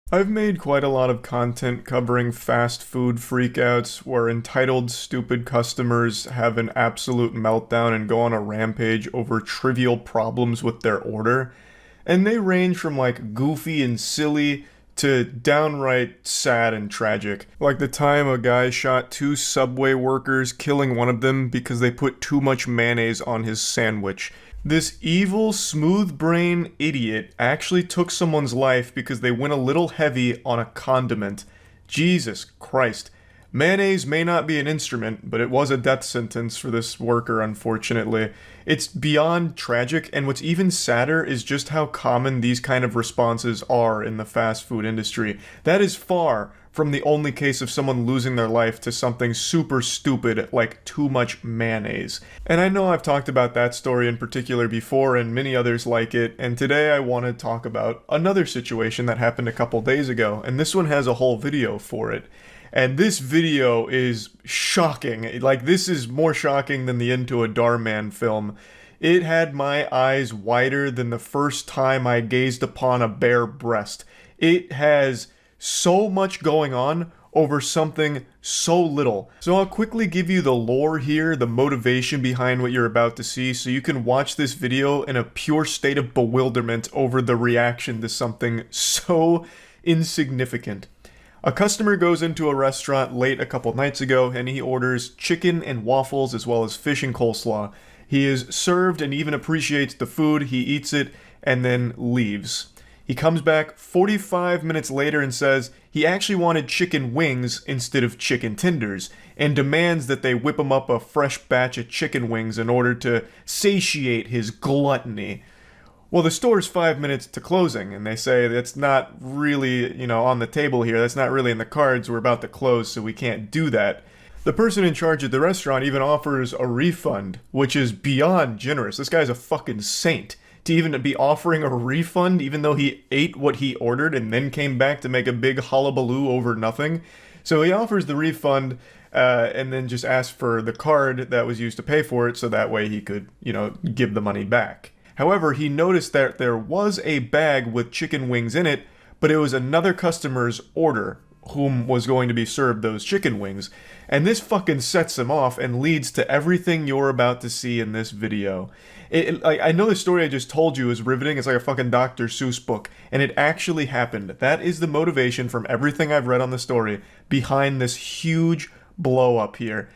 I've made quite a lot of content covering fast food freakouts where entitled stupid customers have an absolute meltdown and go on a rampage over trivial problems with their order. And they range from like goofy and silly to downright sad and tragic. Like the time a guy shot two Subway workers, killing one of them because they put too much mayonnaise on his sandwich. This evil, smooth-brain idiot actually took someone's life because they went a little heavy on a condiment. Jesus Christ. Mayonnaise may not be an instrument, but it was a death sentence for this worker, unfortunately. It's beyond tragic, and what's even sadder is just how common these kind of responses are in the fast food industry. That is far from the only case of someone losing their life to something super stupid like too much mayonnaise. And I know I've talked about that story in particular before and many others like it, and today I want to talk about another situation that happened a couple days ago, and this one has a whole video for it. And this video is shocking. Like, this is more shocking than the Into a Darman film. It had my eyes wider than the first time I gazed upon a bare breast. It has so much going on over something so little. So I'll quickly give you the lore here, the motivation behind what you're about to see, so you can watch this video in a pure state of bewilderment over the reaction to something so insignificant. A customer goes into a restaurant late a couple nights ago and he orders chicken and waffles as well as fish and coleslaw. He is served and even appreciates the food, he eats it, and then leaves. He comes back 45 minutes later and says he actually wanted chicken wings instead of chicken tenders, and demands that they whip him up a fresh batch of chicken wings in order to satiate his gluttony. Well, the store's 5 minutes to closing, and they say that's not really, on the table here. That's not really in the cards. We're about to close, so we can't do that. The person in charge at the restaurant even offers a refund, which is beyond generous. This guy's a fucking saint to even be offering a refund, even though he ate what he ordered and then came back to make a big hullabaloo over nothing. So he offers the refund, and then just asks for the card that was used to pay for it, so that way he could, give the money back. However, he noticed that there was a bag with chicken wings in it, but it was another customer's order whom was going to be served those chicken wings. And this fucking sets him off and leads to everything you're about to see in this video. I know the story I just told you is riveting. It's like a fucking Dr. Seuss book. And it actually happened. That is the motivation from everything I've read on the story behind this huge blow up here.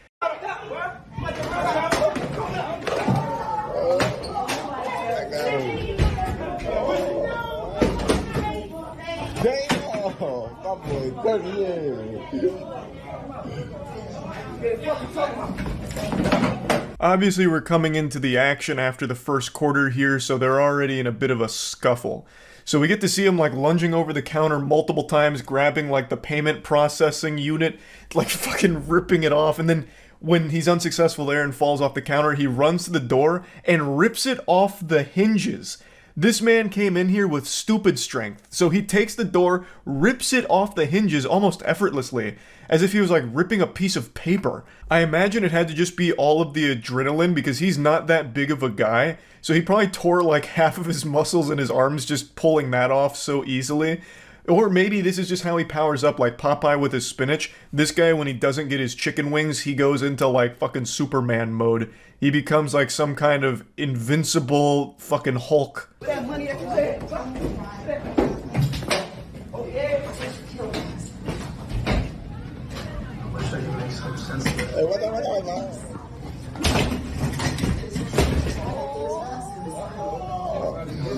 Obviously, we're coming into the action after the first quarter here, so they're already in a bit of a scuffle. So we get to see him like lunging over the counter multiple times, grabbing like the payment processing unit, like fucking ripping it off, and then when he's unsuccessful there and falls off the counter, he runs to the door and rips it off the hinges. This man came in here with stupid strength, so he takes the door, rips it off the hinges almost effortlessly, as if he was like ripping a piece of paper. I imagine it had to just be all of the adrenaline because he's not that big of a guy, so he probably tore like half of his muscles in his arms just pulling that off so easily. Or maybe this is just how he powers up, like Popeye with his spinach. This guy, when he doesn't get his chicken wings, he goes into like fucking Superman mode. He becomes like some kind of invincible fucking Hulk.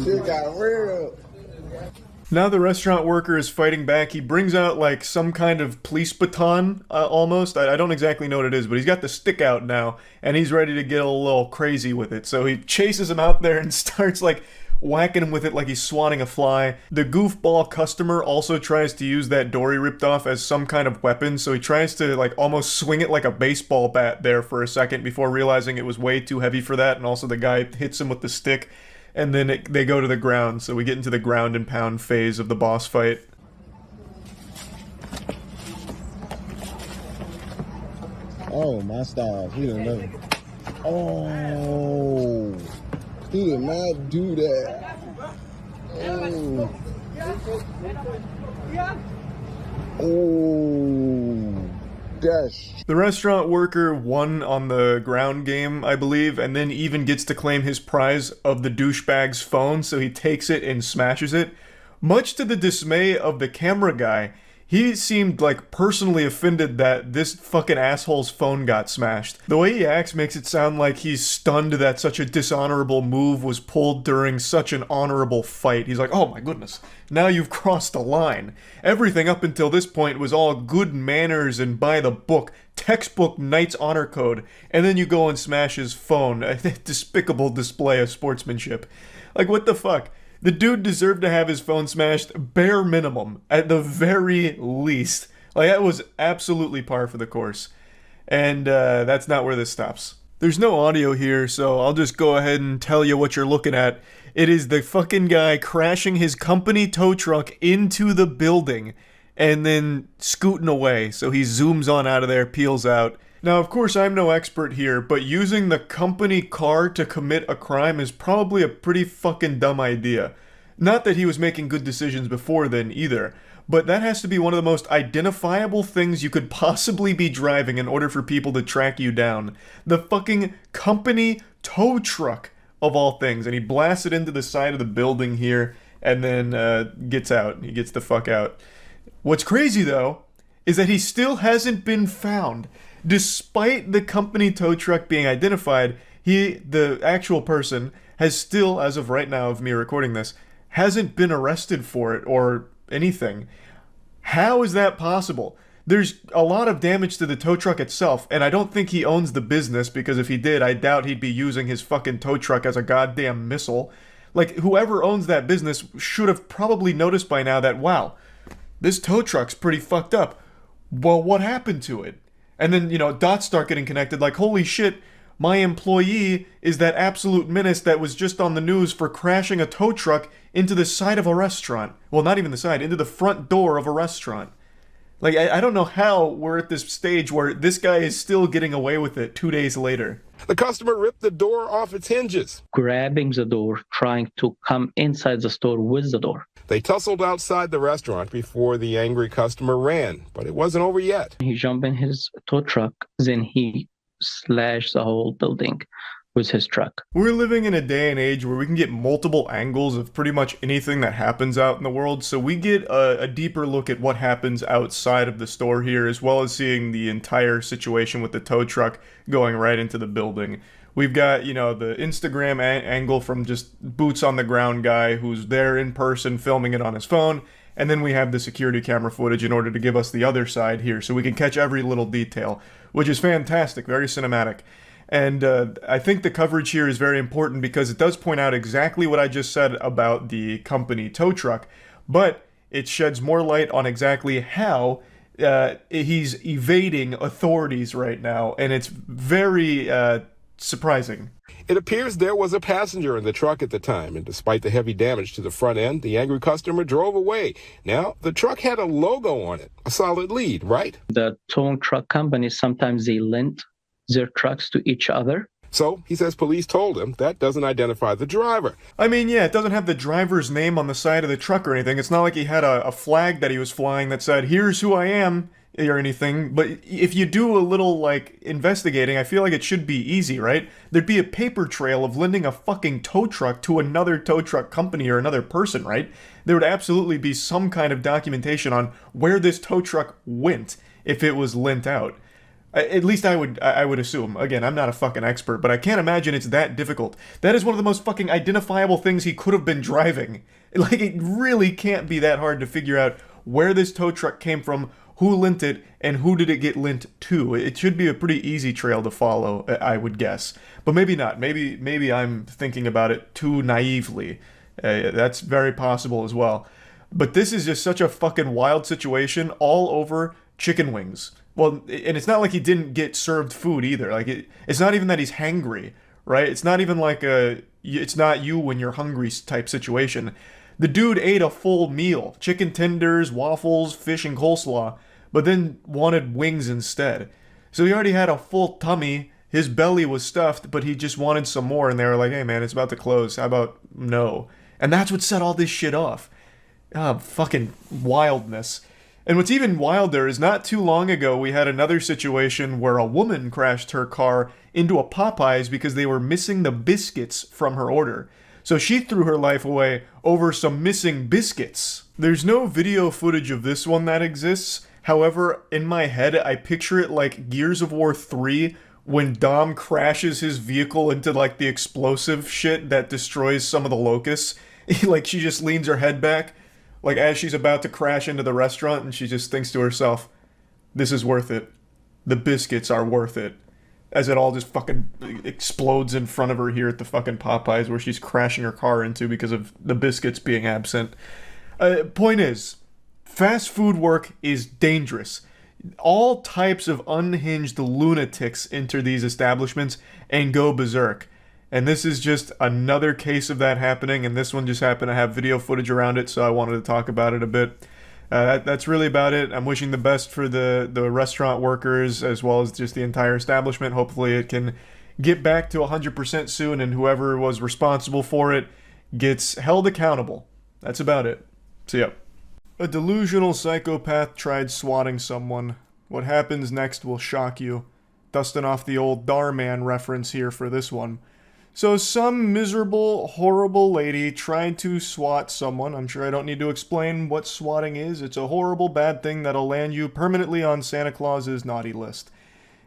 Shit got real. Now the restaurant worker is fighting back. He brings out like some kind of police baton, almost. I don't exactly know what it is, but he's got the stick out now, and he's ready to get a little crazy with it. So he chases him out there and starts like whacking him with it like he's swatting a fly. The goofball customer also tries to use that door he ripped off as some kind of weapon, so he tries to like almost swing it like a baseball bat there for a second before realizing it was way too heavy for that, and also the guy hits him with the stick. And then they go to the ground, so we get into the ground and pound phase of the boss fight. Oh, my stars. He didn't know. Oh, he did not do that. Oh. Oh, that's The restaurant worker won on the ground game, I believe, and then even gets to claim his prize of the douchebag's phone, so he takes it and smashes it. Much to the dismay of the camera guy, he seemed like personally offended that this fucking asshole's phone got smashed. The way he acts makes it sound like he's stunned that such a dishonorable move was pulled during such an honorable fight. He's like, oh my goodness, now you've crossed a line. Everything up until this point was all good manners and by the book, textbook Knight's Honor Code, and then you go and smash his phone. A despicable display of sportsmanship. Like, what the fuck? The dude deserved to have his phone smashed, bare minimum, at the very least. Like, that was absolutely par for the course. And that's not where this stops. There's no audio here, so I'll just go ahead and tell you what you're looking at. It is the fucking guy crashing his company tow truck into the building and then scooting away. So he zooms on out of there, peels out. Now, of course, I'm no expert here, but using the company car to commit a crime is probably a pretty fucking dumb idea. Not that he was making good decisions before then either, but that has to be one of the most identifiable things you could possibly be driving in order for people to track you down. The fucking company tow truck, of all things, and he blasts it into the side of the building here, and then gets out. He gets the fuck out. What's crazy, though, is that he still hasn't been found. Despite the company tow truck being identified, the actual person, has still, as of right now of me recording this, hasn't been arrested for it or anything. How is that possible? There's a lot of damage to the tow truck itself, and I don't think he owns the business, because if he did, I doubt he'd be using his fucking tow truck as a goddamn missile. Like, whoever owns that business should have probably noticed by now that, wow, this tow truck's pretty fucked up. Well, what happened to it? And then, dots start getting connected, like, holy shit, my employee is that absolute menace that was just on the news for crashing a tow truck into the side of a restaurant. Well, not even the side, into the front door of a restaurant. Like, I don't know how we're at this stage where this guy is still getting away with it 2 days later. The customer ripped the door off its hinges. Grabbing the door, trying to come inside the store with the door. They tussled outside the restaurant before the angry customer ran, but it wasn't over yet. He jumped in his tow truck, then he slashed the whole building with his truck. We're living in a day and age where we can get multiple angles of pretty much anything that happens out in the world, so we get a deeper look at what happens outside of the store here, as well as seeing the entire situation with the tow truck going right into the building. We've got, the Instagram angle from just boots on the ground guy who's there in person filming it on his phone, and then we have the security camera footage in order to give us the other side here, so we can catch every little detail, which is fantastic, very cinematic. And I think the coverage here is very important because it does point out exactly what I just said about the company tow truck, but it sheds more light on exactly how he's evading authorities right now, and it's very surprising. It appears there was a passenger in the truck at the time, and despite the heavy damage to the front end, the angry customer drove away. Now, the truck had a logo on it, a solid lead, right? The towing truck companies, sometimes they lend their trucks to each other. So, he says police told him that doesn't identify the driver. I mean, yeah, it doesn't have the driver's name on the side of the truck or anything. It's not like he had a flag that he was flying that said, here's who I am, or anything. But if you do a little, investigating, I feel like it should be easy, right? There'd be a paper trail of lending a fucking tow truck to another tow truck company or another person, right? There would absolutely be some kind of documentation on where this tow truck went if it was lent out. At least I would assume. Again, I'm not a fucking expert, but I can't imagine it's that difficult. That is one of the most fucking identifiable things he could have been driving. Like, it really can't be that hard to figure out where this tow truck came from, who lent it, and who did it get lent to. It should be a pretty easy trail to follow, I would guess. But maybe not. Maybe I'm thinking about it too naively. That's very possible as well. But this is just such a fucking wild situation all over chicken wings. Well, and it's not like he didn't get served food either. Like, it's not even that he's hangry, right? It's not even like it's not you when you're hungry type situation. The dude ate a full meal, chicken tenders, waffles, fish, and coleslaw, but then wanted wings instead. So he already had a full tummy, his belly was stuffed, but he just wanted some more, and they were like, hey man, it's about to close, how about no? And that's what set all this shit off. Fucking wildness. And what's even wilder is not too long ago we had another situation where a woman crashed her car into a Popeyes because they were missing the biscuits from her order. So she threw her life away over some missing biscuits. There's no video footage of this one that exists. However, in my head, I picture it like Gears of War 3 when Dom crashes his vehicle into like the explosive shit that destroys some of the locusts. Like she just leans her head back, like as she's about to crash into the restaurant, and she just thinks to herself, this is worth it. The biscuits are worth it. As it all just fucking explodes in front of her here at the fucking Popeyes where she's crashing her car into because of the biscuits being absent. Point is, fast food work is dangerous. All types of unhinged lunatics enter these establishments and go berserk. And this is just another case of that happening, and this one just happened to have video footage around it, so I wanted to talk about it a bit. That's really about it. I'm wishing the best for the restaurant workers as well as just the entire establishment. Hopefully it can get back to 100% soon, and whoever was responsible for it gets held accountable. That's about it. See ya. A delusional psychopath tried swatting someone. What happens next will shock you. Dusting off the old Darman reference here for this one. So some miserable, horrible lady tried to swat someone. I'm sure I don't need to explain what swatting is. It's a horrible, bad thing that'll land you permanently on Santa Claus's naughty list.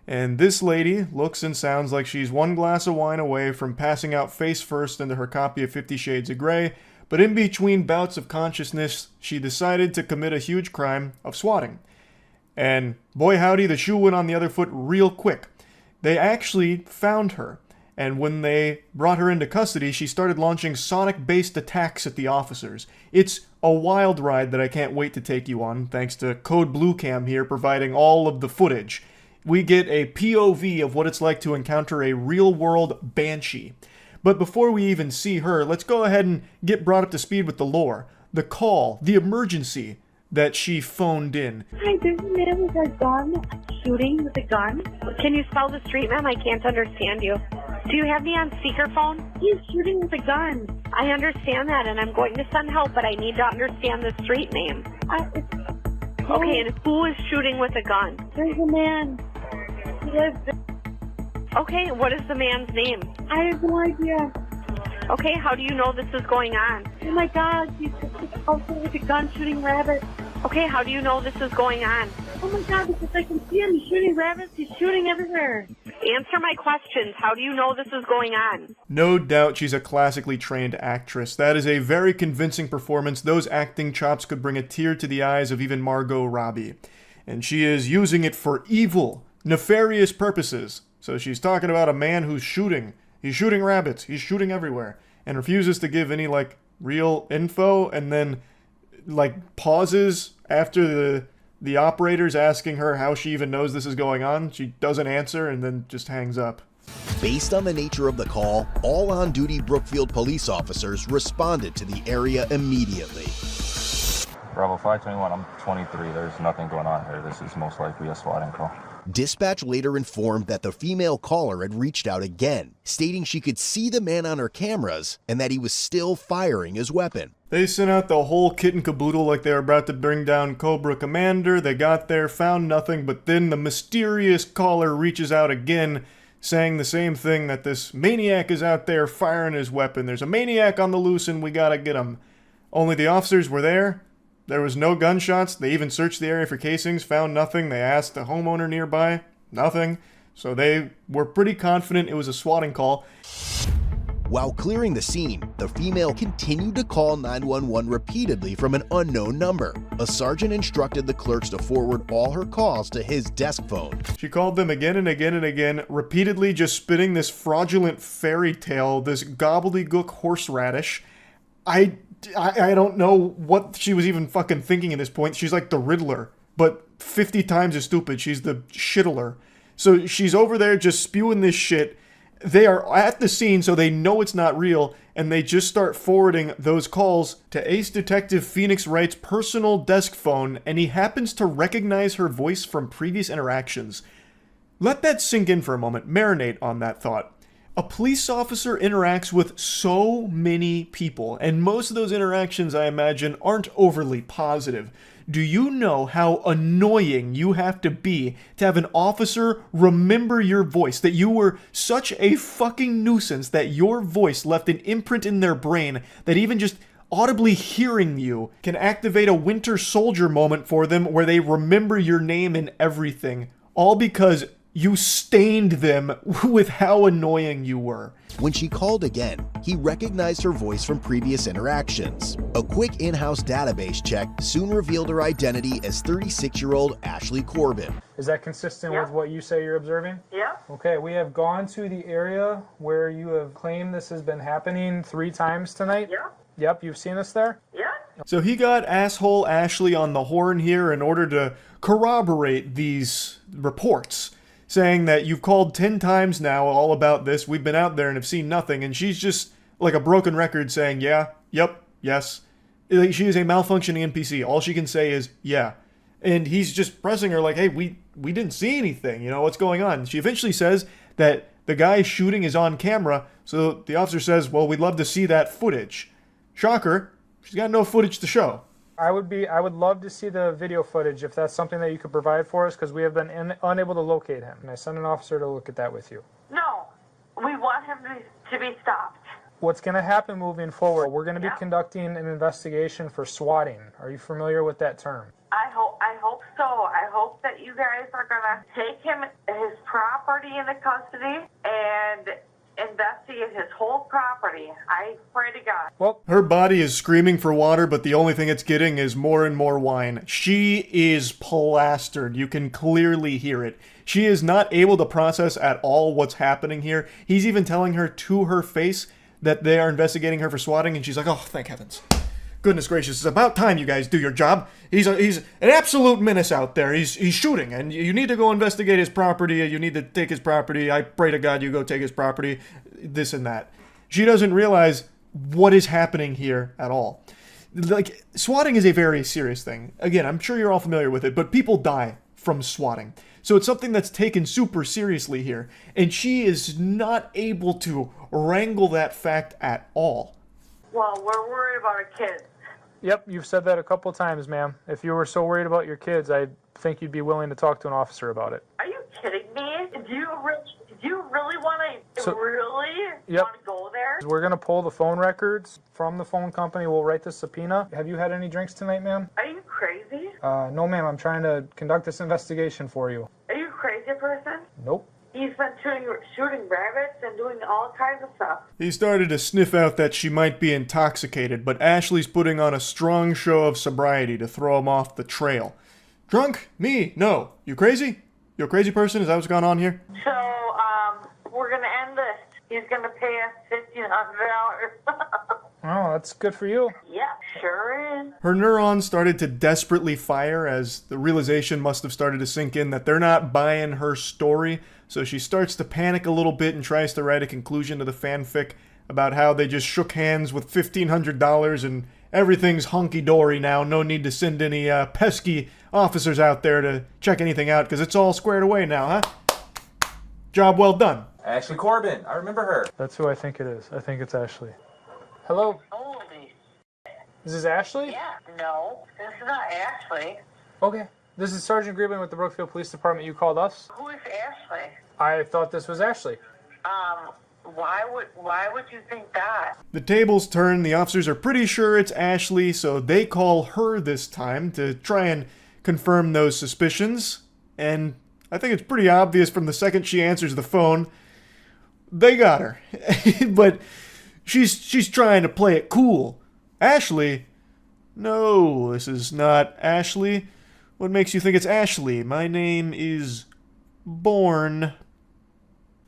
And this lady looks and sounds like she's one glass of wine away from passing out face first into her copy of 50 Shades of Grey, but in between bouts of consciousness, she decided to commit a huge crime of swatting. And boy howdy, the shoe went on the other foot real quick. They actually found her. And when they brought her into custody, she started launching sonic-based attacks at the officers. It's a wild ride that I can't wait to take you on, thanks to Code Blue Cam here providing all of the footage. We get a POV of what it's like to encounter a real-world banshee. But before we even see her, let's go ahead and get brought up to speed with the lore, the call, the emergency that she phoned in. Hi, there's a man with a gun, shooting with a gun. Can you spell the street, ma'am? I can't understand you. Do you have me on speakerphone? He's shooting with a gun. I understand that, and I'm going to send help, but I need to understand the street name. Okay, and who is shooting with a gun? There's a man. He lives there. Okay, what is the man's name? I have no idea. Okay, how do you know this is going on? Oh my God, he's out there with a gun shooting rabbits. Okay, how do you know this is going on? Oh my God, because I can see him. He's shooting rabbits. He's shooting everywhere. Answer my questions. How do you know this is going on? No doubt she's a classically trained actress. That is a very convincing performance. Those acting chops could bring a tear to the eyes of even Margot Robbie. And she is using it for evil, nefarious purposes. So she's talking about a man who's shooting. He's shooting rabbits. He's shooting everywhere. And refuses to give any, real info. And then, pauses after the operator's asking her how she even knows this is going on. She doesn't answer and then just hangs up. Based on the nature of the call, all on-duty Brookfield police officers responded to the area immediately. Bravo 521, I'm 23. There's nothing going on here. This is most likely a swatting call. Dispatch later informed that the female caller had reached out again, stating she could see the man on her cameras and that he was still firing his weapon. They sent out the whole kit and caboodle like they were about to bring down Cobra Commander. They got there, found nothing, but then the mysterious caller reaches out again, saying the same thing, that this maniac is out there firing his weapon. There's a maniac on the loose and we gotta get him. Only the officers were there. There was no gunshots. They even searched the area for casings, found nothing. They asked the homeowner nearby, nothing. So they were pretty confident it was a swatting call. While clearing the scene, the female continued to call 911 repeatedly from an unknown number. A sergeant instructed the clerks to forward all her calls to his desk phone. She called them again and again and again, repeatedly just spitting this fraudulent fairy tale, this gobbledygook horseradish. I don't know what she was even fucking thinking at this point. She's like the Riddler, but 50 times as stupid. She's the shittler. So she's over there just spewing this shit. They are at the scene, so they know it's not real, and they just start forwarding those calls to Ace Detective Phoenix Wright's personal desk phone, and he happens to recognize her voice from previous interactions. Let that sink in for a moment. Marinate on that thought. A police officer interacts with so many people, and most of those interactions, I imagine, aren't overly positive. Do you know how annoying you have to be to have an officer remember your voice? That you were such a fucking nuisance that your voice left an imprint in their brain that even just audibly hearing you can activate a Winter Soldier moment for them where they remember your name and everything, all because you stained them with how annoying you were. When she called again, he recognized her voice from previous interactions. A quick in-house database check soon revealed her identity as 36-year-old Ashley Corbin. Is that consistent with what you say you're observing? Yeah. Okay, we have gone to the area where you have claimed this has been happening 3 times tonight. Yeah. Yep, you've seen us there? Yeah. So he got asshole Ashley on the horn here in order to corroborate these reports, saying that you've called 10 times now all about this, we've been out there and have seen nothing, and she's just like a broken record saying, yeah, yep, yes. Like, she is a malfunctioning NPC. All she can say is, yeah. And he's just pressing her like, hey, we didn't see anything, you know, what's going on? She eventually says that the guy shooting is on camera, so the officer says, well, we'd love to see that footage. Shocker, she's got no footage to show. I would love to see the video footage if that's something that you could provide for us, because we have been unable to locate him. And I sent an officer to look at that with you. No, we want him to be stopped. What's going to happen moving forward, we're going to be conducting an investigation for swatting. Are you familiar with that term? I hope so. I hope that you guys are going to take his property into custody and investigate his whole property. I pray to God. Well, her body is screaming for water, but the only thing it's getting is more and more wine. She is plastered. You can clearly hear it. She is not able to process at all what's happening here. He's even telling her to her face that they are investigating her for swatting, and she's like, oh, thank heavens. Goodness gracious, it's about time you guys do your job. He's an absolute menace out there. He's shooting, and you need to go investigate his property. You need to take his property. I pray to God you go take his property. This and that. She doesn't realize what is happening here at all. Like, swatting is a very serious thing. Again, I'm sure you're all familiar with it, but people die from swatting. So it's something that's taken super seriously here, and she is not able to wrangle that fact at all. Well, we're worried about our kids. Yep, you've said that a couple times, ma'am. If you were so worried about your kids, I think you'd be willing to talk to an officer about it. Are you kidding me? Do you really want to want to go there? We're going to pull the phone records from the phone company. We'll write the subpoena. Have you had any drinks tonight, ma'am? Are you crazy? No, ma'am. I'm trying to conduct this investigation for you. Are you a crazy person? Nope. He's been shooting rabbits and doing all kinds of stuff. He started to sniff out that she might be intoxicated, but Ashley's putting on a strong show of sobriety to throw him off the trail. Drunk? Me? No. You crazy? You a crazy person? Is that what's going on here? So, we're going to end this. He's going to pay us $1,500. Oh, that's good for you. Yeah, sure is. Her neurons started to desperately fire as the realization must have started to sink in that they're not buying her story. So she starts to panic a little bit and tries to write a conclusion to the fanfic about how they just shook hands with $1,500 and everything's hunky-dory now. No need to send any pesky officers out there to check anything out because it's all squared away now, huh? Job well done. Ashley Corbin, I remember her. That's who I think it is. I think it's Ashley. Hello? Holy. Is this Ashley? Yeah, no, this is not Ashley. Okay. This is Sergeant Griebel with the Brookfield Police Department. You called us? Who is Ashley? I thought this was Ashley. Why would you think that? The tables turn. The officers are pretty sure it's Ashley, so they call her this time to try and confirm those suspicions. And I think it's pretty obvious from the second she answers the phone, they got her. But she's trying to play it cool. Ashley? No, this is not Ashley. What makes you think it's Ashley? My name is Born.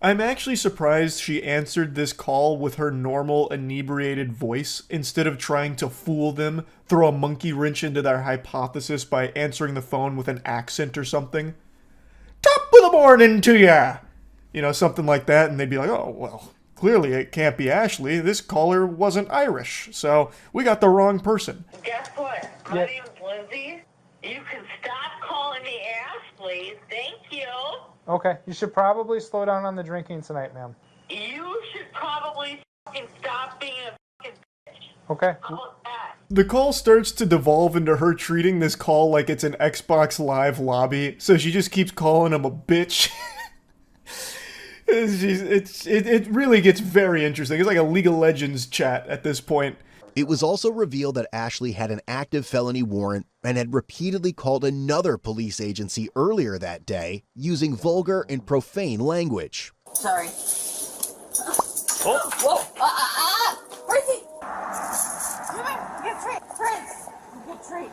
I'm actually surprised she answered this call with her normal inebriated voice instead of trying to fool them, throw a monkey wrench into their hypothesis by answering the phone with an accent or something. Top of the morning to ya! You know, something like that, and they'd be like, oh, well, clearly it can't be Ashley. This caller wasn't Irish, so we got the wrong person. Guess what? My name's Lindsay. You can stop calling me Ashley. Thank you. Okay, you should probably slow down on the drinking tonight, ma'am. You Okay. The call starts to devolve into her treating this call like it's an Xbox Live lobby, so she just keeps calling him a bitch. It really gets very interesting. It's like a League of Legends chat at this point. It was also revealed that Ashley had an active felony warrant and had repeatedly called another police agency earlier that day using vulgar and profane language. Sorry. Oh. Whoa! Where's he? Come on, get a treat, Prince. Get a treat.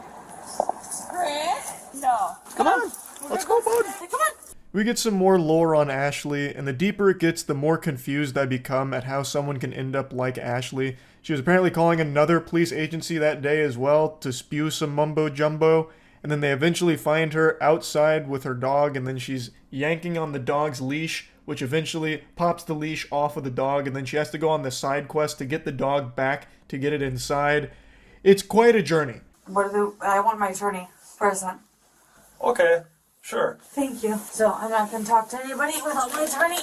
Prince? No. Come on, let's go, bud. Come on. We get some more lore on Ashley, and the deeper it gets, the more confused I become at how someone can end up like Ashley. She was apparently calling another police agency that day as well to spew some mumbo-jumbo, and then they eventually find her outside with her dog, and then she's yanking on the dog's leash, which eventually pops the leash off of the dog, and then she has to go on the side quest to get the dog back to get it inside. It's quite a journey. I want my attorney present. Okay. Sure. Thank you. So I'm not going to talk to anybody without my attorney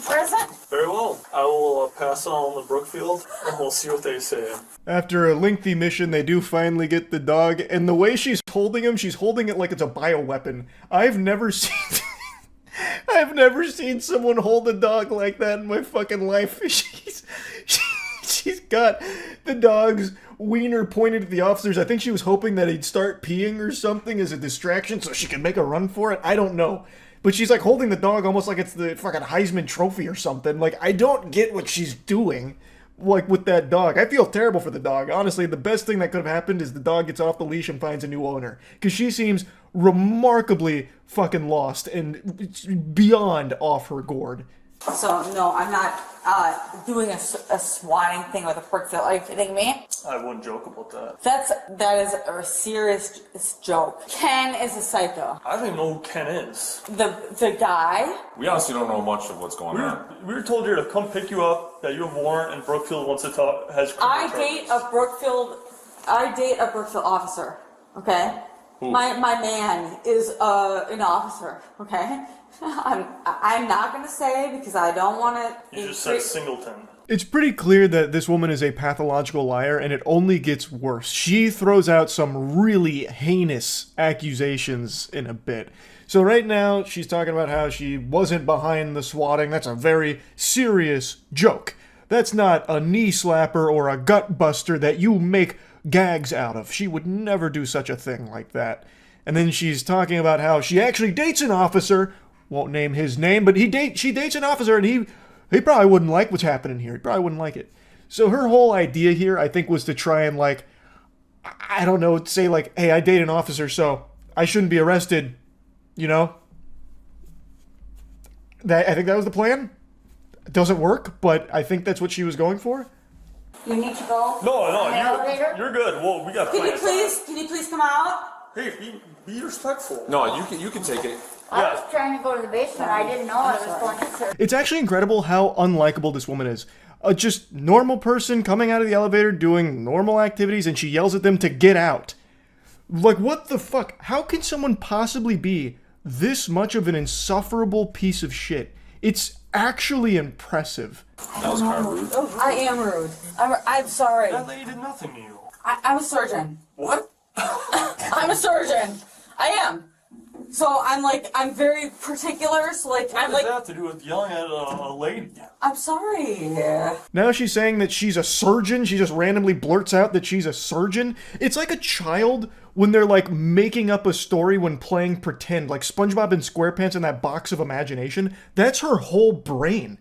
present. Very well. I will pass on the Brookfield, and we'll see what they say. After a lengthy mission, they do finally get the dog, and the way she's holding him, she's holding it like it's a bioweapon. I've never seen someone hold a dog like that in my fucking life. She's got the dog's wiener pointed at the officers. I think she was hoping that he'd start peeing or something as a distraction so she could make a run for it. I don't know. But she's like holding the dog almost like it's the fucking Heisman Trophy or something. Like, I don't get what she's doing, like, with that dog. I feel terrible for the dog. Honestly, the best thing that could have happened is the dog gets off the leash and finds a new owner. Because she seems remarkably fucking lost and beyond off her gourd. So, no, I'm not doing a swatting thing with a Brookfield. Are you kidding me? I wouldn't joke about that. That is a serious joke. Ken is a psycho. I don't even know who Ken is. The guy? We honestly don't know much of what's going on. We were told here to come pick you up, that you have a warrant, and Brookfield wants to talk, has criminal charges. I date a Brookfield officer, okay? Who? My man is an officer, okay? I'm not going to say because I don't want to... You just said Singleton. It's pretty clear that this woman is a pathological liar, and it only gets worse. She throws out some really heinous accusations in a bit. So right now, she's talking about how she wasn't behind the swatting. That's a very serious joke. That's not a knee slapper or a gut buster that you make gags out of. She would never do such a thing like that. And then she's talking about how she actually dates an officer. Won't name his name, but she dates an officer, and he probably wouldn't like what's happening here. He probably wouldn't like it. So her whole idea here, I think, was to try and, like, I don't know, say, like, hey, I date an officer, so I shouldn't be arrested, you know? I think that was the plan. It doesn't work, but I think that's what she was going for. You need to go? No, you're good. Well, we got plans. Can you please come out? Hey, be respectful. No, you can take it. I was trying to go to the basement. I didn't know I was going to. It's actually incredible how unlikable this woman is. A just normal person coming out of the elevator doing normal activities, and she yells at them to get out. Like, what the fuck? How can someone possibly be this much of an insufferable piece of shit? It's actually impressive. That was kind of rude. I am rude. I'm sorry. That lady did nothing to you. I'm a surgeon. What? I'm a surgeon. I am. So I'm very particular. So What does that have to do with yelling at a lady? I'm sorry. Now she's saying that she's a surgeon. She just randomly blurts out that she's a surgeon. It's like a child when they're like making up a story when playing pretend, like SpongeBob and SquarePants in that box of imagination. That's her whole brain.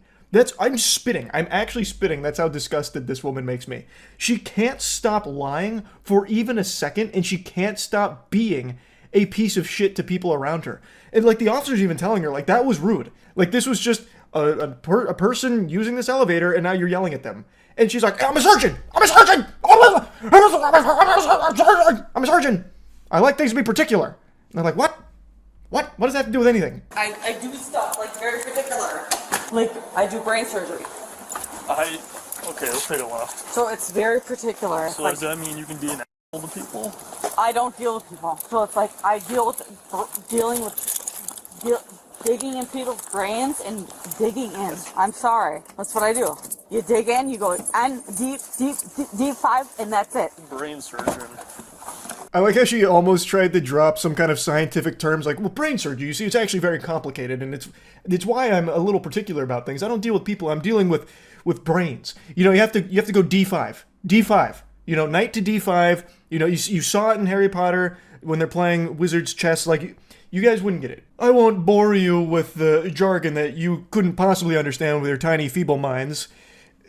I'm spitting. I'm actually spitting. That's how disgusted this woman makes me. She can't stop lying for even a second, and she can't stop being a piece of shit to people around her. And like the officer's even telling her, like, that was rude. Like, this was just a person using this elevator, and now you're yelling at them. And she's like, I'm a surgeon! I'm a surgeon! I'm a surgeon! I like things to be particular. And they're like, what? What? What does that have to do with anything? I do stuff, like, very particular. Like, I do brain surgery. Okay, let's take a left. So it's very particular. So does that mean you can be an asshole to people? I don't deal with people. So it's like, I deal with digging in people's brains and digging in. I'm sorry. That's what I do. You dig in, you go and deep, deep 5, and that's it. Brain surgeon. I like how she almost tried to drop some kind of scientific terms like, well, brain surgery, you see, it's actually very complicated, and it's why I'm a little particular about things. I don't deal with people, I'm dealing with brains. You know, you have to go D5. D5. You know, knight to D5. You know, you saw it in Harry Potter when they're playing wizard's chess, like, you guys wouldn't get it. I won't bore you with the jargon that you couldn't possibly understand with your tiny, feeble minds.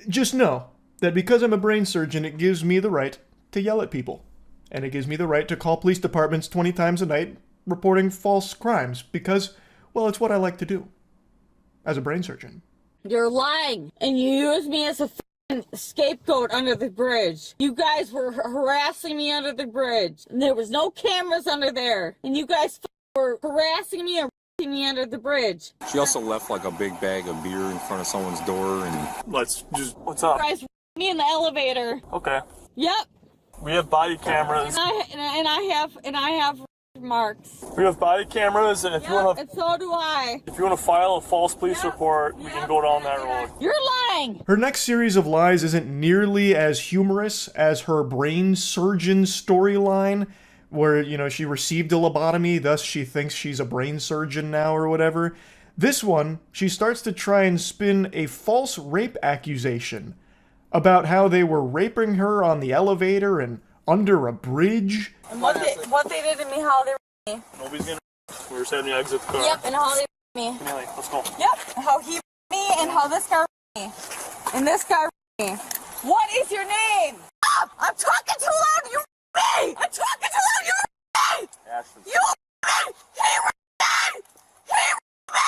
Just know that because I'm a brain surgeon, it gives me the right to yell at people. And it gives me the right to call police departments 20 times a night reporting false crimes because, well, it's what I like to do as a brain surgeon. You're lying, and you used me as a scapegoat under the bridge. You guys were harassing me under the bridge, and there was no cameras under there, and you guys were harassing me and me under the bridge. She also left like a big bag of beer in front of someone's door and... What's up? You guys me in the elevator. Okay. Yep. We have body cameras. And I have marks. We have body cameras, and if you want to... and so do I. If you want to file a false police report, we can go down that road. You're lying! Her next series of lies isn't nearly as humorous as her brain surgeon storyline, where, you know, she received a lobotomy, thus she thinks she's a brain surgeon now or whatever. This one, she starts to try and spin a false rape accusation about how they were raping her on the elevator and under a bridge. And what they did to me, how they raped me. Nobody's gonna... We were sitting in the exit the car. Yep, and how they raped me. Neely, let's go. Yep, how he raped me and how this guy raped me. And this guy raped me. What is your name? Stop! I'm talking too loud, you raped me! I'm talking too loud, you raped me! Ashley. You raped me! He raped me! He raped me!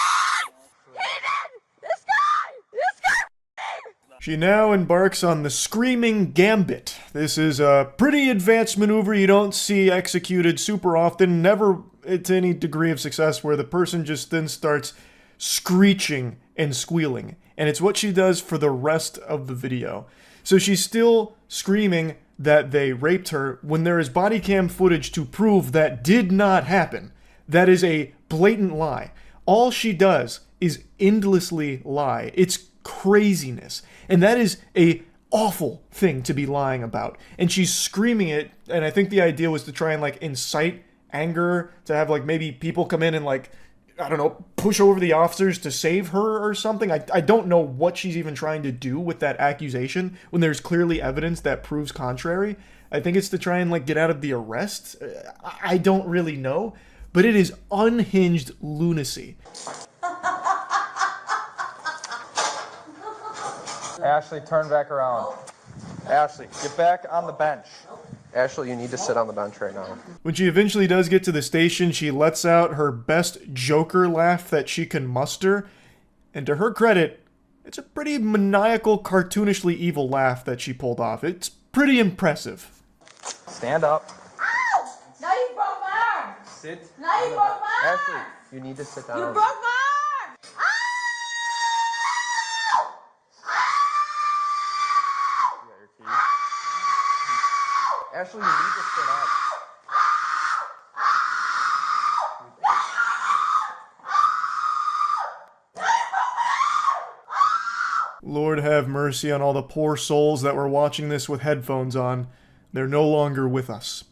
He did! This guy! This guy raped me! She now embarks on the Screaming Gambit. This is a pretty advanced maneuver you don't see executed super often, never to any degree of success, where the person just then starts screeching and squealing. And it's what she does for the rest of the video. So she's still screaming that they raped her when there is body cam footage to prove that did not happen. That is a blatant lie. All she does is endlessly lie. It's craziness. And that is a awful thing to be lying about. And she's screaming it, and I think the idea was to try and like incite anger, to have like maybe people come in and like, I don't know, push over the officers to save her or something. I don't know what she's even trying to do with that accusation when there's clearly evidence that proves contrary. I think it's to try and like get out of the arrest. I don't really know, but it is unhinged lunacy. Ashley, turn back around. Ashley, get back on the bench. Ashley, you need to sit on the bench right now. When she eventually does get to the station, she lets out her best Joker laugh that she can muster. And to her credit, it's a pretty maniacal, cartoonishly evil laugh that she pulled off. It's pretty impressive. Stand up. Ow! Now you broke my arm! Sit. Now you broke my arm! Ashley, you need to sit down. You broke my arm! Ow! You got your keys. Ashley, you need to sit up. Lord have mercy on all the poor souls that were watching this with headphones on. They're no longer with us.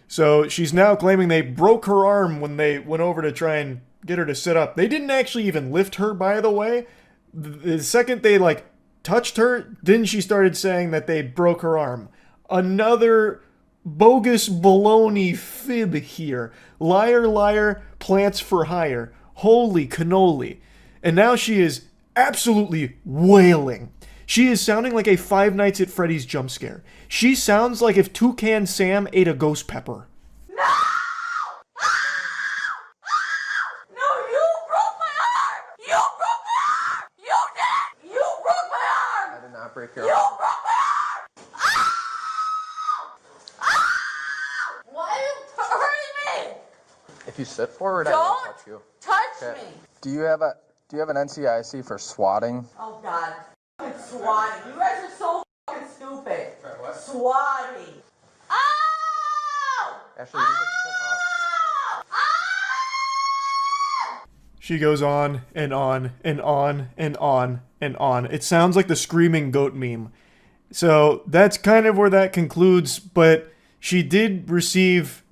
So she's now claiming they broke her arm when they went over to try and get her to sit up. They didn't actually even lift her, by the way. The second they, like, touched her, then she started saying that they broke her arm. Another bogus baloney fib here. Liar, liar, plants for hire. Holy cannoli. And now she is absolutely wailing. She is sounding like a Five Nights at Freddy's jump scare. She sounds like if Toucan Sam ate a ghost pepper. No! No, you broke my arm! You broke my arm! You did! You broke my arm! I did not break your You arm. broke my arm! Why are you hurting me? If you sit forward, I won't touch you. Touch me! Do you have an NCIC for swatting? Oh God. Swatting. You guys are so fucking stupid. What? Swatting. Ow! Ashley, you need to sit up. She goes on and on and on and on and on. It sounds like the screaming goat meme. So that's kind of where that concludes, but she did receive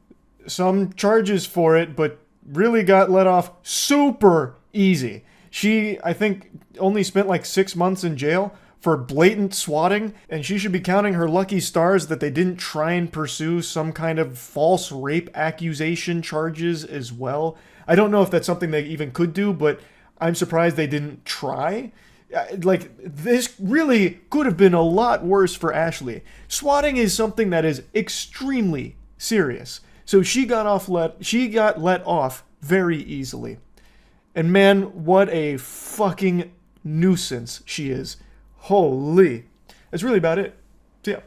some charges for it, but really got let off super easy. She, I think, only spent like 6 months in jail for blatant swatting, and she should be counting her lucky stars that they didn't try and pursue some kind of false rape accusation charges as well. I don't know if that's something they even could do, but I'm surprised they didn't try. Like, this really could have been a lot worse for Ashley. Swatting is something that is extremely serious. So she got let off very easily. And man, what a fucking nuisance she is. Holy. That's really about it. So yeah.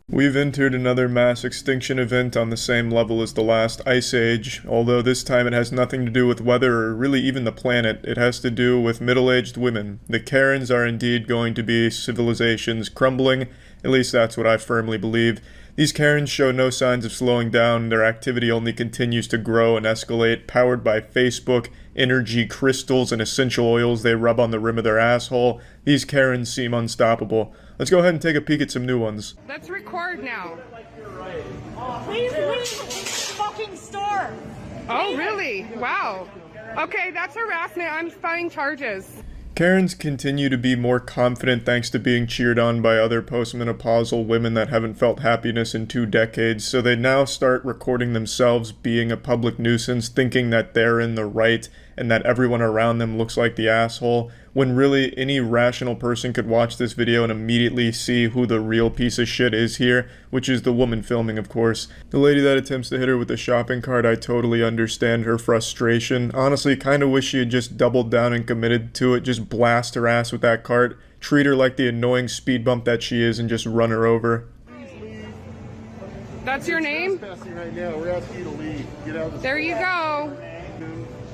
We've entered another mass extinction event on the same level as the last ice age, although this time it has nothing to do with weather or really even the planet. It has to do with middle-aged women. The Karens are indeed going to be civilization's crumbling. At least that's what I firmly believe. These Karens show no signs of slowing down. Their activity only continues to grow and escalate, powered by Facebook, energy crystals, and essential oils they rub on the rim of their asshole. These Karens seem unstoppable. Let's go ahead and take a peek at some new ones. Let's record now. Please leave the fucking store. Oh, really? Wow. Okay, that's harassment. I'm filing charges. Karens continue to be more confident thanks to being cheered on by other postmenopausal women that haven't felt happiness in 2 decades, so they now start recording themselves being a public nuisance, thinking that they're in the right and that everyone around them looks like the asshole, when really any rational person could watch this video and immediately see who the real piece of shit is here, which is the woman filming, of course. The lady that attempts to hit her with the shopping cart, I totally understand her frustration. Honestly, kinda wish she had just doubled down and committed to it, just blast her ass with that cart, treat her like the annoying speed bump that she is, and just run her over. That's your name? Right now. We're asking you to leave. Get out of the There you go.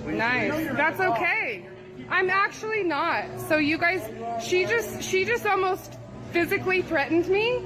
Nice. That's okay. I'm actually not. So you guys, she just almost physically threatened me.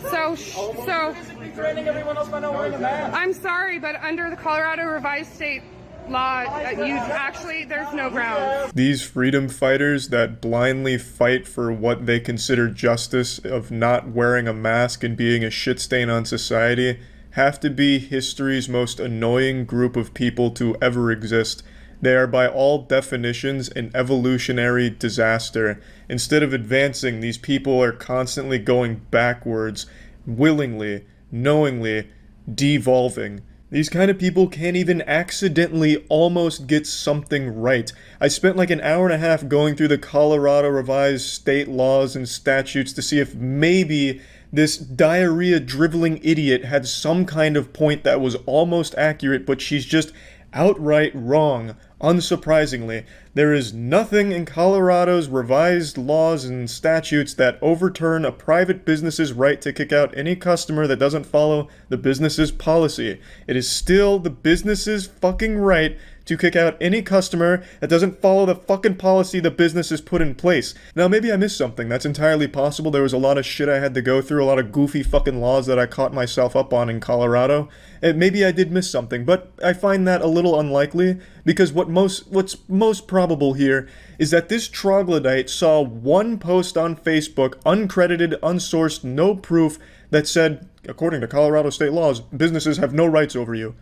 So Physically threatening everyone else by not wearing a mask. I'm sorry, but under the Colorado revised state law, there's no grounds. These freedom fighters that blindly fight for what they consider justice of not wearing a mask and being a shit stain on society have to be history's most annoying group of people to ever exist. They are by all definitions an evolutionary disaster. Instead of advancing, these people are constantly going backwards, willingly, knowingly, devolving. These kind of people can't even accidentally almost get something right. I spent like an hour and a half going through the Colorado revised state laws and statutes to see if maybe this diarrhea driveling idiot had some kind of point that was almost accurate, but she's just outright wrong. Unsurprisingly, there is nothing in Colorado's revised laws and statutes that overturn a private business's right to kick out any customer that doesn't follow the business's policy. It is still the business's fucking right to kick out any customer that doesn't follow the fucking policy the business has put in place. Now, maybe I missed something. That's entirely possible. There was a lot of shit I had to go through, a lot of goofy fucking laws that I caught myself up on in Colorado. And maybe I did miss something, but I find that a little unlikely, because what's most probable here is that this troglodyte saw one post on Facebook, uncredited, unsourced, no proof, that said, according to Colorado state laws, businesses have no rights over you.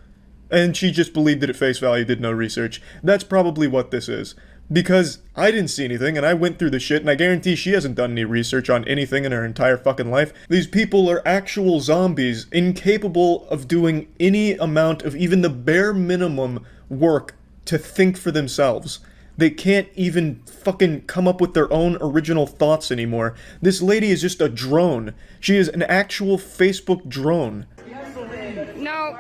And she just believed it at face value, did no research. That's probably what this is. Because I didn't see anything, and I went through the shit, and I guarantee she hasn't done any research on anything in her entire fucking life. These people are actual zombies, incapable of doing any amount of even the bare minimum work to think for themselves. They can't even fucking come up with their own original thoughts anymore. This lady is just a drone. She is an actual Facebook drone. No.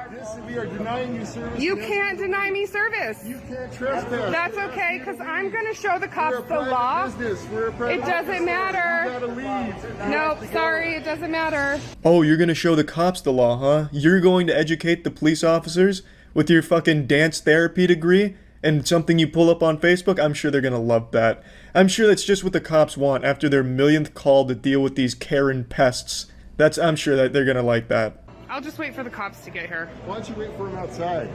We are denying you service. You can't deny me service. You can't trespass. That's okay, because I'm going to show the cops the law. We're a private It doesn't business. matter. You gotta leave. Nope, sorry, it doesn't matter. Oh, you're gonna show the cops the law, huh? You're going to educate the police officers with your fucking dance therapy degree and something you pull up on Facebook? I'm sure they're gonna love that. I'm sure that's just what the cops want after their millionth call to deal with these Karen pests. I'm sure that they're gonna like that. I'll just wait for the cops to get here. Why don't you wait for him outside?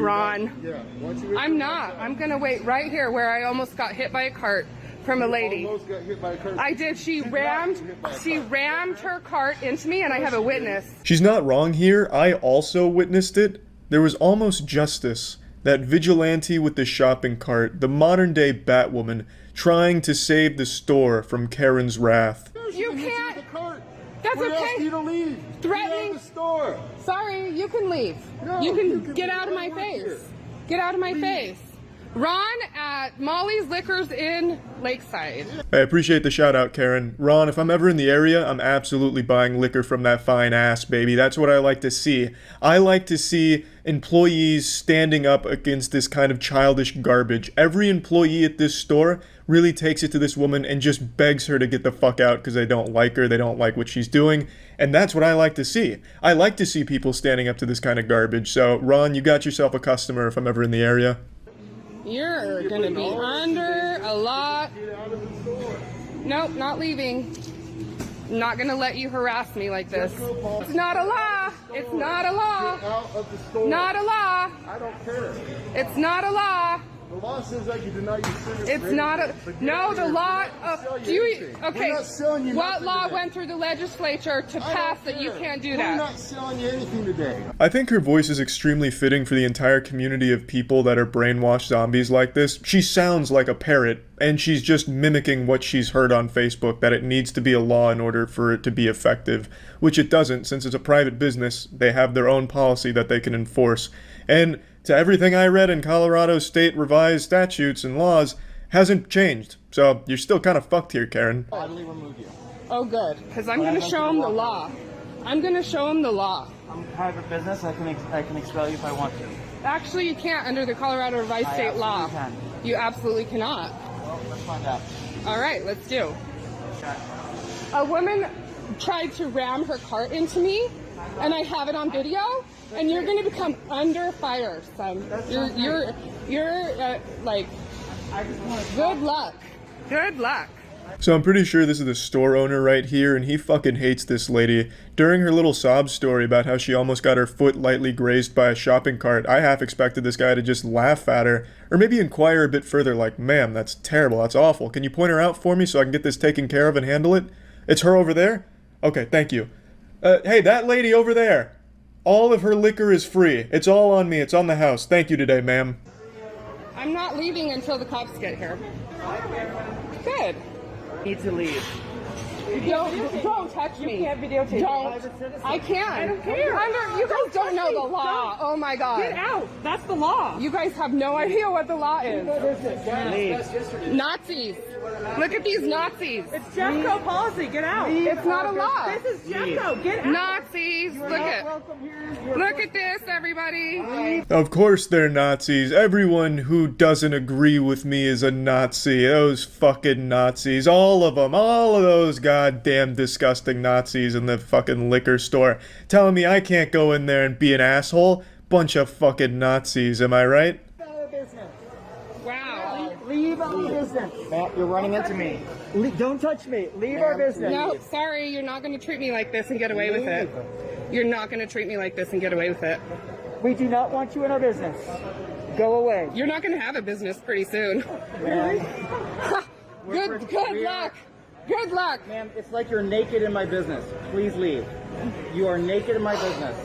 Ron. I'm not. I'm gonna wait right here where I almost got hit by a cart from a lady. Almost got hit by a cart. I did. She rammed her cart into me, and I have a witness. She's not wrong here. I also witnessed it. There was almost justice. That vigilante with the shopping cart, the modern day Batwoman, trying to save the store from Karen's wrath. You can't. That's We're okay. asking you to leave. Threatening the store. Sorry, you can leave. No, you can get leave. out of my Work face. here. Get out of my face. Ron at Molly's Liquors in Lakeside. I appreciate the shout out, Karen. Ron, if I'm ever in the area, I'm absolutely buying liquor from that fine ass, baby. That's what I like to see. I like to see employees standing up against this kind of childish garbage. Every employee at this store really takes it to this woman and just begs her to get the fuck out because they don't like her, they don't like what she's doing, and that's what I like to see. I like to see people standing up to this kind of garbage. So, Ron, you got yourself a customer if I'm ever in the area. You're gonna be under a lot. Nope, not leaving. Not gonna let you harass me like this. It's not a law. It's not a law. Out of the store. Not a law. I don't care. It's not a law. The law says I can deny you cigarettes. It's not a. No, the law. Do you? Okay. We're not selling you What nothing law today. went through the legislature to pass that you can't do We're that? not selling you anything today. I think her voice is extremely fitting for the entire community of people that are brainwashed zombies like this. She sounds like a parrot, and she's just mimicking what she's heard on Facebook, that it needs to be a law in order for it to be effective, which it doesn't. Since it's a private business, they have their own policy that they can enforce. And to everything I read in Colorado state revised statutes and laws, hasn't changed. So you're still kind of fucked here, Karen. Oh, good. Because I'm going to show him the law. I'm going to show him the law. I'm a private business. I can expel you if I want to. Actually, you can't under the Colorado revised I state law. absolutely can. You absolutely cannot. Well, let's find out. All right, let's do. A woman tried to ram her cart into me, and I have it on video. And you're going to become under fire, son. You're like, good luck. Good luck. So I'm pretty sure this is the store owner right here, and he fucking hates this lady. During her little sob story about how she almost got her foot lightly grazed by a shopping cart, I half expected this guy to just laugh at her, or maybe inquire a bit further like, ma'am, that's terrible, that's awful. Can you point her out for me so I can get this taken care of and handle it? It's her over there? Okay, thank you. Hey, that lady over there. All of her liquor is free. It's all on me. It's on the house. Thank you today, ma'am. I'm not leaving until the cops get here. Good. Need to leave. Don't touch me. You can't videotape. Don't. I can. I don't care. You guys don't know the law. Oh my God. Get out. That's the law. You guys have no idea what the law is. Leave. Nazis. Look at these Nazis. It's Jeffco policy. Get out. It's not a law. This is Jeffco. Get out. Nazis. Look at this, everybody. Of course they're Nazis. Everyone who doesn't agree with me is a Nazi. Those fucking Nazis. All of them. All of those goddamn disgusting Nazis in the fucking liquor store. Telling me I can't go in there and be an asshole. Bunch of fucking Nazis, am I right? Wow. Leave our business. Matt, you're running into me. Don't touch me. Leave our business. No, sorry, you're not going to treat me like this and get away with it. You're not going to treat me like this and get away with it. We do not want you in our business. Go away. You're not going to have a business pretty soon. Really? Good luck. Good luck. Ma'am, it's like you're naked in my business. Please leave. You are naked in my business.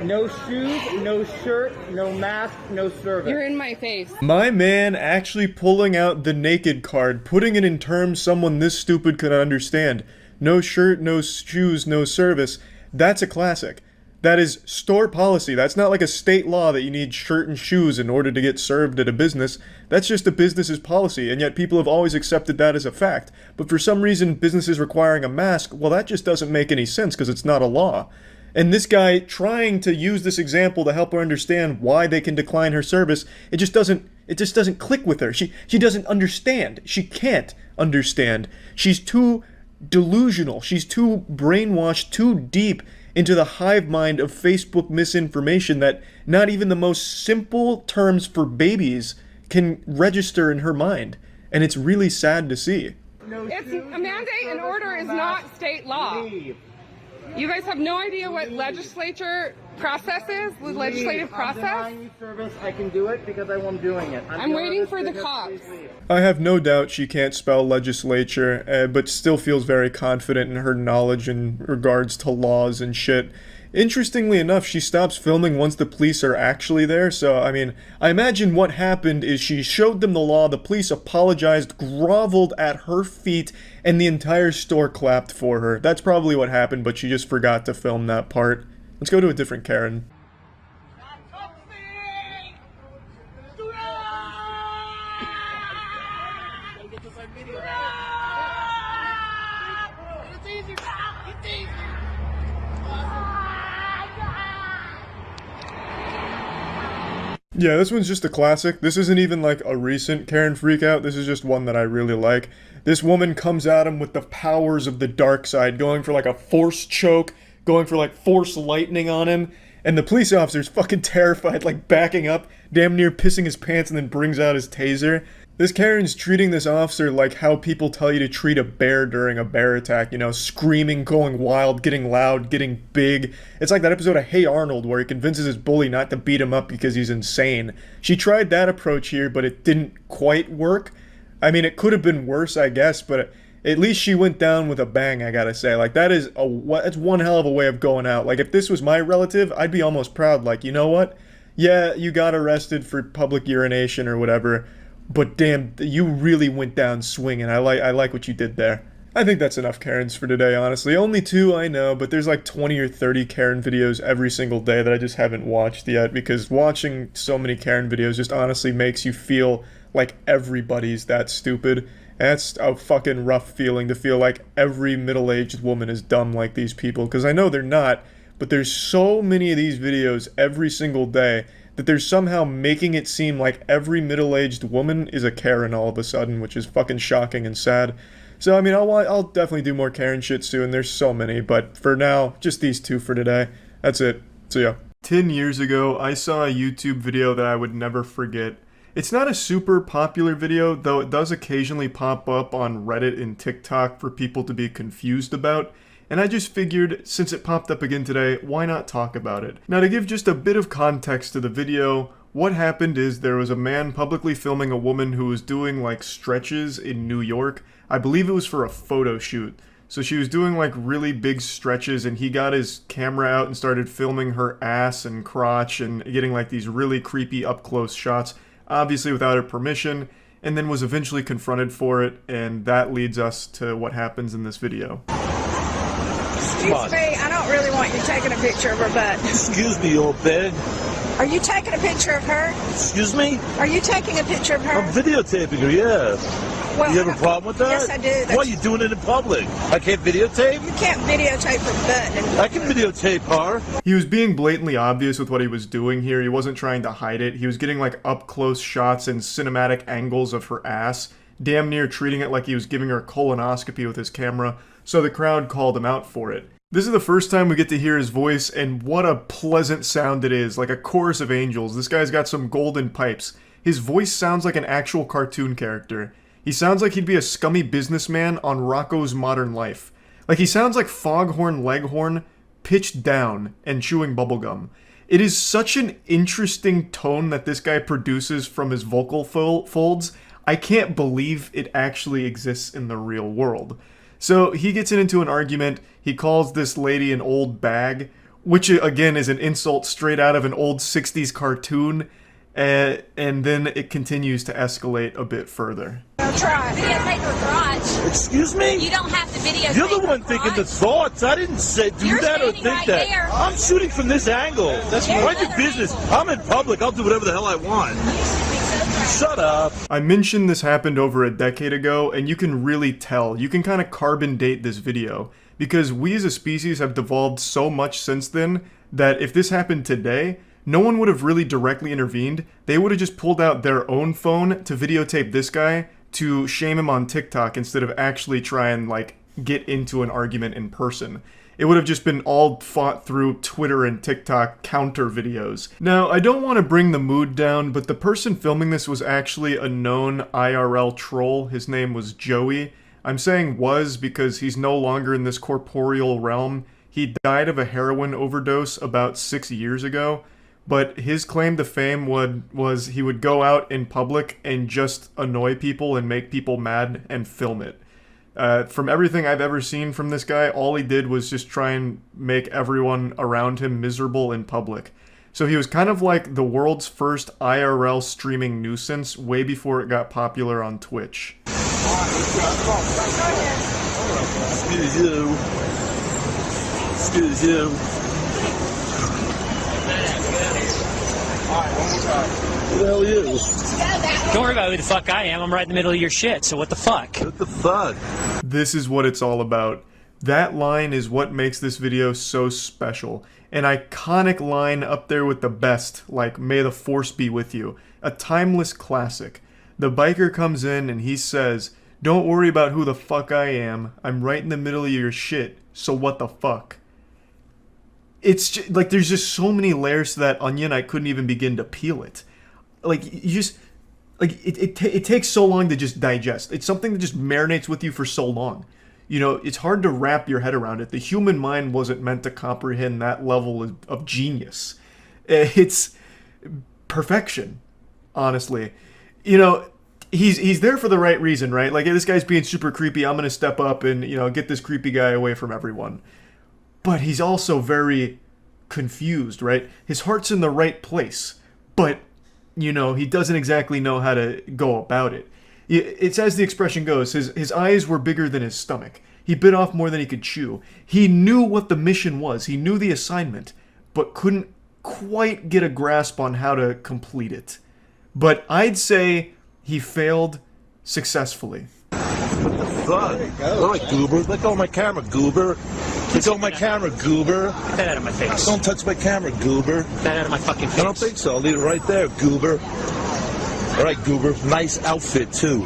No shoes, no shirt, no mask, no service. You're in my face. My man actually pulling out the naked card, putting it in terms someone this stupid could understand. No shirt, no shoes, no service. That's a classic. That is store policy. That's not like a state law that you need shirt and shoes in order to get served at a business. That's just a business's policy, and yet people have always accepted that as a fact. But for some reason, businesses requiring a mask, well, that just doesn't make any sense because it's not a law. And this guy trying to use this example to help her understand why they can decline her service, it just doesn't click with her. She doesn't understand. She can't understand. She's too delusional. She's too brainwashed, too deep into the hive mind of Facebook misinformation that not even the most simple terms for babies can register in her mind. And it's really sad to see. It's a mandate and order is not state law. You guys have no idea what legislature process is, the legislative process? I'm denying you service. I can do it because I'm doing it. I'm waiting for the cops. I have no doubt she can't spell legislature, but still feels very confident in her knowledge in regards to laws and shit. Interestingly enough, she stops filming once the police are actually there, so, I mean, I imagine what happened is she showed them the law, the police apologized, groveled at her feet, and the entire store clapped for her. That's probably what happened, but she just forgot to film that part. Let's go to a different Karen. Yeah, this one's just a classic. This isn't even like a recent Karen Freakout, this is just one that I really like. This woman comes at him with the powers of the dark side, going for like a force choke, going for like force lightning on him, and the police officer's fucking terrified, like backing up, damn near pissing his pants, and then brings out his taser. This Karen's treating this officer like how people tell you to treat a bear during a bear attack, you know, screaming, going wild, getting loud, getting big. It's like that episode of Hey Arnold where he convinces his bully not to beat him up because he's insane. She tried that approach here, but it didn't quite work. I mean, it could have been worse, I guess, but at least she went down with a bang, I gotta say. Like, that's one hell of a way of going out. Like, if this was my relative, I'd be almost proud. Like, you know what? Yeah, you got arrested for public urination or whatever, but damn, you really went down swinging. I like what you did there. I think that's enough Karens for today, honestly. Only 2, I know, but there's like 20 or 30 Karen videos every single day that I just haven't watched yet, because watching so many Karen videos just honestly makes you feel like everybody's that stupid. And that's a fucking rough feeling, to feel like every middle-aged woman is dumb like these people, because I know they're not, but there's so many of these videos every single day that they're somehow making it seem like every middle-aged woman is a Karen all of a sudden, which is fucking shocking and sad. So, I mean, I'll definitely do more Karen shit soon. There's so many, but for now, just these 2 for today. That's it. See ya. 10 years ago, I saw a YouTube video that I would never forget. It's not a super popular video, though it does occasionally pop up on Reddit and TikTok for people to be confused about. And I just figured, since it popped up again today, why not talk about it? Now, to give just a bit of context to the video, what happened is there was a man publicly filming a woman who was doing like stretches in New York. I believe it was for a photo shoot. So she was doing like really big stretches, and he got his camera out and started filming her ass and crotch and getting like these really creepy up close shots, obviously without her permission, and then was eventually confronted for it, and that leads us to what happens in this video. Excuse me, I don't really want you taking a picture of her butt. Excuse me, old pig. Are you taking a picture of her? Excuse me? Are you taking a picture of her? I'm videotaping her, yeah. Well, you have a problem with that? Yes, I do. Why are you doing it in public? I can't videotape? You can't videotape her butt. I can videotape her. He was being blatantly obvious with what he was doing here. He wasn't trying to hide it. He was getting like up close shots and cinematic angles of her ass, damn near treating it like he was giving her a colonoscopy with his camera, so the crowd called him out for it. This is the first time we get to hear his voice, and what a pleasant sound it is, like a chorus of angels. This guy's got some golden pipes. His voice sounds like an actual cartoon character. He sounds like he'd be a scummy businessman on Rocco's Modern Life. Like, he sounds like Foghorn Leghorn pitched down and chewing bubblegum. It is such an interesting tone that this guy produces from his vocal folds. I can't believe it actually exists in the real world. So he gets into an argument. He calls this lady an old bag, which again is an insult straight out of an old 60s cartoon. And then it continues to escalate a bit further. Videotape her crotch. Excuse me? You don't have to videotape. You're the one thinking the thoughts. I didn't say do that or think right that. there. I'm shooting from this angle. That's mind your business. I'm in public. I'll do whatever the hell I want. Shut up. I mentioned this happened over a decade ago, and you can really tell. You can kind of carbon date this video, because we as a species have devolved so much since then that if this happened today, no one would have really directly intervened. They would have just pulled out their own phone to videotape this guy to shame him on TikTok instead of actually try and, like, get into an argument in person. It would have just been all fought through Twitter and TikTok counter videos. Now, I don't want to bring the mood down, but the person filming this was actually a known IRL troll. His name was Joey. I'm saying was because he's no longer in this corporeal realm. He died of a heroin overdose about 6 years ago, but his claim to fame was he would go out in public and just annoy people and make people mad and film it. From everything I've ever seen from this guy, all he did was just try and make everyone around him miserable in public. So he was kind of like the world's first IRL streaming nuisance way before it got popular on Twitch. Excuse you. Excuse you. Who the hell are you? Don't worry about who the fuck I am. I'm right in the middle of your shit, so what the fuck? What the fuck? This is what it's all about. That line is what makes this video so special. An iconic line up there with the best, like "May the Force be with you." A timeless classic. The biker comes in and he says, "Don't worry about who the fuck I am. I'm right in the middle of your shit, so what the fuck?" It's just, like, there's just so many layers to that onion, I couldn't even begin to peel it. Like, you just... Like, it takes so long to just digest. It's something that just marinates with you for so long. You know, it's hard to wrap your head around it. The human mind wasn't meant to comprehend that level of genius. It's perfection, honestly. You know, he's there for the right reason, right? Like, hey, this guy's being super creepy. I'm going to step up and, you know, get this creepy guy away from everyone. But he's also very confused, right? His heart's in the right place, but, you know, he doesn't exactly know how to go about it. It's as the expression goes, his eyes were bigger than his stomach. He bit off more than he could chew. He knew what the mission was. He knew the assignment, but couldn't quite get a grasp on how to complete it. But I'd say he failed successfully. What the fuck? All right, goober. Let go of my camera, goober. Let go of my camera, goober. Get that out of my face. Don't touch my camera, goober. Get that out of my fucking face. I don't think so. I'll leave it right there, goober. All right, goober. Nice outfit, too.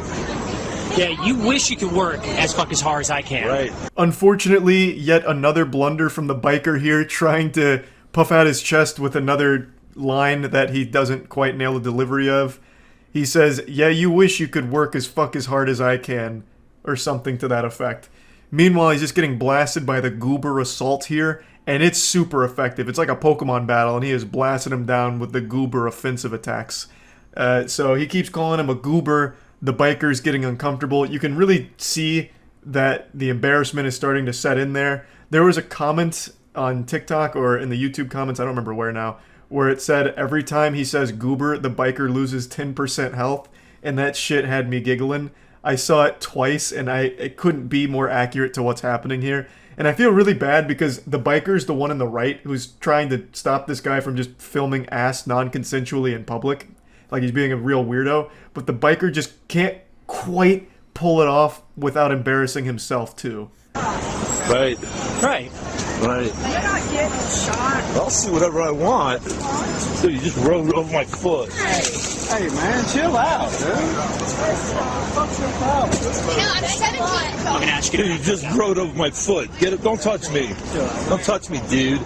Yeah, you wish you could work as fuck as hard as I can. Right. Unfortunately, yet another blunder from the biker here, trying to puff out his chest with another line that he doesn't quite nail the delivery of. He says, "Yeah, you wish you could work as fuck as hard as I can," or something to that effect. Meanwhile, he's just getting blasted by the goober assault here, and it's super effective. It's like a Pokemon battle, and he is blasting him down with the goober offensive attacks. So he keeps calling him a goober. The biker's getting uncomfortable. You can really see that the embarrassment is starting to set in there. There was a comment on TikTok or in the YouTube comments, I don't remember where now, where it said every time he says goober, the biker loses 10% health, and that shit had me giggling. I saw it twice, and it couldn't be more accurate to what's happening here. And I feel really bad because the biker's the one on the right who's trying to stop this guy from just filming ass non-consensually in public. Like he's being a real weirdo. But the biker just can't quite pull it off without embarrassing himself, too. Right. Right. Right. You're not getting shot. I'll see whatever I want. Dude, you just rode over my foot. Hey, man, chill out, dude. I'm gonna ask you. Dude, you just rode over my foot. Get it? Don't touch me. Don't touch me, dude.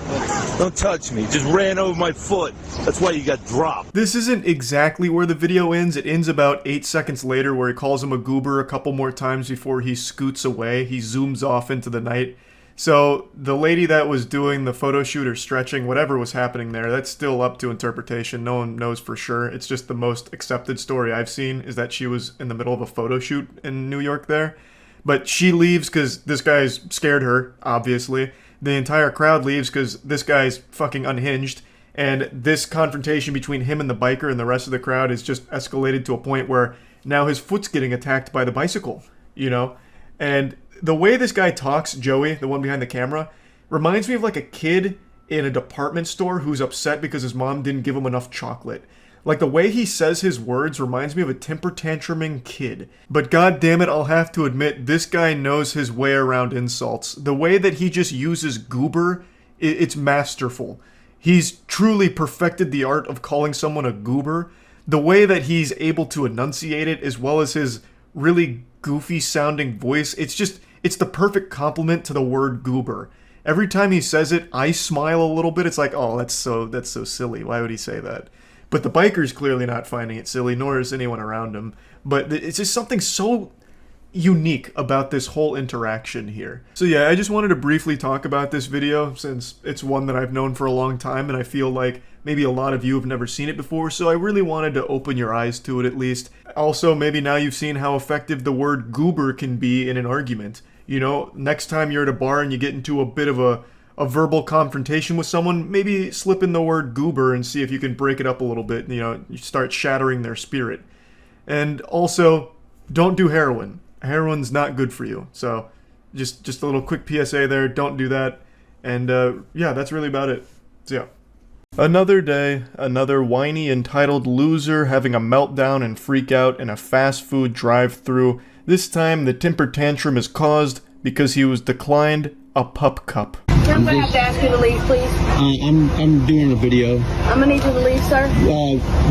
Don't touch me. Just ran over my foot. That's why you got dropped. This isn't exactly where the video ends. It ends about 8 seconds later where he calls him a goober a couple more times before he scoots away. He zooms off into the night. So the lady that was doing the photo shoot or stretching, whatever was happening there, that's still up to interpretation. No one knows for sure. It's just the most accepted story I've seen is that she was in the middle of a photo shoot in New York there. But she leaves because this guy's scared her, obviously. The entire crowd leaves because this guy's fucking unhinged. And this confrontation between him and the biker and the rest of the crowd is just escalated to a point where now his foot's getting attacked by the bicycle, you know? And the way this guy talks, Joey, the one behind the camera, reminds me of like a kid in a department store who's upset because his mom didn't give him enough chocolate. Like the way he says his words reminds me of a temper tantruming kid. But god damn it, I'll have to admit, this guy knows his way around insults. The way that he just uses goober, it's masterful. He's truly perfected the art of calling someone a goober. The way that he's able to enunciate it, as well as his really goofy sounding voice, it's the perfect compliment to the word goober. Every time he says it, I smile a little bit. It's like, oh, that's so silly. Why would he say that? But the biker's clearly not finding it silly, nor is anyone around him. But it's just something so unique about this whole interaction here. So yeah, I just wanted to briefly talk about this video since it's one that I've known for a long time and I feel like maybe a lot of you have never seen it before, so I really wanted to open your eyes to it at least. Also, maybe now you've seen how effective the word goober can be in an argument. You know, next time you're at a bar and you get into a bit of a verbal confrontation with someone, maybe slip in the word goober and see if you can break it up a little bit, you know, you start shattering their spirit. And also, don't do heroin. Heroin's not good for you. So just a little quick PSA there, don't do that. And yeah, that's really about it. So yeah. Another day, another whiny entitled loser having a meltdown and freak out in a fast food drive-thru. This time the temper tantrum is caused because he was declined a pup cup. I'm gonna have to ask you to leave, please. I'm doing a video. I'm gonna need you to leave, sir.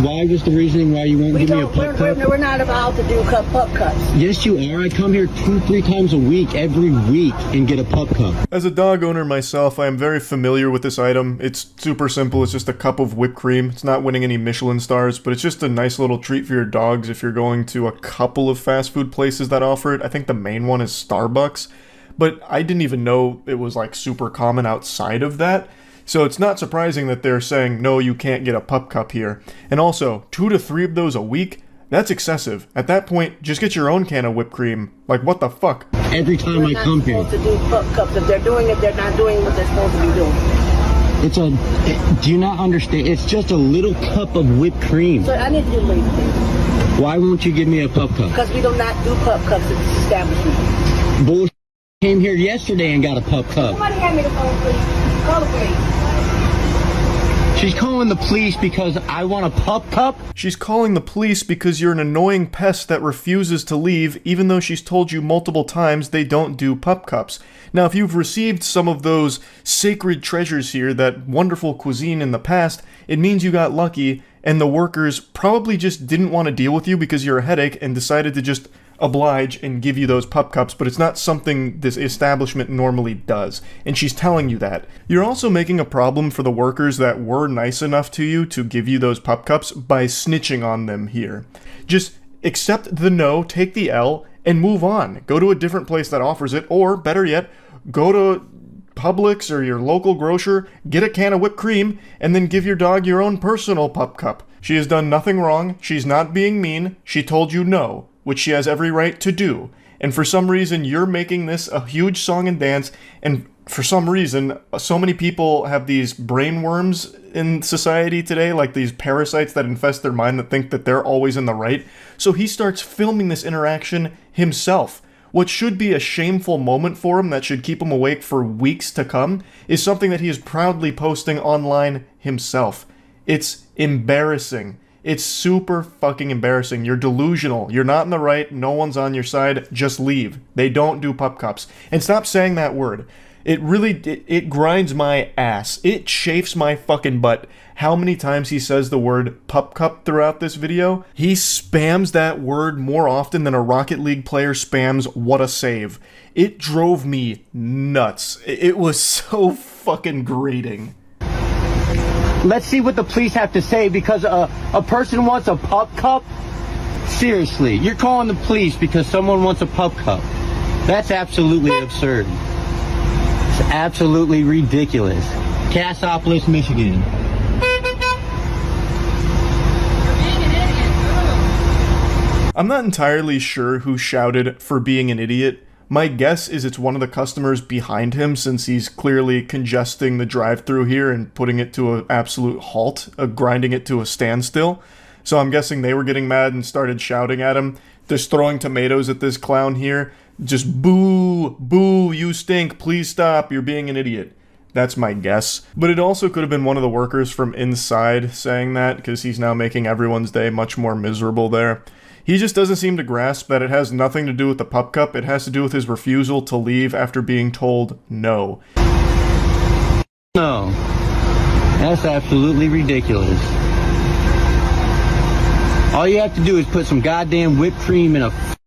Why was the reasoning why you won't give me a pup cup? We're not allowed to do pup cups. Yes, you are. I come here 2-3 times a week, every week, and get a pup cup. As a dog owner myself, I am very familiar with this item. It's super simple. It's just a cup of whipped cream. It's not winning any Michelin stars, but it's just a nice little treat for your dogs if you're going to a couple of fast food places that offer it. I think the main one is Starbucks. But I didn't even know it was like super common outside of that. So it's not surprising that they're saying, no, you can't get a pup cup here. And also, 2 to 3 of those a week? That's excessive. At that point, just get your own can of whipped cream. Like, what the fuck? Every time I come here. They're not supposed to do pup cups. If they're doing it, they're not doing what they're supposed to be doing. Do you not understand? It's just a little cup of whipped cream. So I need you to leave, please. Why won't you give me a pup cup? Because we do not do pup cups at this establishment. Bullshit. Came here yesterday and got a pup cup. Somebody hand me the phone, please. Call the police. She's calling the police because I want a pup cup? She's calling the police because you're an annoying pest that refuses to leave, even though she's told you multiple times they don't do pup cups. Now, if you've received some of those sacred treasures here, that wonderful cuisine in the past, it means you got lucky, and the workers probably just didn't want to deal with you because you're a headache and decided to just oblige and give you those pup cups, but it's not something this establishment normally does, and she's telling you that. You're also making a problem for the workers that were nice enough to you to give you those pup cups by snitching on them here. Just accept the no, take the L, and move on. Go to a different place that offers it, or better yet, go to Publix or your local grocer, get a can of whipped cream, and then give your dog your own personal pup cup. She has done nothing wrong, she's not being mean, she told you no, which she has every right to do. And for some reason, you're making this a huge song and dance, and for some reason, so many people have these brain worms in society today, like these parasites that infest their mind that think that they're always in the right. So he starts filming this interaction himself. What should be a shameful moment for him that should keep him awake for weeks to come is something that he is proudly posting online himself. It's embarrassing. It's super fucking embarrassing. You're delusional. You're not in the right. No one's on your side. Just leave. They don't do pup cups. And stop saying that word. It grinds my ass. It chafes my fucking butt. How many times he says the word pup cup throughout this video? He spams that word more often than a Rocket League player spams what a save. It drove me nuts. It was so fucking grating. Let's see what the police have to say because a person wants a pup cup? Seriously, you're calling the police because someone wants a pup cup. That's absolutely absurd. It's absolutely ridiculous. Cassopolis, Michigan. I'm not entirely sure who shouted for being an idiot. My guess is it's one of the customers behind him since he's clearly congesting the drive-thru here and putting it to an absolute halt, grinding it to a standstill. So I'm guessing they were getting mad and started shouting at him, just throwing tomatoes at this clown here. Just boo, boo, you stink, please stop, you're being an idiot. That's my guess. But it also could have been one of the workers from inside saying that because he's now making everyone's day much more miserable there. He just doesn't seem to grasp that it has nothing to do with the pup cup, it has to do with his refusal to leave after being told no. No. That's absolutely ridiculous. All you have to do is put some goddamn whipped cream in a cup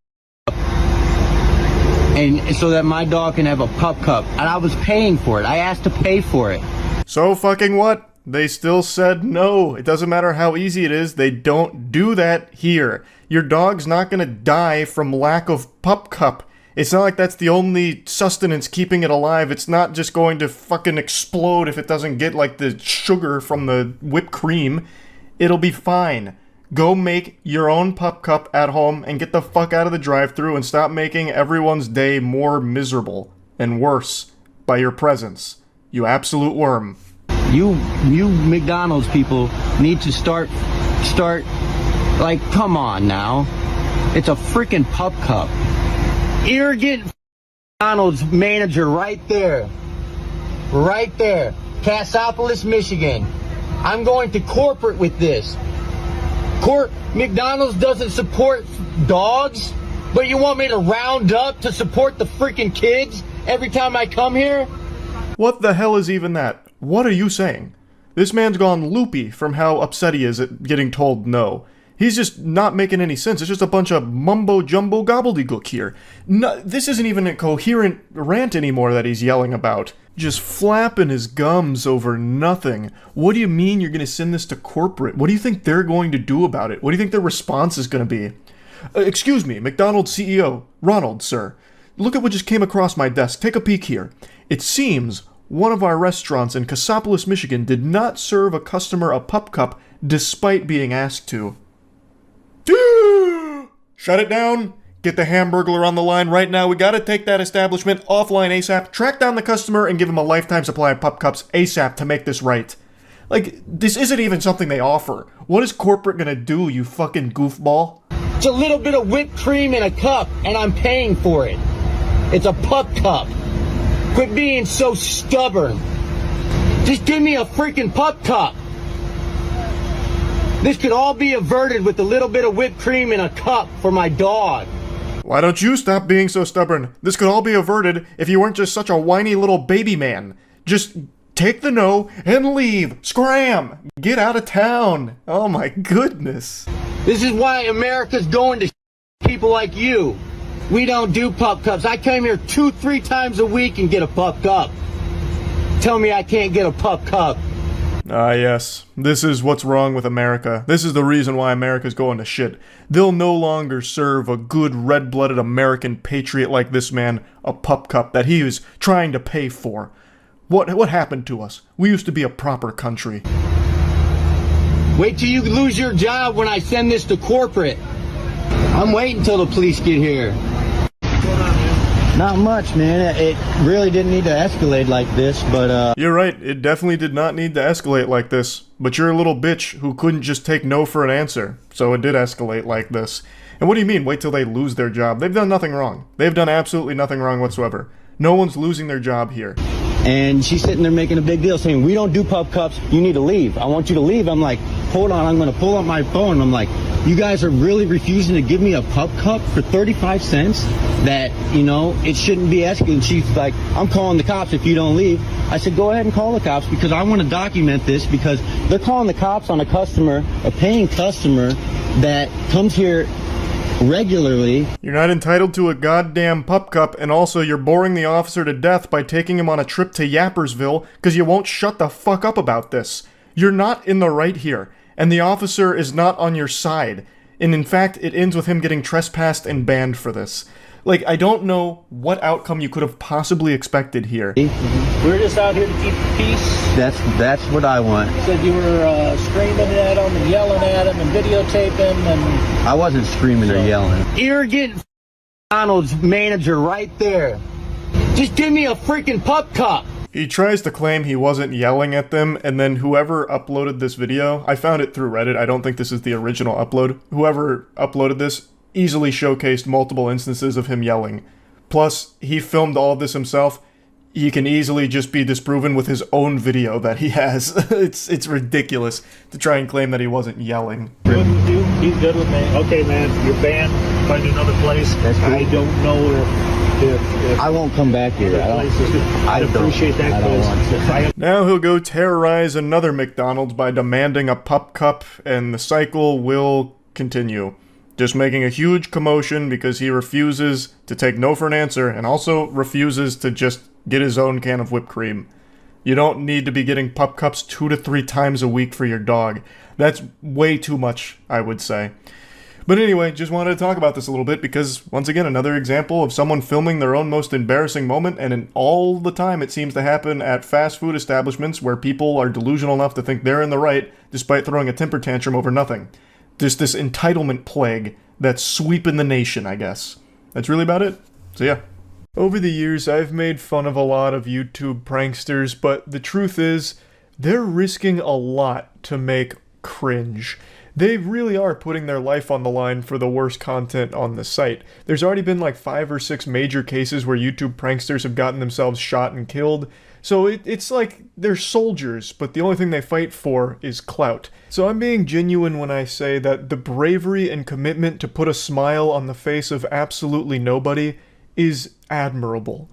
and so that my dog can have a pup cup. And I was paying for it. I asked to pay for it. So fucking what? They still said no. It doesn't matter how easy it is, they don't do that here. Your dog's not gonna die from lack of pup cup. It's not like that's the only sustenance keeping it alive. It's not just going to fucking explode if it doesn't get, like, the sugar from the whipped cream. It'll be fine. Go make your own pup cup at home and get the fuck out of the drive-thru and stop making everyone's day more miserable and worse by your presence. You absolute worm. You McDonald's people need to start, like, come on now. It's a freaking pup cup. Arrogant McDonald's manager right there. Right there. Cassopolis, Michigan. I'm going to corporate with this. McDonald's doesn't support dogs, but you want me to round up to support the freaking kids every time I come here? What the hell is even that? What are you saying? This man's gone loopy from how upset he is at getting told no. He's just not making any sense. It's just a bunch of mumbo-jumbo gobbledygook here. No, this isn't even a coherent rant anymore that he's yelling about. Just flapping his gums over nothing. What do you mean you're going to send this to corporate? What do you think they're going to do about it? What do you think their response is going to be? Excuse me, McDonald's CEO, Ronald, sir. Look at what just came across my desk. Take a peek here. It seems one of our restaurants in Cassopolis, Michigan did not serve a customer a pup cup despite being asked to. Shut it down. Get the Hamburglar on the line right now. We gotta take that establishment offline ASAP. Track down the customer and give him a lifetime supply of pup cups ASAP to make this right. Like, this isn't even something they offer. What is corporate gonna do, you fucking goofball? It's a little bit of whipped cream in a cup, and I'm paying for it. It's a pup cup. Quit being so stubborn. Just give me a freaking pup cup. This could all be averted with a little bit of whipped cream in a cup for my dog. Why don't you stop being so stubborn? This could all be averted if you weren't just such a whiny little baby man. Just take the no and leave. Scram! Get out of town. Oh my goodness. This is why America's going to people like you. We don't do pup cups. I come here 2-3 times a week and get a pup cup. Tell me I can't get a pup cup. Ah, yes. This is what's wrong with America. This is the reason why America's going to shit. They'll no longer serve a good red-blooded American patriot like this man a pup cup that he was trying to pay for. What happened to us? We used to be a proper country. Wait till you lose your job when I send this to corporate. I'm waiting till the police get here. Not much, man. It really didn't need to escalate like this, but You're right, it definitely did not need to escalate like this. But you're a little bitch who couldn't just take no for an answer. So it did escalate like this. And what do you mean, wait till they lose their job? They've done nothing wrong. They've done absolutely nothing wrong whatsoever. No one's losing their job here. And she's sitting there making a big deal saying, we don't do pup cups, you need to leave. I want you to leave. I'm like, hold on, I'm going to pull up my phone. I'm like, you guys are really refusing to give me a pup cup for 35 cents? That, you know, it shouldn't be escalating. She's like, I'm calling the cops if you don't leave. I said, go ahead and call the cops because I want to document this because they're calling the cops on a customer, a paying customer that comes here regularly. You're not entitled to a goddamn pup cup, and also you're boring the officer to death by taking him on a trip to Yappersville because you won't shut the fuck up about this. You're not in the right here, and the officer is not on your side. And in fact, it ends with him getting trespassed and banned for this. Like, I don't know what outcome you could have possibly expected here. We're just out here to keep the peace. That's what I want. You said you were screaming at him and yelling at him and videotaping and... I wasn't screaming or yelling. Arrogant McDonald's manager right there. Just give me a freaking pup cup. He tries to claim he wasn't yelling at them, and then whoever uploaded this video, I found it through Reddit, I don't think this is the original upload, whoever uploaded this easily showcased multiple instances of him yelling. Plus, he filmed all of this himself. He can easily just be disproven with his own video that he has. It's ridiculous to try and claim that he wasn't yelling. He's good with me. Okay, man, you're banned. Find another place. That's cool. I don't know if I won't come back here. I appreciate that. I don't want to. Now he'll go terrorize another McDonald's by demanding a pup cup, and the cycle will continue. Just making a huge commotion because he refuses to take no for an answer and also refuses to just get his own can of whipped cream. You don't need to be getting pup cups 2 to 3 times a week for your dog. That's way too much, I would say. But anyway, just wanted to talk about this a little bit because, once again, another example of someone filming their own most embarrassing moment, and all the time it seems to happen at fast food establishments where people are delusional enough to think they're in the right despite throwing a temper tantrum over nothing. Just this entitlement plague that's sweeping the nation, I guess. That's really about it. So yeah. Over the years, I've made fun of a lot of YouTube pranksters, but the truth is, they're risking a lot to make cringe. They really are putting their life on the line for the worst content on the site. There's already been like 5 or 6 major cases where YouTube pranksters have gotten themselves shot and killed. So it's like they're soldiers, but the only thing they fight for is clout. So I'm being genuine when I say that the bravery and commitment to put a smile on the face of absolutely nobody is admirable.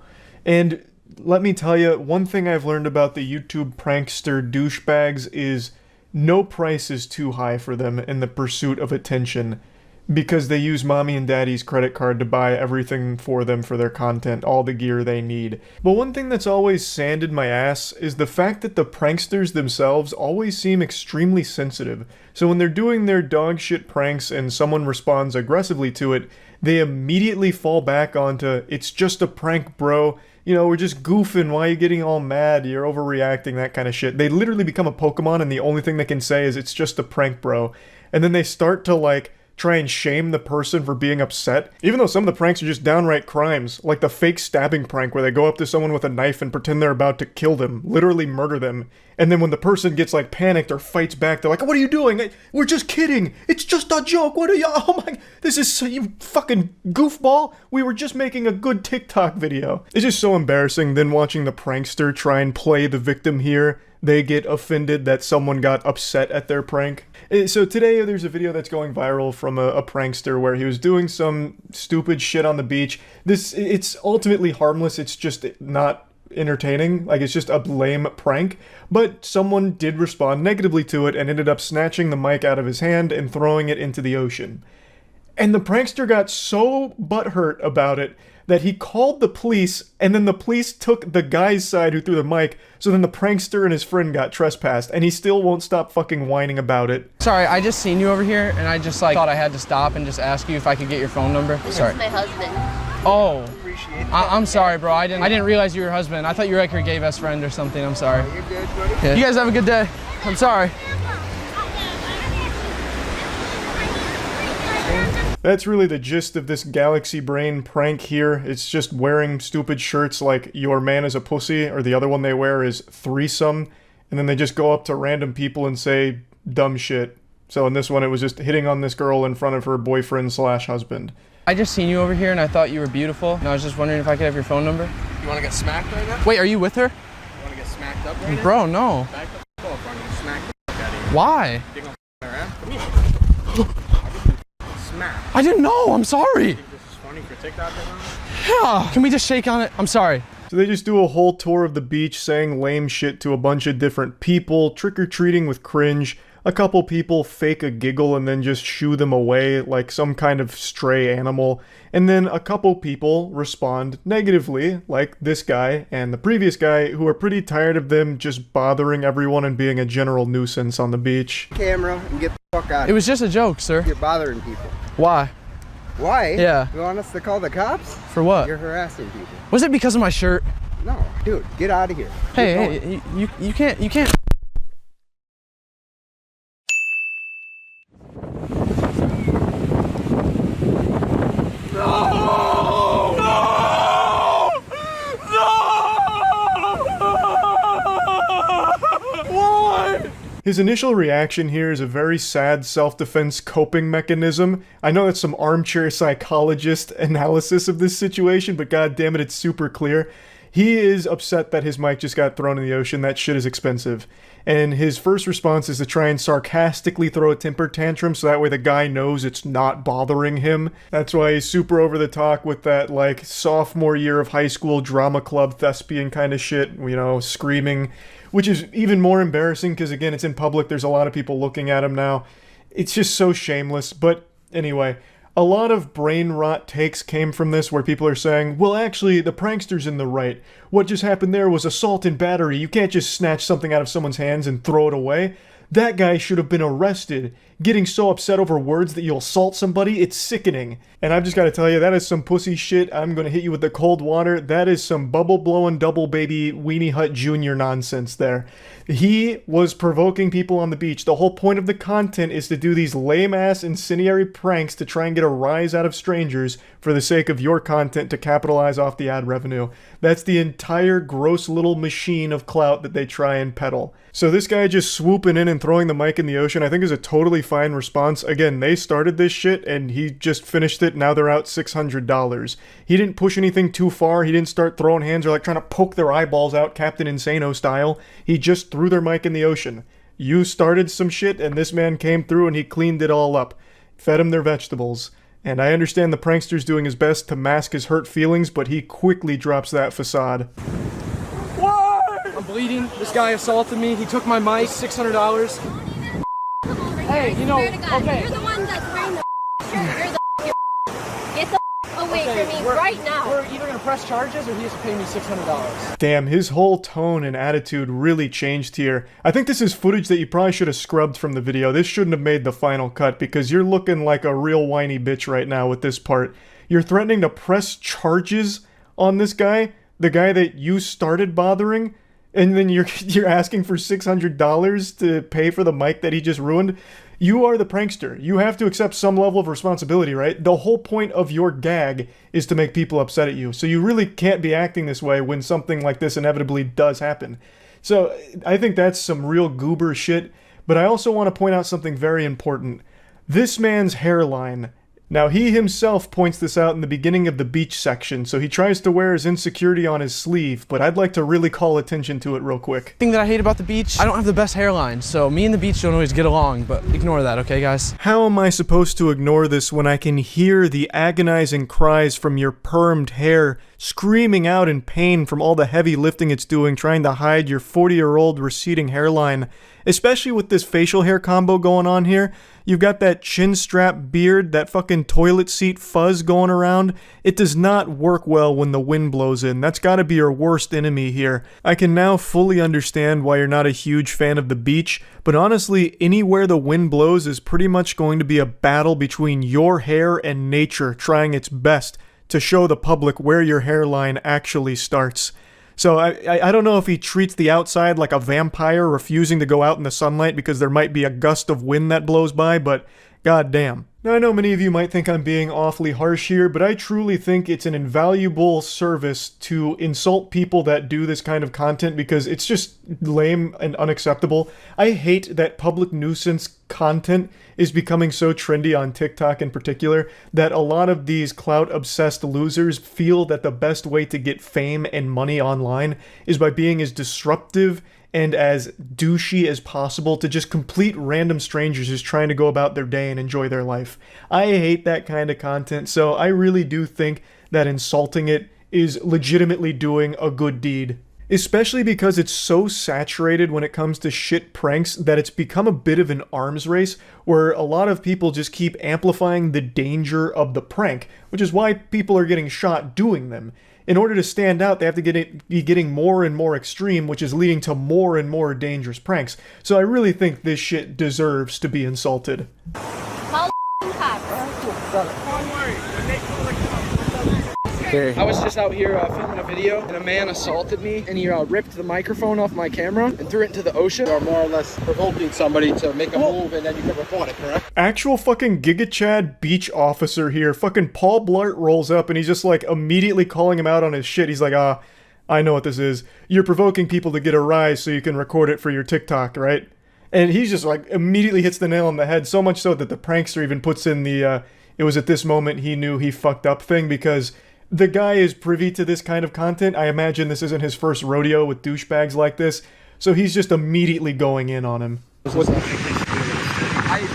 And let me tell you, one thing I've learned about the YouTube prankster douchebags is no price is too high for them in the pursuit of attention, because they use mommy and daddy's credit card to buy everything for them for their content, all the gear they need. But one thing that's always sanded my ass is the fact that the pranksters themselves always seem extremely sensitive. So when they're doing their dog shit pranks and someone responds aggressively to it, they immediately fall back onto, it's just a prank, bro. You know, we're just goofing, why are you getting all mad, you're overreacting, that kind of shit. They literally become a Pokemon and the only thing they can say is, it's just a prank, bro. And then they start to, like, try and shame the person for being upset, even though some of the pranks are just downright crimes, like the fake stabbing prank where they go up to someone with a knife and pretend they're about to kill them, literally murder them, and then when the person gets like panicked or fights back, they're like, what are you doing? We're just kidding, it's just a joke, what are you, oh my, this is so, you fucking goofball, we were just making a good TikTok video. It's just so embarrassing. Then watching the prankster try and play the victim here, they get offended that someone got upset at their prank. So today there's a video that's going viral from a prankster where he was doing some stupid shit on the beach. It's ultimately harmless, it's just not entertaining, like it's just a lame prank, but someone did respond negatively to it and ended up snatching the mic out of his hand and throwing it into the ocean. And the prankster got so butthurt about it that he called the police, and then the police took the guy's side who threw the mic, so then the prankster and his friend got trespassed, and he still won't stop fucking whining about it. Sorry, I just seen you over here, and I just thought I had to stop and just ask you if I could get your phone number. Sorry. This is my husband. Oh, I'm sorry, bro. I didn't realize you were your husband. I thought you were like your gay best friend or something. I'm sorry. You're good, buddy. Yeah. You guys have a good day. I'm sorry. That's really the gist of this Galaxy Brain prank here. It's just wearing stupid shirts like your man is a pussy, or the other one they wear is threesome, and then they just go up to random people and say dumb shit. So in this one it was just hitting on this girl in front of her boyfriend slash husband. I just seen you over here and I thought you were beautiful, and I was just wondering if I could have your phone number. You want to get smacked right now? Wait, are you with her? You want to get smacked up right now? Bro, no. Back the f*** up on you, smack the f*** out of you. Why? You think I'm around? Come here. Smack. I didn't know, I'm sorry. You think this is funny for TikTok or something? Yeah, can we just shake on it? I'm sorry. So they just do a whole tour of the beach saying lame shit to a bunch of different people, trick-or-treating with cringe. A couple people fake a giggle and then just shoo them away like some kind of stray animal. And then a couple people respond negatively, like this guy and the previous guy, who are pretty tired of them just bothering everyone and being a general nuisance on the beach. Camera and get the fuck out of It was just a joke, sir. You're bothering people. Why? Why? Yeah. You want us to call the cops? For what? You're harassing people. Was it because of my shirt? No, dude, get out of here. Hey, you can't. His initial reaction here is a very sad self-defense coping mechanism. I know that's some armchair psychologist analysis of this situation, but god damn it, it's super clear. He is upset that his mic just got thrown in the ocean. That shit is expensive. And his first response is to try and sarcastically throw a temper tantrum so that way the guy knows it's not bothering him. That's why he's super over the top with that, like, sophomore year of high school drama club thespian kind of shit, you know, screaming, which is even more embarrassing because, again, it's in public. There's a lot of people looking at him now. It's just so shameless. But anyway, A lot of brain rot takes came from this where people are saying, well, actually, the prankster's in the right. What just happened there was assault and battery. You can't just snatch something out of someone's hands and throw it away. That guy should have been arrested. Getting so upset over words that you'll assault somebody, it's sickening. And I've just got to tell you, that is some pussy shit. I'm going to hit you with the cold water. That is some bubble-blowing double baby Weenie Hut Jr. nonsense there. He was provoking people on the beach. The whole point of the content is to do these lame-ass incendiary pranks to try and get a rise out of strangers for the sake of your content to capitalize off the ad revenue. That's the entire gross little machine of clout that they try and peddle. So this guy just swooping in and throwing the mic in the ocean I think is a totally fine response. Again, they started this shit and he just finished it. Now they're out $600. He didn't push anything too far. He didn't start throwing hands or like trying to poke their eyeballs out Captain Insano style. He just threw their mic in the ocean. You started some shit and this man came through and he cleaned it all up. Fed them their vegetables. And I understand the prankster's doing his best to mask his hurt feelings, but he quickly drops that facade. I'm bleeding. This guy assaulted me. He took my mic, $600. Hey, you know, okay. You're the one that's wearing the shirt. You're the get the away from me right now. We're either gonna press charges or he has to pay me $600. Damn, his whole tone and attitude really changed here. I think this is footage that you probably should have scrubbed from the video. This shouldn't have made the final cut because you're looking like a real whiny bitch right now with this part. You're threatening to press charges on this guy, the guy that you started bothering, and then you're asking for $600 to pay for the mic that he just ruined. You are the prankster. You have to accept some level of responsibility, right? The whole point of your gag is to make people upset at you. So you really can't be acting this way when something like this inevitably does happen. So I think that's some real goober shit. But I also want to point out something very important. This man's hairline. Now, he himself points this out in the beginning of the beach section, so he tries to wear his insecurity on his sleeve, but I'd like to really call attention to it real quick. The thing that I hate about the beach, I don't have the best hairline, so me and the beach don't always get along, but ignore that, okay, guys? How am I supposed to ignore this when I can hear the agonizing cries from your permed hair, screaming out in pain from all the heavy lifting it's doing, trying to hide your 40-year-old receding hairline? Especially with this facial hair combo going on here. You've got that chin strap beard, that fucking toilet seat fuzz going around. It does not work well when the wind blows in. That's gotta be your worst enemy here. I can now fully understand why you're not a huge fan of the beach, but honestly, anywhere the wind blows is pretty much going to be a battle between your hair and nature trying its best to show the public where your hairline actually starts. So I don't know if he treats the outside like a vampire refusing to go out in the sunlight because there might be a gust of wind that blows by, but goddamn. Now I know many of you might think I'm being awfully harsh here, but I truly think it's an invaluable service to insult people that do this kind of content because it's just lame and unacceptable. I hate that public nuisance content is becoming so trendy on TikTok in particular that a lot of these clout-obsessed losers feel that the best way to get fame and money online is by being as disruptive and as douchey as possible to just complete random strangers just trying to go about their day and enjoy their life. I hate that kind of content, so I really do think that insulting it is legitimately doing a good deed. Especially because it's so saturated when it comes to shit pranks that it's become a bit of an arms race where a lot of people just keep amplifying the danger of the prank, which is why people are getting shot doing them. In order to stand out, they have to be getting more and more extreme, which is leading to more and more dangerous pranks. So I really think this shit deserves to be insulted. I was just out here filming a video and a man assaulted me and he ripped the microphone off my camera and threw it into the ocean. You are more or less provoking somebody to make a move and then you can report it, correct? Actual fucking Giga Chad beach officer here. Fucking Paul Blart rolls up and he's just like immediately calling him out on his shit. He's like, I know what this is. You're provoking people to get a rise so you can record it for your TikTok, right? And he's just like immediately hits the nail on the head, so much so that the prankster even puts in the, it was at this moment he knew he fucked up thing because the guy is privy to this kind of content. I imagine this isn't his first rodeo with douchebags like this, so he's just immediately going in on him. I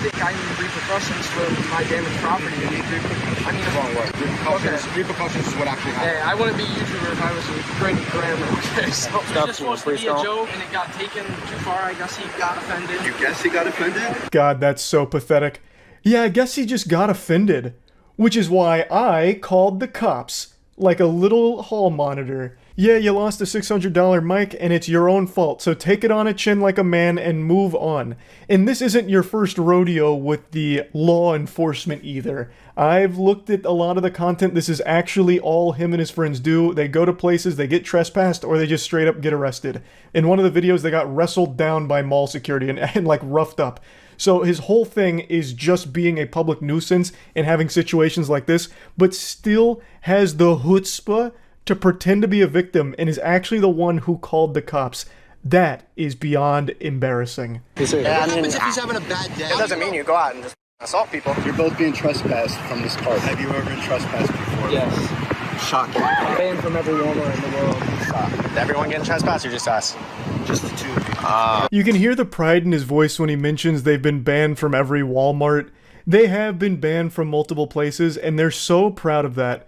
think I need repercussions for my damaged property. I need about what? Repercussions is what actually happened. Hey, I wouldn't be a YouTuber if I was a great grammar. Okay, so it was just supposed to be a joke and it got taken too far. I guess he got offended. You guess he got offended? God, that's so pathetic. Yeah, I guess he just got offended. which is why I called the cops like a little hall monitor. Yeah, you lost a $600 mic and it's your own fault, so take it on a chin like a man and move on. And this isn't your first rodeo with the law enforcement either. I've looked at a lot of the content. This is actually all him and his friends do. They go to places, they get trespassed, or they just straight up get arrested. In one of the videos, they got wrestled down by mall security and like roughed up. So his whole thing is just being a public nuisance and having situations like this, but still has the chutzpah to pretend to be a victim and is actually the one who called the cops. That is beyond embarrassing. What happens if he's having a bad day? It doesn't mean you go out and just assault people. You're both being trespassed from this park. Have you ever been trespassed before? Yes. Shocking. I'm banned from every Walmart in the world. Is everyone getting trespassed or just us? Just the two of you. You can hear the pride in his voice when he mentions they've been banned from every Walmart. They have been banned from multiple places, and they're so proud of that.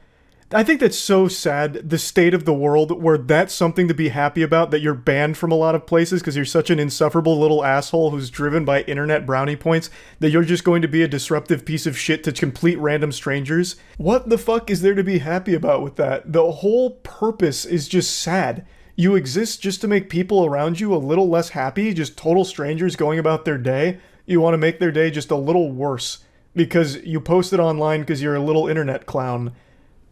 I think that's so sad, the state of the world, where that's something to be happy about, that you're banned from a lot of places because you're such an insufferable little asshole who's driven by internet brownie points, that you're just going to be a disruptive piece of shit to complete random strangers. What the fuck is there to be happy about with that? The whole purpose is just sad. You exist just to make people around you a little less happy, just total strangers going about their day. You want to make their day just a little worse because you post it online because you're a little internet clown.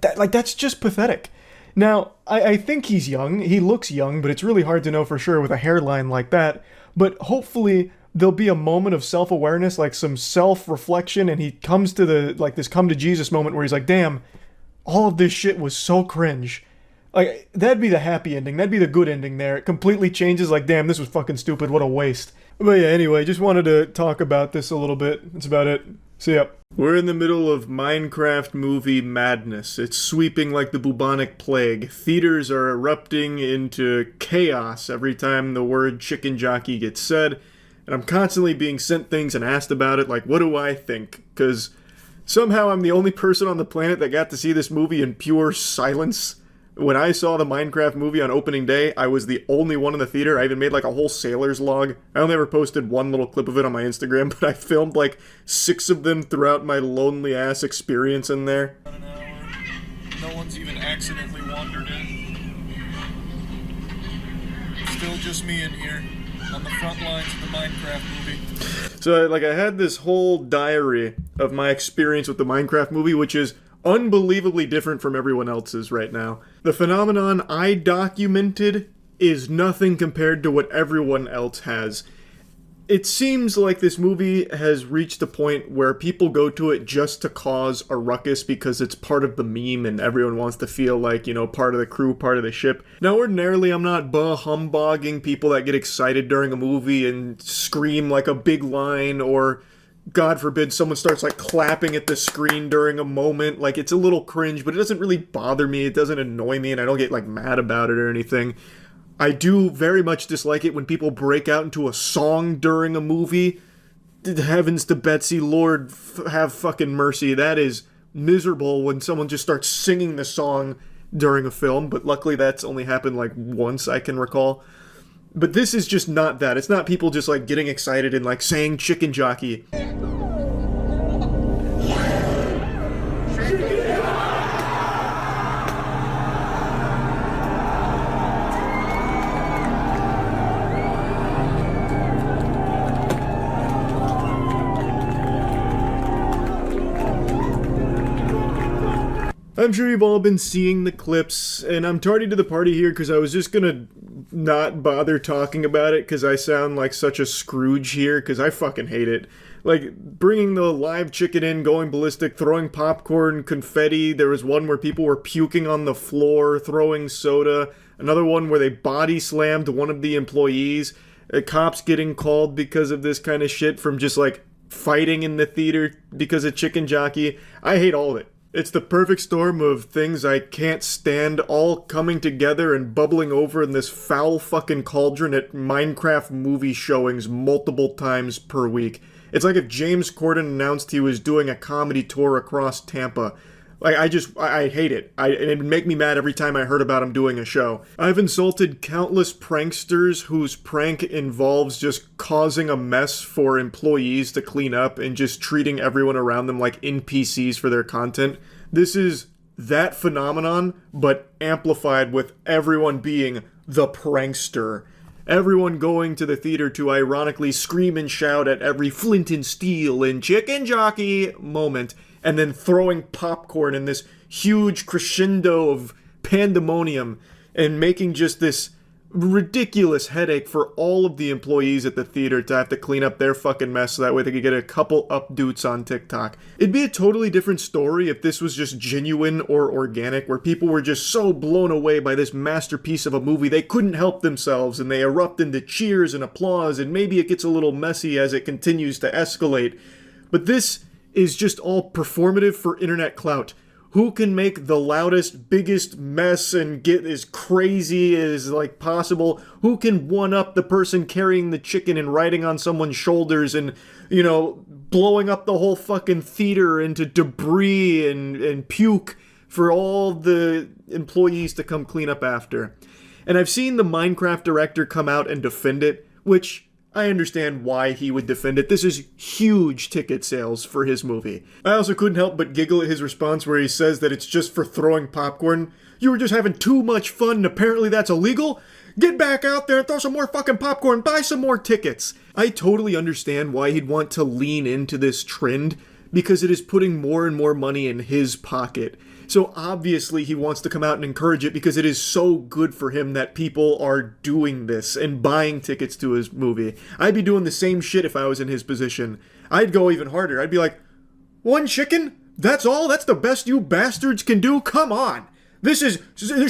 That's just pathetic. Now, I think he's young. He looks young, but it's really hard to know for sure with a hairline like that. But hopefully there'll be a moment of self-awareness, like some self-reflection, and he comes to this come to Jesus moment where he's like, damn, all of this shit was so cringe. Like, that'd be the happy ending. That'd be the good ending there. It completely changes, like, damn, this was fucking stupid. What a waste. But yeah, anyway, just wanted to talk about this a little bit. That's about it. See ya. We're in the middle of Minecraft movie madness. It's sweeping like the bubonic plague. Theaters are erupting into chaos every time the word chicken jockey gets said. And I'm constantly being sent things and asked about it, like, what do I think? Because somehow I'm the only person on the planet that got to see this movie in pure silence. When I saw the Minecraft movie on opening day, I was the only one in the theater. I even made like a whole sailor's log. I only ever posted one little clip of it on my Instagram, but I filmed like 6 of them throughout my lonely ass experience in there. No one's even accidentally wandered in. Still just me in here on the front lines of the Minecraft movie. So like I had this whole diary of my experience with the Minecraft movie, which is unbelievably different from everyone else's right now. The phenomenon I documented is nothing compared to what everyone else has. It seems like this movie has reached a point where people go to it just to cause a ruckus because it's part of the meme and everyone wants to feel like, you know, part of the crew, part of the ship. Now, ordinarily, I'm not humbugging people that get excited during a movie and scream like a big line, or God forbid someone starts like clapping at the screen during a moment. Like, it's a little cringe, but it doesn't really bother me. It doesn't annoy me, and I don't get like mad about it or anything. I do very much dislike it when people break out into a song during a movie. Heavens to Betsy, Lord have fucking mercy. That is miserable when someone just starts singing the song during a film, but luckily that's only happened like once I can recall. But this is just not that. It's not people just like getting excited and like saying chicken jockey. I'm sure you've all been seeing the clips, and I'm tardy to the party here because I was just gonna not bother talking about it because I sound like such a Scrooge here because I fucking hate it. Like, bringing the live chicken in, going ballistic, throwing popcorn, confetti. There was one where people were puking on the floor, throwing soda. Another one where they body slammed one of the employees. Cops getting called because of this kind of shit from just like fighting in the theater because of chicken jockey. I hate all of it. It's the perfect storm of things I can't stand all coming together and bubbling over in this foul fucking cauldron at Minecraft movie showings multiple times per week. It's like if James Corden announced he was doing a comedy tour across Tampa. Like, I hate it. It would make me mad every time I heard about him doing a show. I've insulted countless pranksters whose prank involves just causing a mess for employees to clean up and just treating everyone around them like NPCs for their content. This is that phenomenon, but amplified with everyone being the prankster. Everyone going to the theater to ironically scream and shout at every flint and steel and chicken jockey moment, and then throwing popcorn in this huge crescendo of pandemonium and making just this ridiculous headache for all of the employees at the theater to have to clean up their fucking mess so that way they could get a couple updoots on TikTok. It'd be a totally different story if this was just genuine or organic, where people were just so blown away by this masterpiece of a movie they couldn't help themselves and they erupt into cheers and applause, and maybe it gets a little messy as it continues to escalate. But this is just all performative for internet clout. Who can make the loudest, biggest mess and get as crazy as like possible? Who can one-up the person carrying the chicken and riding on someone's shoulders and, you know, blowing up the whole fucking theater into debris and puke for all the employees to come clean up after? And I've seen the Minecraft director come out and defend it, which I understand why he would defend it. This is huge ticket sales for his movie. I also couldn't help but giggle at his response where he says that it's just for throwing popcorn. You were just having too much fun and apparently that's illegal? Get back out there and throw some more fucking popcorn, buy some more tickets. I totally understand why he'd want to lean into this trend, because it is putting more and more money in his pocket. So obviously he wants to come out and encourage it because it is so good for him that people are doing this and buying tickets to his movie. I'd be doing the same shit if I was in his position. I'd go even harder. I'd be like, one chicken? That's all? That's the best you bastards can do? Come on! There's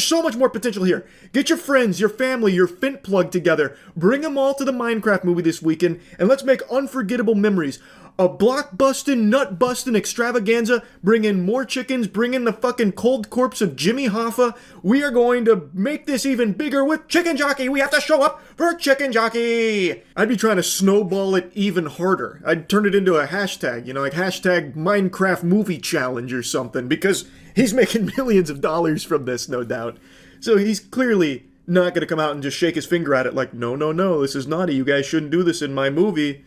so much more potential here. Get your friends, your family, your Fint plug together. Bring them all to the Minecraft movie this weekend, and let's make unforgettable memories. A block-bustin', nut-bustin' extravaganza. Bring in more chickens. Bring in the fucking cold corpse of Jimmy Hoffa. We are going to make this even bigger with Chicken Jockey. We have to show up for Chicken Jockey. I'd be trying to snowball it even harder. I'd turn it into a hashtag, you know, like hashtag Minecraft Movie Challenge or something, because he's making millions of dollars from this, no doubt. So he's clearly not going to come out and just shake his finger at it like, no, this is naughty. You guys shouldn't do this in my movie.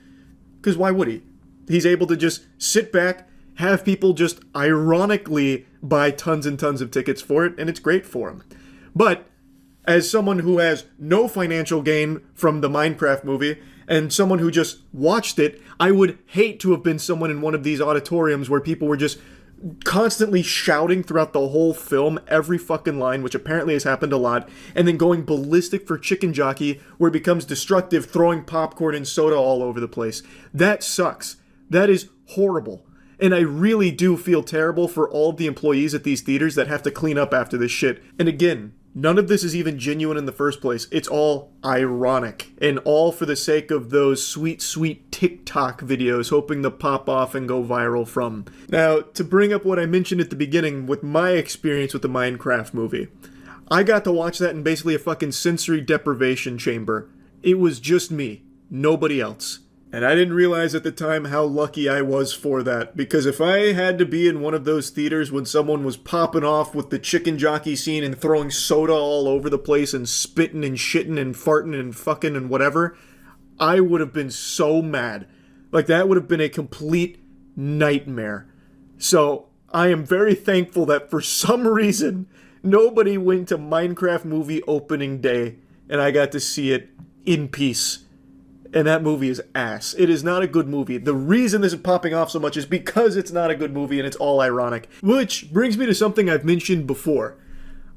Because why would he? He's able to just sit back, have people just ironically buy tons and tons of tickets for it, and it's great for him. But as someone who has no financial gain from the Minecraft movie, and someone who just watched it, I would hate to have been someone in one of these auditoriums where people were just constantly shouting throughout the whole film, every fucking line, which apparently has happened a lot, and then going ballistic for Chicken Jockey, where it becomes destructive, throwing popcorn and soda all over the place. That sucks. That is horrible. And I really do feel terrible for all of the employees at these theaters that have to clean up after this shit. And again, none of this is even genuine in the first place. It's all ironic. And all for the sake of those sweet, sweet TikTok videos hoping to pop off and go viral from. Now, to bring up what I mentioned at the beginning with my experience with the Minecraft movie, I got to watch that in basically a fucking sensory deprivation chamber. It was just me, nobody else. And I didn't realize at the time how lucky I was for that, because if I had to be in one of those theaters when someone was popping off with the Chicken Jockey scene and throwing soda all over the place and spitting and shitting and farting and fucking and whatever, I would have been so mad. Like, that would have been a complete nightmare. So I am very thankful that for some reason nobody went to Minecraft movie opening day and I got to see it in peace. And that movie is ass. It is not a good movie. The reason this is popping off so much is because it's not a good movie and it's all ironic. Which brings me to something I've mentioned before.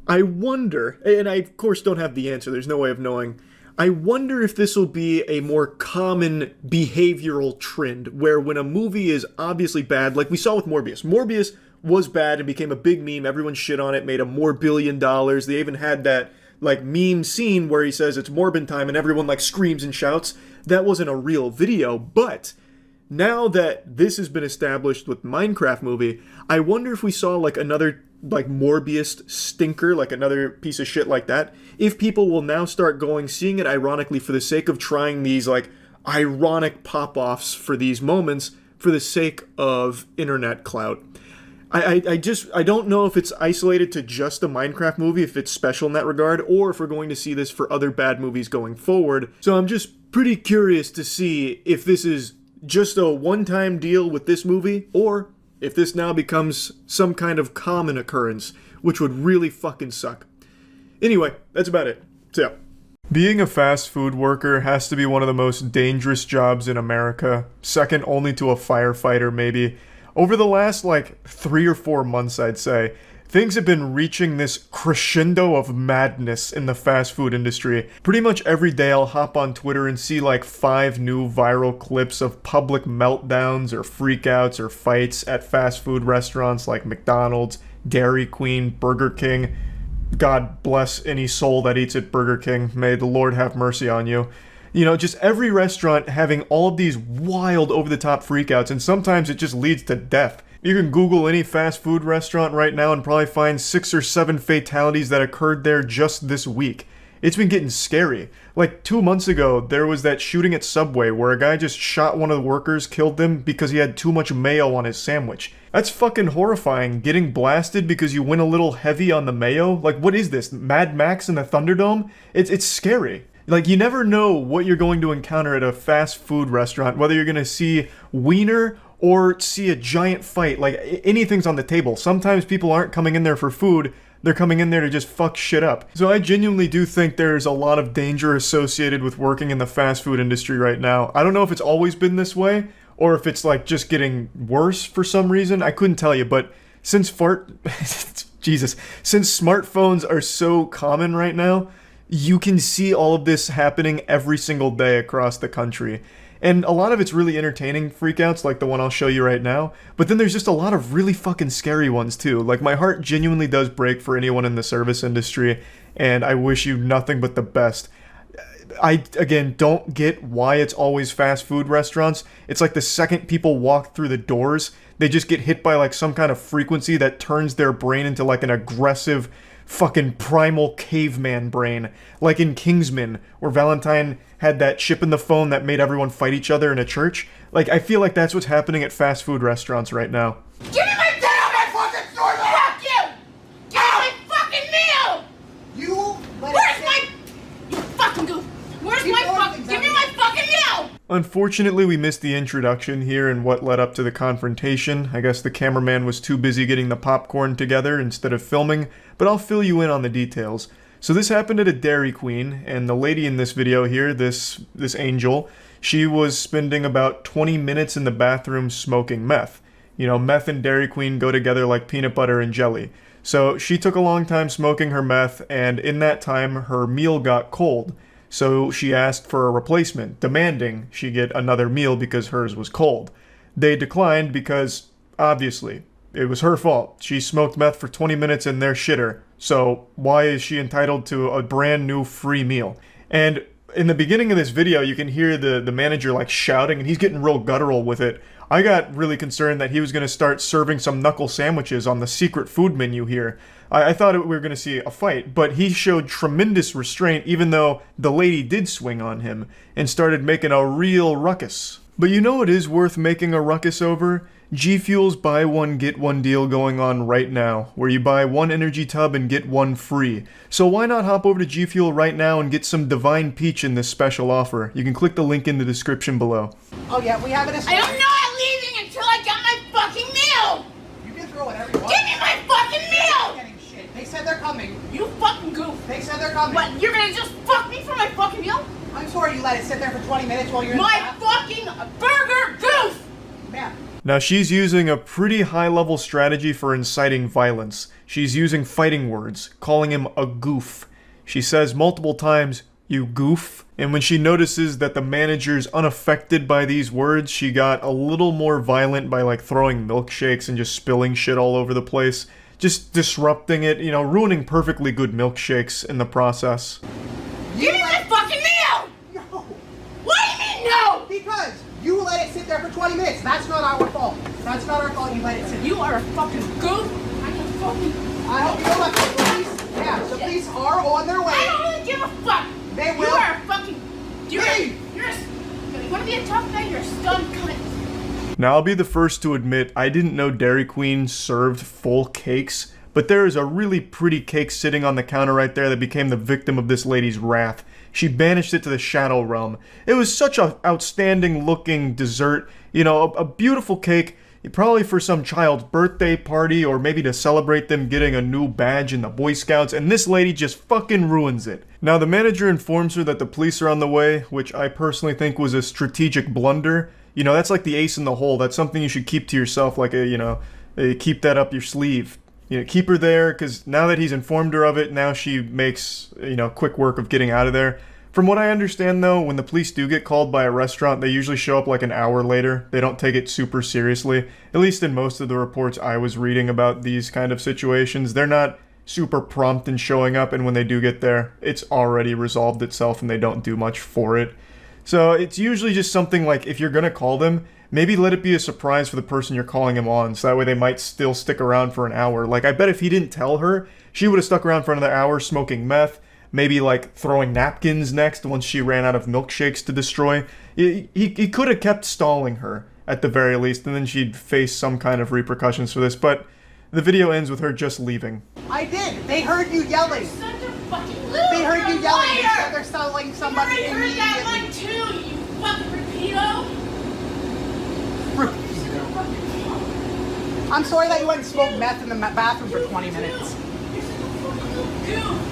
I wonder, and I of course don't have the answer, there's no way of knowing, I wonder if this will be a more common behavioral trend where when a movie is obviously bad, like we saw with Morbius. Morbius was bad and became a big meme. Everyone shit on it, made a more $1 billion. They even had that like meme scene where he says it's Morbin time and everyone like screams and shouts. That wasn't a real video, but now that this has been established with Minecraft movie, I wonder if we saw like another like Morbius stinker, like another piece of shit like that, if people will now start seeing it ironically for the sake of trying these like ironic pop-offs for these moments for the sake of internet clout. I don't know if it's isolated to just a Minecraft movie, if it's special in that regard, or if we're going to see this for other bad movies going forward. So I'm just pretty curious to see if this is just a one-time deal with this movie, or if this now becomes some kind of common occurrence, which would really fucking suck. Anyway, that's about it. So yeah. Being a fast food worker has to be one of the most dangerous jobs in America, second only to a firefighter maybe. Over the last, 3 or 4 months, I'd say, things have been reaching this crescendo of madness in the fast food industry. Pretty much every day I'll hop on Twitter and see 5 new viral clips of public meltdowns or freakouts or fights at fast food restaurants like McDonald's, Dairy Queen, Burger King. God bless any soul that eats at Burger King. May the Lord have mercy on you. You know, just every restaurant having all of these wild over-the-top freakouts, and sometimes it just leads to death. You can Google any fast food restaurant right now and probably find 6 or 7 fatalities that occurred there just this week. It's been getting scary. 2 months ago, there was that shooting at Subway where a guy just shot one of the workers, killed them because he had too much mayo on his sandwich. That's fucking horrifying, getting blasted because you went a little heavy on the mayo. What is this, Mad Max in the Thunderdome? It's scary. You never know what you're going to encounter at a fast food restaurant, whether you're going to see wiener or see a giant fight. Anything's on the table. Sometimes people aren't coming in there for food, they're coming in there to just fuck shit up. So I genuinely do think there's a lot of danger associated with working in the fast food industry right now. I don't know if it's always been this way, or if it's just getting worse for some reason. I couldn't tell you, but since since smartphones are so common right now, you can see all of this happening every single day across the country. And a lot of it's really entertaining freakouts, like the one I'll show you right now, but then there's just a lot of really fucking scary ones too. My heart genuinely does break for anyone in the service industry, and I wish you nothing but the best. I, again, don't get why it's always fast food restaurants. It's the second people walk through the doors, they just get hit by some kind of frequency that turns their brain into an aggressive fucking primal caveman brain, like in Kingsman, where Valentine had that chip in the phone that made everyone fight each other in a church. I feel like that's what's happening at fast food restaurants right now. Give me my tail, my fucking store! Fuck you! Give me my fucking meal! Where's my... You fucking goof! Where's my fucking... Give me my fucking meal! Unfortunately, we missed the introduction here and what led up to the confrontation. I guess the cameraman was too busy getting the popcorn together instead of filming, but I'll fill you in on the details. So this happened at a Dairy Queen, and the lady in this video here, this Angel, she was spending about 20 minutes in the bathroom smoking meth. You know, meth and Dairy Queen go together like peanut butter and jelly. So she took a long time smoking her meth, and in that time, her meal got cold. So she asked for a replacement, demanding she get another meal because hers was cold. They declined because, obviously, it was her fault. She smoked meth for 20 minutes in their shitter. So why is she entitled to a brand new free meal? And in the beginning of this video, you can hear the manager shouting, and he's getting real guttural with it. I got really concerned that he was going to start serving some knuckle sandwiches on the secret food menu here. I thought we were going to see a fight, but he showed tremendous restraint even though the lady did swing on him and started making a real ruckus. But you know what is worth making a ruckus over? G Fuel's buy one get one deal going on right now, where you buy one energy tub and get one free. So why not hop over to G Fuel right now and get some Divine Peach in this special offer? You can click the link in the description below. Oh yeah, we have it. I am not leaving until I get my fucking meal! You can throw whatever you want. Give me my fucking meal! They said they're coming. You fucking goof. They said they're coming. What, you're gonna just fuck me for my fucking meal? I'm sorry you let it sit there for 20 minutes while you're in the bath. My fucking burger goof! Man. Now she's using a pretty high-level strategy for inciting violence. She's using fighting words, calling him a goof. She says multiple times, "You goof." And when she notices that the manager's unaffected by these words, she got a little more violent by throwing milkshakes and just spilling shit all over the place. Just disrupting it, ruining perfectly good milkshakes in the process. Give me my fucking meal! No. What do you mean no? Because you let it sit there for 20 minutes. That's not our fault. That's not our fault you let it sit. You are a fucking goof. I can fucking... I hope you know what the police... Yeah, the police are on their way. I don't really give a fuck. They will. You are a fucking... You want to be a tough guy? You're a stud cunt. Now, I'll be the first to admit I didn't know Dairy Queen served full cakes, but there is a really pretty cake sitting on the counter right there that became the victim of this lady's wrath. She banished it to the shadow realm. It was such an outstanding looking dessert, you know, a beautiful cake, probably for some child's birthday party or maybe to celebrate them getting a new badge in the Boy Scouts, and this lady just fucking ruins it. Now, the manager informs her that the police are on the way, which I personally think was a strategic blunder. You know, that's like the ace in the hole. That's something you should keep to yourself, like keep that up your sleeve. You know, keep her there, because now that he's informed her of it, now she makes, quick work of getting out of there. From what I understand, though, when the police do get called by a restaurant, they usually show up like an hour later. They don't take it super seriously. At least in most of the reports I was reading about these kind of situations. They're not super prompt in showing up, and when they do get there, it's already resolved itself and they don't do much for it. So it's usually just something like, if you're gonna call them, maybe let it be a surprise for the person you're calling him on, so that way they might still stick around for an hour. Like, I bet if he didn't tell her, she would have stuck around for another hour smoking meth, maybe like throwing napkins next once she ran out of milkshakes to destroy. He could have kept stalling her, at the very least, and then she'd face some kind of repercussions for this, but the video ends with her just leaving. I did! They heard you yelling! Such a fucking loser! They heard you yelling! They said they're selling somebody immediately! You heard that one too, you fucking repeato! I'm sorry that you went and smoked meth in the bathroom for 20 minutes.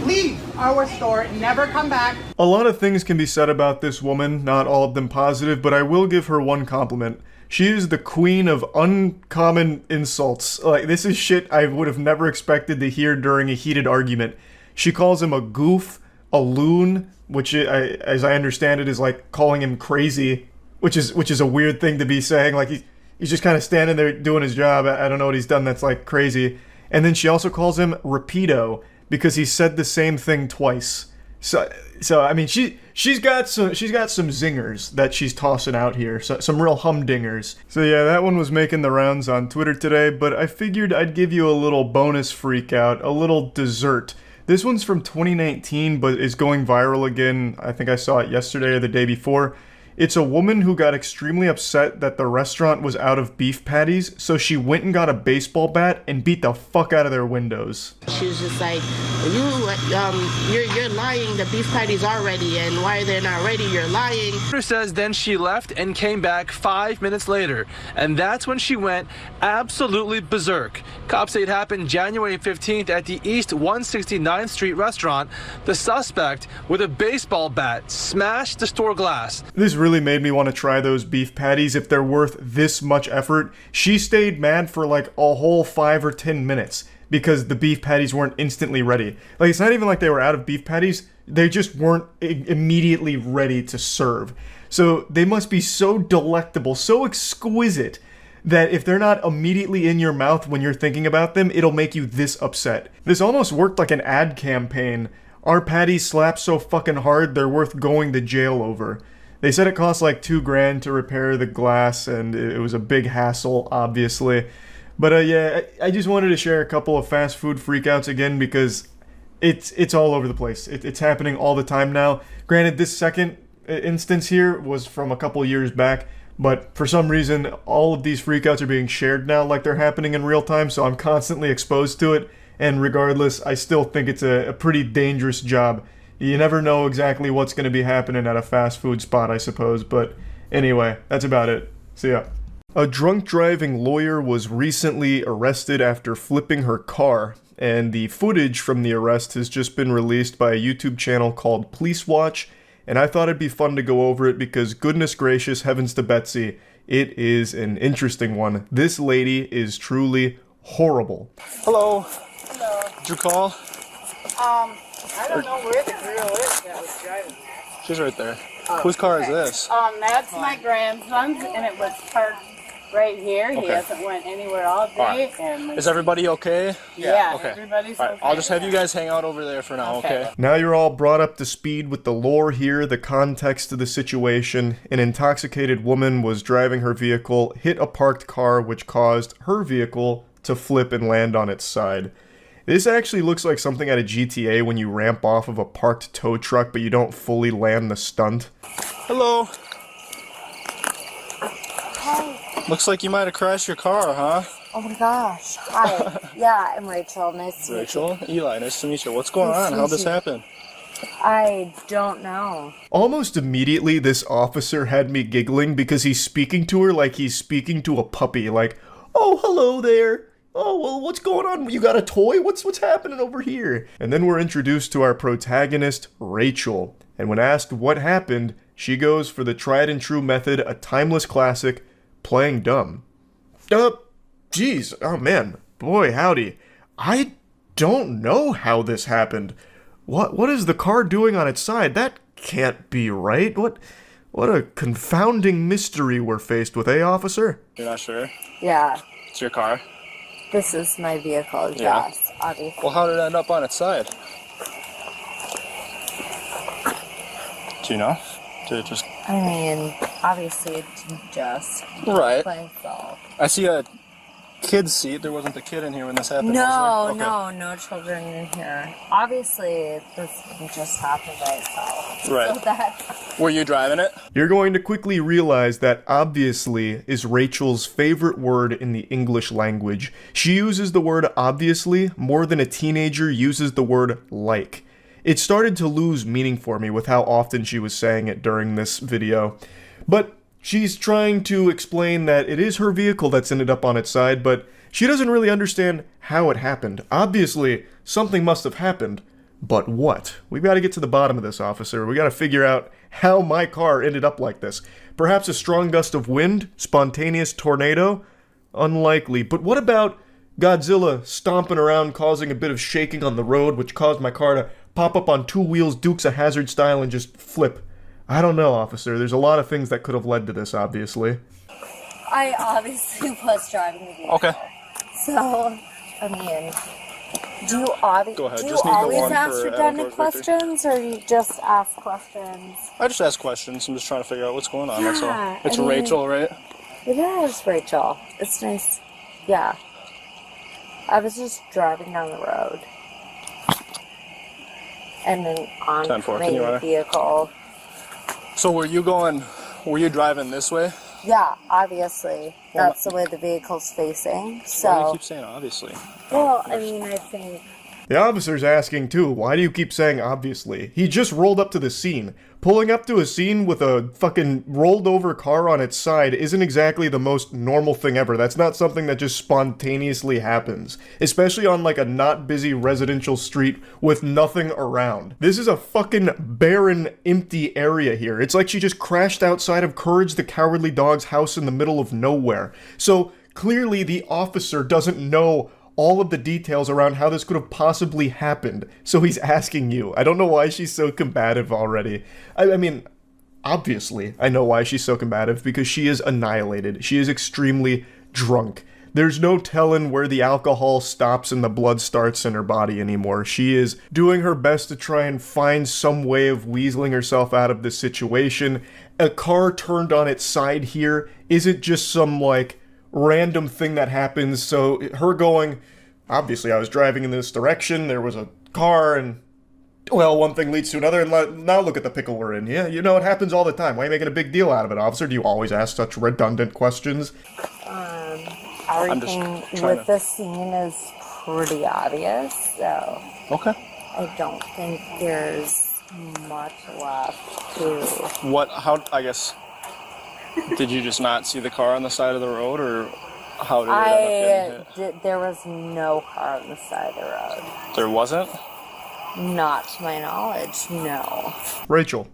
Leave our store and never come back. A lot of things can be said about this woman, not all of them positive, but I will give her one compliment. She is the queen of uncommon insults. Like, this is shit I would have never expected to hear during a heated argument. She calls him a goof, a loon, which, as I understand it, is like calling him crazy, which is a weird thing to be saying. Like, he's just kind of standing there doing his job. I don't know what he's done that's like crazy. And then she also calls him repeato, because he said the same thing twice. So I mean, she's got some zingers that she's tossing out here, so some real humdingers. So yeah, that one was making the rounds on Twitter today, but I figured I'd give you a little bonus freak out, a little dessert. This one's from 2019, but is going viral again. I think I saw it yesterday or the day before. It's a woman who got extremely upset that the restaurant was out of beef patties, so she went and got a baseball bat and beat the fuck out of their windows. She was just like, you're lying, the beef patties are ready, and why they're not ready, you're lying. Says then she left and came back 5 minutes later, and that's when she went absolutely berserk. Cops say it happened January 15th at the East 169th Street restaurant. The suspect, with a baseball bat, smashed the store glass. This really made me want to try those beef patties if they're worth this much effort. She stayed mad for like a whole 5 or 10 minutes because the beef patties weren't instantly ready. Like, it's not even like they were out of beef patties, they just weren't immediately ready to serve. So they must be so delectable, so exquisite, that if they're not immediately in your mouth when you're thinking about them, it'll make you this upset. This almost worked like an ad campaign. Our patties slap so fucking hard, they're worth going to jail over. They said it cost like $2,000 to repair the glass, and it was a big hassle, obviously. But yeah, I just wanted to share a couple of fast food freakouts again because it's all over the place. It's happening all the time now. Granted, this second instance here was from a couple years back, but for some reason, all of these freakouts are being shared now like they're happening in real time, so I'm constantly exposed to it. And regardless, I still think it's a pretty dangerous job. You never know exactly what's going to be happening at a fast food spot, I suppose. But anyway, that's about it. See ya. A drunk driving lawyer was recently arrested after flipping her car, and the footage from the arrest has just been released by a YouTube channel called Police Watch, and I thought it'd be fun to go over it because goodness gracious, heavens to Betsy, it is an interesting one. This lady is truly horrible. Hello. Hello. Did you call? I don't know where the girl is that was driving. She's right there. Oh, Whose car okay. is this? That's my grandson's, and it was parked right here. Okay. He hasn't went anywhere all day. All right. And is everybody okay? Yeah, okay. everybody's all right. okay. I'll just have you guys hang out over there for now, okay? Now you're all brought up to speed with the lore here, the context of the situation. An intoxicated woman was driving her vehicle, hit a parked car, which caused her vehicle to flip and land on its side. This actually looks like something out of GTA when you ramp off of a parked tow truck, but you don't fully land the stunt. Hello. Hi. Looks like you might have crashed your car, huh? Oh my gosh. Hi. Yeah, I'm Rachel. Nice to meet Rachel? Eli, nice to meet you. What's going on? How'd this happen? I don't know. Almost immediately, this officer had me giggling because he's speaking to her like he's speaking to a puppy. Like, oh, hello there. Oh, well, what's going on? You got a toy? What's happening over here? And then we're introduced to our protagonist, Rachel. And when asked what happened, she goes for the tried and true method, a timeless classic, playing dumb. Geez. Oh, man. Boy, howdy. I don't know how this happened. What is the car doing on its side? That can't be right. What a confounding mystery we're faced with, eh, officer? You're not sure? Yeah. It's your car? This is my vehicle, Yeah. yes, obviously. Well, how did it end up on its side? Do you know? Did it just... I mean, obviously it didn't just Right. by itself. I see a kid's seat. There wasn't a kid in here when this happened, No, was there? Okay. no children in here. Obviously, this didn't just happen by itself. Right. So that... Were you driving it? You're going to quickly realize that obviously is Rachel's favorite word in the English language. She uses the word obviously more than a teenager uses the word like. It started to lose meaning for me with how often she was saying it during this video. But she's trying to explain that it is her vehicle that's ended up on its side, but she doesn't really understand how it happened. Obviously, something must have happened. But what? We've got to get to the bottom of this, officer. We got to figure out how my car ended up like this. Perhaps a strong gust of wind? Spontaneous tornado? Unlikely. But what about Godzilla stomping around causing a bit of shaking on the road, which caused my car to pop up on two wheels, Dukes of Hazzard style, and just flip? I don't know, officer. There's a lot of things that could have led to this, obviously. I obviously was driving the vehicle. Okay. So, I mean... Do you, Go ahead. do you Just need the always one ask for redundant Avatar's victory. questions, or you just ask questions? I just ask questions. I'm just trying to figure out what's going on, that's all. Yeah, It's I mean- Rachel, right? It is, Rachel. It's nice. Yeah. I was just driving down the road. And then on 10-4, my can you run? vehicle. So were you driving this way? Yeah, obviously. That's the way the vehicle's facing. Why do you So, keep saying obviously? well, I mean, I think... The officer's asking too, why do you keep saying obviously? He just rolled up to the scene. Pulling up to a scene with a fucking rolled over car on its side isn't exactly the most normal thing ever. That's not something that just spontaneously happens. Especially on like a not busy residential street with nothing around. This is a fucking barren, empty area here. It's like she just crashed outside of Courage the Cowardly Dog's house in the middle of nowhere. So clearly the officer doesn't know all of the details around how this could have possibly happened. So he's asking you. I don't know why she's so combative already. I mean, obviously, I know why she's so combative, because she is annihilated. She is extremely drunk. There's no telling where the alcohol stops and the blood starts in her body anymore. She is doing her best to try and find some way of weaseling herself out of this situation. A car turned on its side here isn't just some, like, random thing that happens. So her going, obviously I was driving in this direction, there was a car, and well, one thing leads to another, and now look at the pickle we're in. Yeah, you know, it happens all the time. Why are you making a big deal out of it, officer? Do you always ask such redundant questions? Everything with this scene is pretty obvious, so... Okay. I don't think there's much left to... I guess, did you just not see the car on the side of the road, or how did it end up getting hit? There was no car on the side of the road. There wasn't? Not to my knowledge, no. Rachel,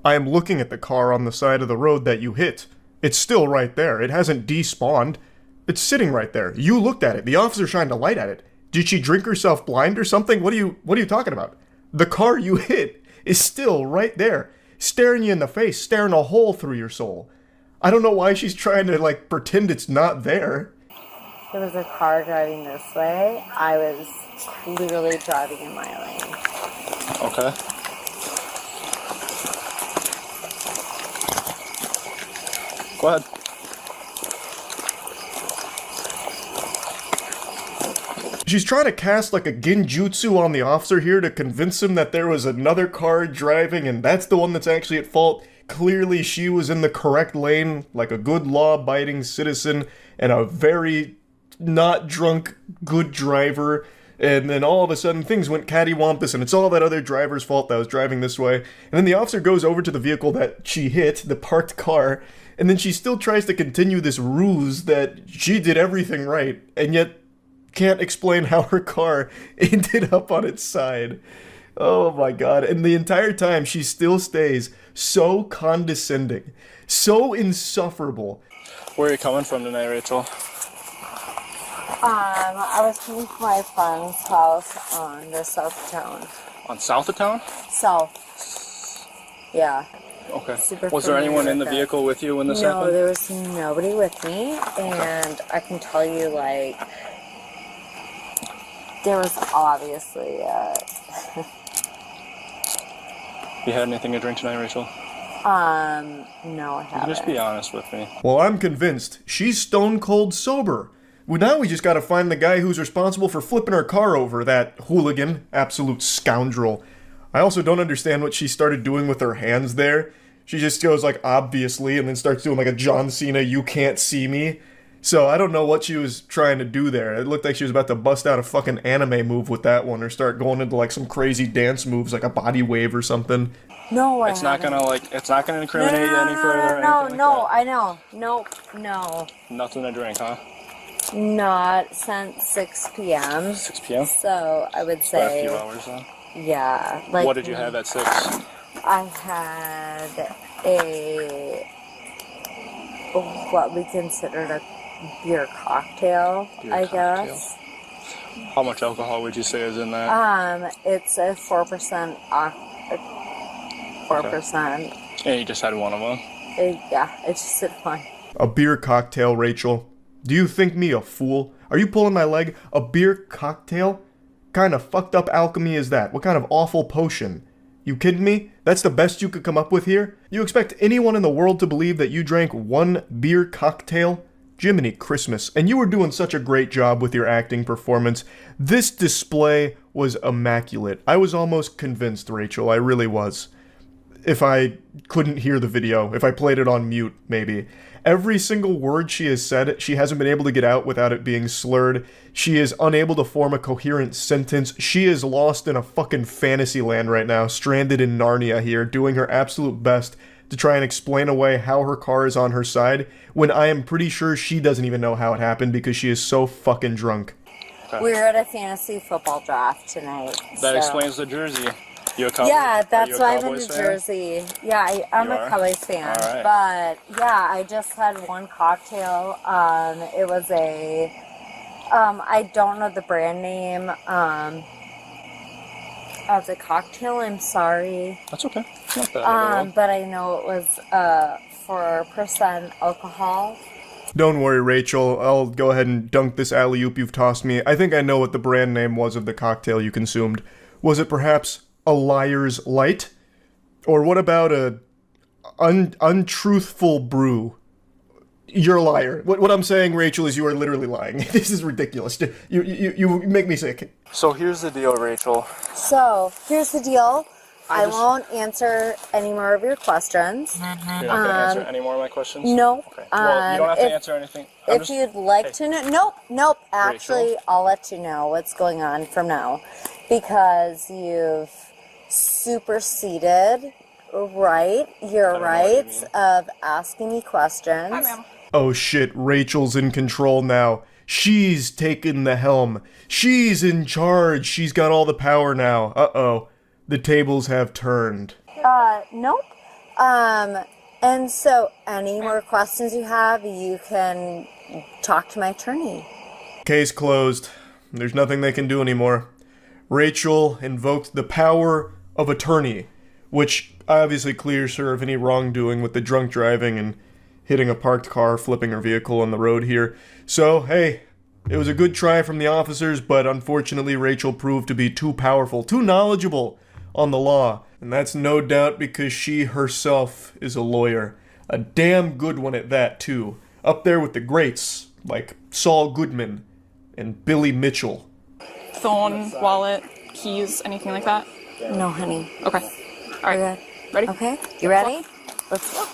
I am looking at the car on the side of the road that you hit. It's still right there. It hasn't despawned. It's sitting right there. You looked at it. The officer shined a light at it. Did she drink herself blind or something? What are you talking about? The car you hit is still right there, staring you in the face, staring a hole through your soul. I don't know why she's trying to, like, pretend it's not there. There was a car driving this way. I was clearly driving in my lane. Okay. Go ahead. She's trying to cast like a genjutsu on the officer here to convince him that there was another car driving and that's the one that's actually at fault. Clearly, she was in the correct lane, like a good law-abiding citizen and a very not drunk good driver. And then all of a sudden, things went cattywampus, and it's all that other driver's fault that was driving this way. And then the officer goes over to the vehicle that she hit, the parked car, and then she still tries to continue this ruse that she did everything right, and yet can't explain how her car ended up on its side. Oh my god. And the entire time, she still stays so condescending, so insufferable. Where are you coming from tonight, Rachel? I was coming from my friend's house on the south of town. On south of town? South. Yeah. Okay. Super was there anyone in the familiar with vehicle with you when this No, happened? there was nobody with me, and I can tell you, like, there was obviously, You had anything to drink tonight, Rachel? no, I haven't. Just be honest with me. Well, I'm convinced she's stone cold sober. Well, now we just gotta find the guy who's responsible for flipping her car over, that hooligan, absolute scoundrel. I also don't understand what she started doing with her hands there. She just goes like, obviously, and then starts doing like a John Cena, you can't see me. So I don't know what she was trying to do there. It looked like she was about to bust out a fucking anime move with that one, or start going into like some crazy dance moves, like a body wave or something. No, it's not gonna incriminate you any further. No, I know. Nope, no. Nothing to drink, huh? Not since 6 p.m. 6 p.m. So I would For say. a few hours then. Yeah. Like, what did you have at 6? I had what we considered a beer cocktail, I guess. How much alcohol would you say is in that? It's a 4%. 4%. And you just had one of them? Yeah, it's just a fun. A beer cocktail, Rachel. Do you think me a fool? Are you pulling my leg? A beer cocktail? Kind of fucked up alchemy is that? What kind of awful potion? You kidding me? That's the best you could come up with here? You expect anyone in the world to believe that you drank one beer cocktail? Jiminy Christmas. And you were doing such a great job with your acting performance. This display was immaculate. I was almost convinced, Rachel. I really was. If I couldn't hear the video, if I played it on mute, maybe. Every single word she has said, she hasn't been able to get out without it being slurred. She is unable to form a coherent sentence. She is lost in a fucking fantasy land right now, stranded in Narnia here, doing her absolute best to try and explain away how her car is on her side, when I am pretty sure she doesn't even know how it happened because she is so fucking drunk. Okay. We were at a fantasy football draft tonight. That explains the jersey. You a Cowboys? Yeah, that's why I'm in New Jersey. Yeah, I'm a Cowboys fan. Right. But yeah, I just had one cocktail. It was a, I don't know the brand name of the cocktail. I'm sorry. That's okay. It's not bad. But I know it was 4% alcohol. Don't worry, Rachel. I'll go ahead and dunk this alley-oop you've tossed me. I think I know what the brand name was of the cocktail you consumed. Was it perhaps a Liar's Light? Or what about a untruthful brew? You're a liar. What I'm saying, Rachel, is you are literally lying. This is ridiculous. You make me sick. So here's the deal, Rachel. So here's the deal. I won't answer any more of your questions. You're not going to answer any more of my questions? No. Okay. Well, you don't have to answer anything. If you'd like to know... Nope. Actually, Rachel? I'll let you know what's going on from now. Because you've superseded your rights of asking me questions. Hi, ma'am. Oh shit, Rachel's in control now. She's taken the helm. She's in charge. She's got all the power now. Uh-oh. The tables have turned. Nope. And so any more questions you have, you can talk to my attorney. Case closed. There's nothing they can do anymore. Rachel invoked the power of attorney, which obviously clears her of any wrongdoing with the drunk driving and hitting a parked car, flipping her vehicle on the road here. So, hey, it was a good try from the officers, but unfortunately Rachel proved to be too powerful, too knowledgeable on the law. And that's no doubt because she herself is a lawyer. A damn good one at that, too. Up there with the greats, like Saul Goodman and Billy Mitchell. Phone, wallet, keys, anything like that? No, honey. Okay. All right. Ready? Ready? Okay. You ready? Let's go.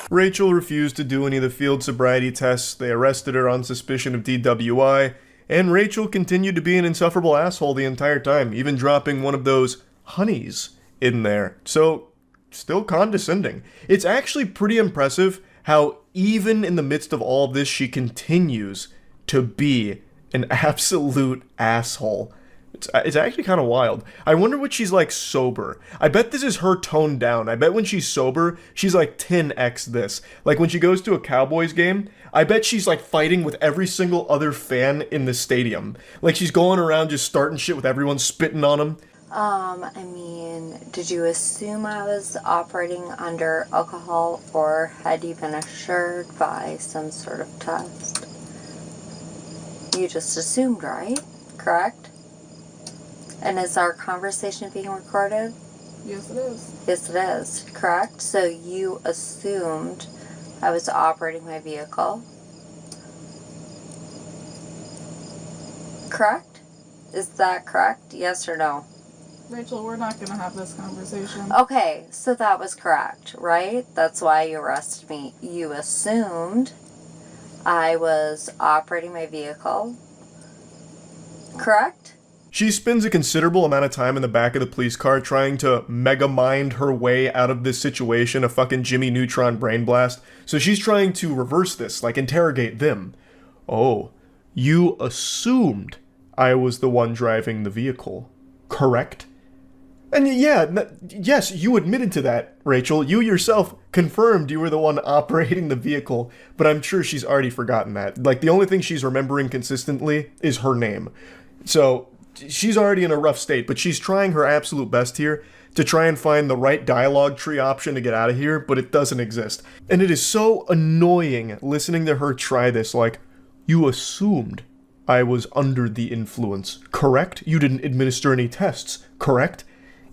Rachel refused to do any of the field sobriety tests. They arrested her on suspicion of DWI, and Rachel continued to be an insufferable asshole the entire time, even dropping one of those honeys in there. So, still condescending. It's actually pretty impressive how even in the midst of all of this, she continues to be an absolute asshole. It's actually kind of wild. I wonder what she's like sober. I bet this is her toned down. I bet when she's sober, she's like 10x this. Like when she goes to a Cowboys game, I bet she's like fighting with every single other fan in the stadium. Like she's going around just starting shit with everyone, spitting on them. I mean, did you assume I was operating under alcohol, or had you been assured by some sort of test? You just assumed, right? Correct? And is our conversation being recorded? Yes, it is. Yes, it is. Correct? So you assumed I was operating my vehicle. Correct? Is that correct? Yes or no? Rachel, we're not going to have this conversation. Okay, so that was correct, right? That's why you arrested me. You assumed I was operating my vehicle. Correct? She spends a considerable amount of time in the back of the police car trying to mega mind her way out of this situation, a fucking Jimmy Neutron brain blast. So she's trying to reverse this, like interrogate them. Oh, you assumed I was the one driving the vehicle, correct? And yeah, yes, you admitted to that, Rachel. You yourself confirmed you were the one operating the vehicle, but I'm sure she's already forgotten that. Like, the only thing she's remembering consistently is her name. So she's already in a rough state, but she's trying her absolute best here to try and find the right dialogue tree option to get out of here, but it doesn't exist. And it is so annoying listening to her try this, like, you assumed I was under the influence, correct? You didn't administer any tests, correct?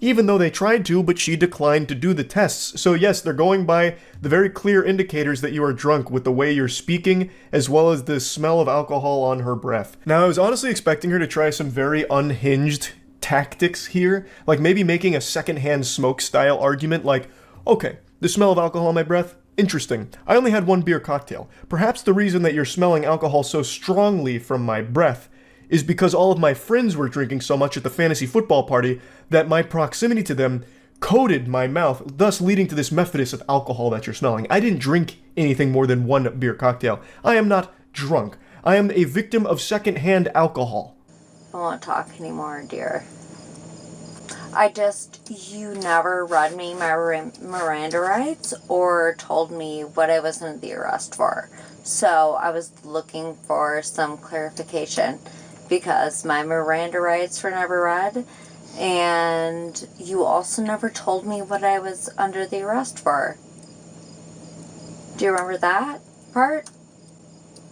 Even though they tried to, but she declined to do the tests. So yes, they're going by the very clear indicators that you are drunk with the way you're speaking, as well as the smell of alcohol on her breath. Now, I was honestly expecting her to try some very unhinged tactics here, like maybe making a secondhand smoke style argument like, okay, the smell of alcohol on my breath? Interesting. I only had one beer cocktail. Perhaps the reason that you're smelling alcohol so strongly from my breath is because all of my friends were drinking so much at the fantasy football party that my proximity to them coated my mouth, thus leading to this method of alcohol that you're smelling. I didn't drink anything more than one beer cocktail. I am not drunk. I am a victim of secondhand alcohol. I won't talk anymore, dear. You never read me my Miranda rights or told me what I was under the arrest for. So I was looking for some clarification because my Miranda rights were never read, and you also never told me what I was under the arrest for. Do you remember that part?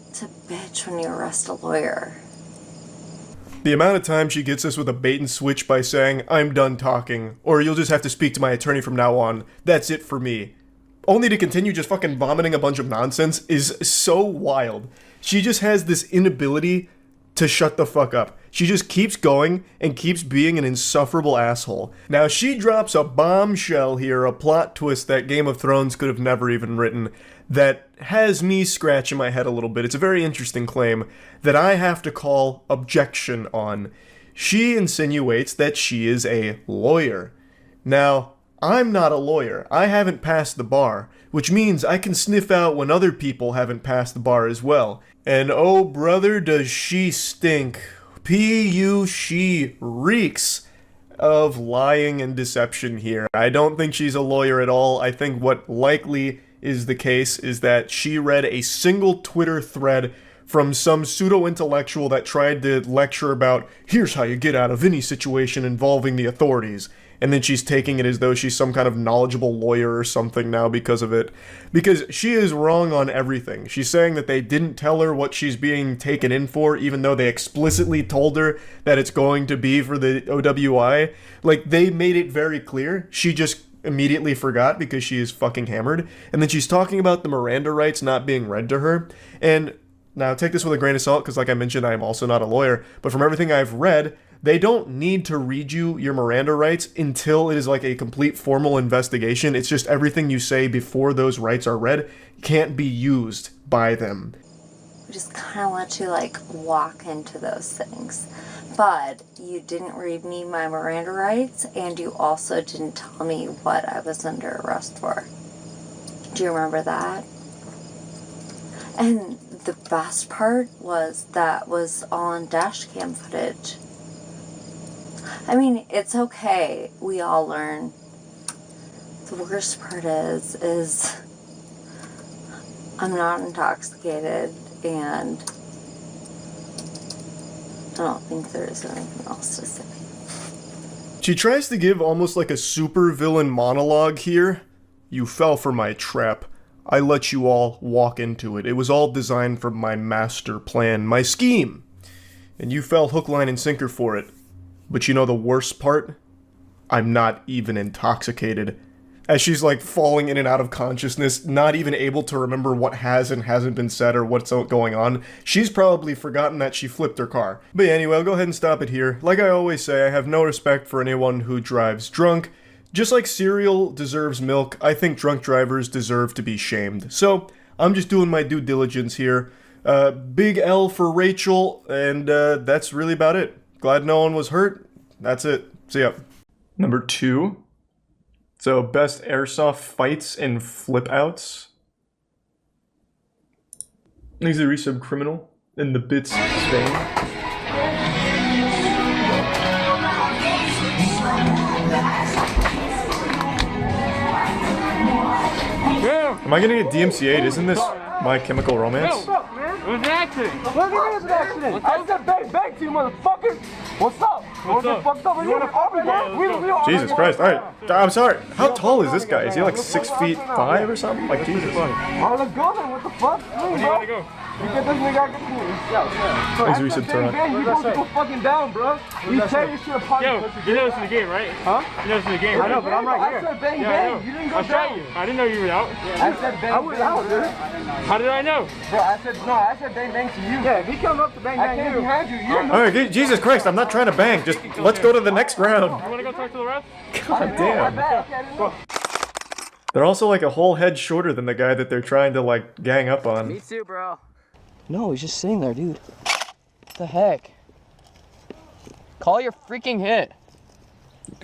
It's a bitch when you arrest a lawyer. The amount of time she gets us with a bait and switch by saying, I'm done talking, or you'll just have to speak to my attorney from now on, that's it for me, only to continue just fucking vomiting a bunch of nonsense, is so wild. She just has this inability to shut the fuck up. She just keeps going and keeps being an insufferable asshole. Now she drops a bombshell here, a plot twist that Game of Thrones could have never even written, that has me scratching my head a little bit. It's a very interesting claim that I have to call objection on. She insinuates that she is a lawyer. Now, I'm not a lawyer. I haven't passed the bar, which means I can sniff out when other people haven't passed the bar as well. And oh brother, does she stink. She reeks of lying and deception here. I don't think she's a lawyer at all. I think what likely is the case is that she read a single Twitter thread from some pseudo-intellectual that tried to lecture about, here's how you get out of any situation involving the authorities. And then she's taking it as though she's some kind of knowledgeable lawyer or something now because of it. Because she is wrong on everything. She's saying that they didn't tell her what she's being taken in for, even though they explicitly told her that it's going to be for the OWI. Like, they made it very clear. She just immediately forgot because she is fucking hammered. And then she's talking about the Miranda rights not being read to her. And now take this with a grain of salt, because like I mentioned, I am also not a lawyer. But from everything I've read, they don't need to read you your Miranda rights until it is like a complete formal investigation. It's just everything you say before those rights are read can't be used by them. We just kind of let you, like, walk into those things. But you didn't read me my Miranda rights, and you also didn't tell me what I was under arrest for. Do you remember that? And the best part was that was all on dash cam footage. I mean, it's okay. We all learn. The worst part is I'm not intoxicated, and I don't think there's anything else to say. She tries to give almost like a supervillain monologue here. You fell for my trap. I let you all walk into it. It was all designed from my master plan, my scheme. And you fell hook, line, and sinker for it. But you know the worst part? I'm not even intoxicated. As she's like falling in and out of consciousness, not even able to remember what has and hasn't been said or what's going on. She's probably forgotten that she flipped her car. But yeah, anyway, I'll go ahead and stop it here. Like I always say, I have no respect for anyone who drives drunk. Just like cereal deserves milk, I think drunk drivers deserve to be shamed. So, I'm just doing my due diligence here. Big L for Rachel, and that's really about it. Glad no one was hurt. That's it. See ya. Number 2. So, best airsoft fights and flip outs. He's a resub criminal in the bits vein. Am I gonna get DMCA'd? Isn't this My Chemical Romance? Yo, what's up, man? It was an accident. What do you mean it was an accident? I said bang, bang to you, motherfucker. What's up? What's up? Fucked up. You want to Jesus Christ, alright. I'm sorry. How tall is this guy? Is he like 6'5" or something? Like, Jesus. Oh, let's go then. What the fuck? Where do you want to go? You get this nigga out, get this. Thanks, recent turn. You supposed to go fucking down, bro. You tell your shit apart. Yo, you know this in the game, right? Huh? You know this in the game, right? I know, but I'm right here. I said bang, bang. You didn't go down. I didn't know you were out. I said bang, I was out, dude. How did I know? Bro, I said bang, bang to you. Yeah, if he come up to bang, bang you. I came behind you. Alright, Jesus Christ, I'm not trying to bang. Just let's go to the next round. You want to go talk to the ref? God damn. They're also like a whole head shorter than the guy that they're trying to like gang up on. Me too, bro. No, he's just sitting there, dude. What the heck? Call your freaking hit.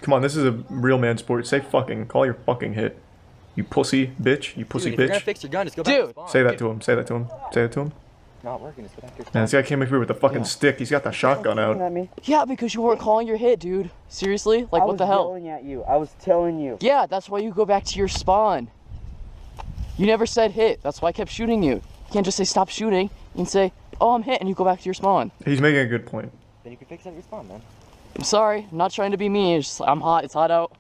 Come on, this is a real man sport. Say fucking. Call your fucking hit. You pussy bitch. You pussy Dude, if you're gonna bitch. fix your gun, just go back to spawn. Say that to him. Say that to him. Say that to him. Not working. Just go back to spawn. Man, this guy came up here with a fucking stick. He's got the shotgun out. Yeah, because you weren't calling your hit, dude. Seriously? Like, what the hell? I was yelling at you. I was telling you. Yeah, that's why you go back to your spawn. You never said hit. That's why I kept shooting you. You can't just say stop shooting and say, oh, I'm hit, and you go back to your spawn. He's making a good point. Then you can fix it at your spawn, man. I'm sorry. I'm not trying to be mean. It's just, I'm hot. It's hot out.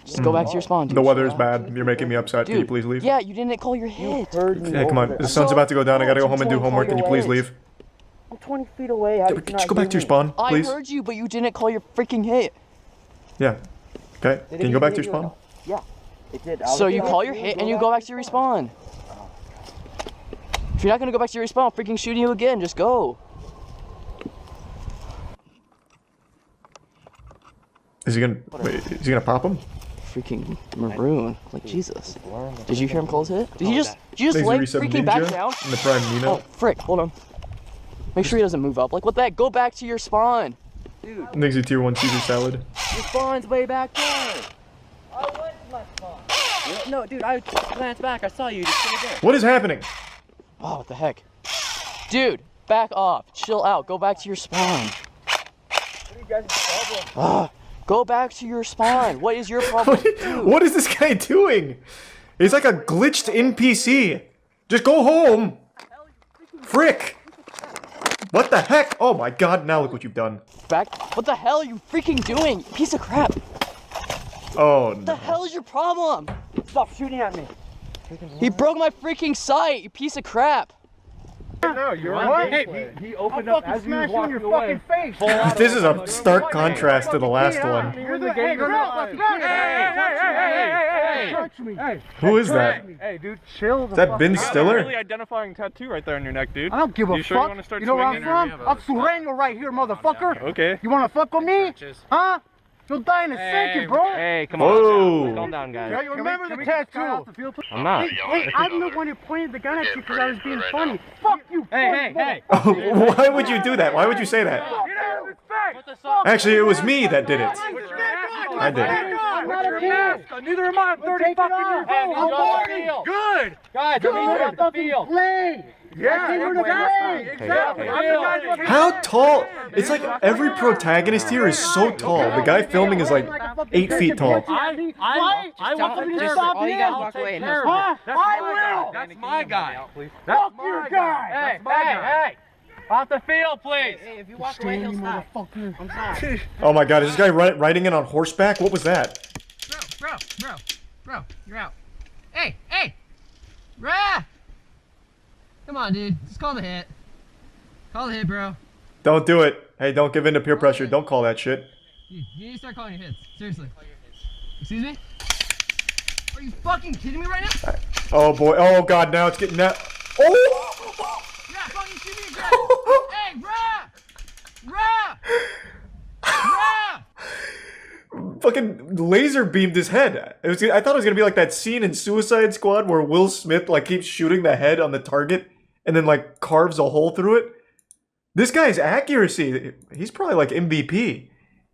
Just go back to your spawn, dude. The weather's bad. You're making me upset. Dude, Can you please leave? Yeah, you didn't call your hit. Hey, come on. The sun's about to go down. I gotta go home and do homework. Can you please leave? I'm 20 feet away. Just go back to your spawn, please. I heard you, but you didn't call your freaking hit. Yeah. Okay. Can you go back to your spawn? Yeah. It did. So you call your hit and you go back to your respawn. If you're not gonna go back to your respawn, I'm freaking shooting you again. Just go. Is he gonna? Wait, is he gonna pop him? Freaking maroon, like Jesus. Did you hear him call his hit? Did you just lay freaking back down? In the prime Nino. Oh frick! Hold on. Make sure he doesn't move up. Like what the heck? Go back to your spawn. Dude. Next to tier 1 Caesar salad. Your spawn's way back there. I went to my spawn. No, dude, I glanced back. I saw you. Just sit there. What is happening? Oh, what the heck? Dude, back off. Chill out. Go back to your spawn. What are you guys' problem? Go back to your spawn. What is your problem? What is this guy doing? He's like a glitched NPC. Just go home. Frick. What the heck? Oh my god, now look what you've done. Back? What the hell are you freaking doing? Piece of crap. Oh no. What the hell is your problem? Stop shooting at me. He broke my freaking sight, you piece of crap. No, you're right. Hey, he opened up as you were walking your fucking face. This is a stark contrast to the last one. You're the game. Hey. Touch me. Hey. Who is that? Hey, dude, chill. Is that Ben Stiller? Really identifying tattoo right there on your neck, dude. I don't give a you fuck. Sure you want to start you know where I'm swinging? from? I'm Sureño right here, motherfucker. Okay. You wanna fuck with me? Huh? You'll die in a second, bro. Hey, come on. Whoa. Calm down, guys. Yeah, you remember the tattoo? I'm not. Hey, I'm the one who pointed the gun at you because I was being funny. Fuck you. Hey. Why would you do that? Why would you say that? Actually, it was me that did it. I did. Neither am I. I'm 30 fucking years old. Good. Guys, I'm the field. Yeah, exactly. How tall? It's like every protagonist here is so tall. The guy filming is like 8 feet tall. I want them to stop all you guys walk away and he'll I will. That's my guy. Fuck your guy. Hey. Off the field, please. Hey, if you walk away, he'll stop. I'm sorry. Oh my god, is this guy riding in on horseback? What was that? Bro, you're out. Hey. Rah! Come on, dude. Just call the hit. Call the hit, bro. Don't do it. Hey, don't give in to peer pressure. Don't call that shit. Dude, you need to start calling your hits. Seriously. Excuse me? Are you fucking kidding me right now? Oh boy. Oh god, now it's getting that. Oh! Yeah, fucking shoot me again. Hey, rah! Fucking laser beamed his head. I thought it was gonna be like that scene in Suicide Squad where Will Smith like keeps shooting the head on the target and then like carves a hole through it. This guy's accuracy, he's probably like MVP.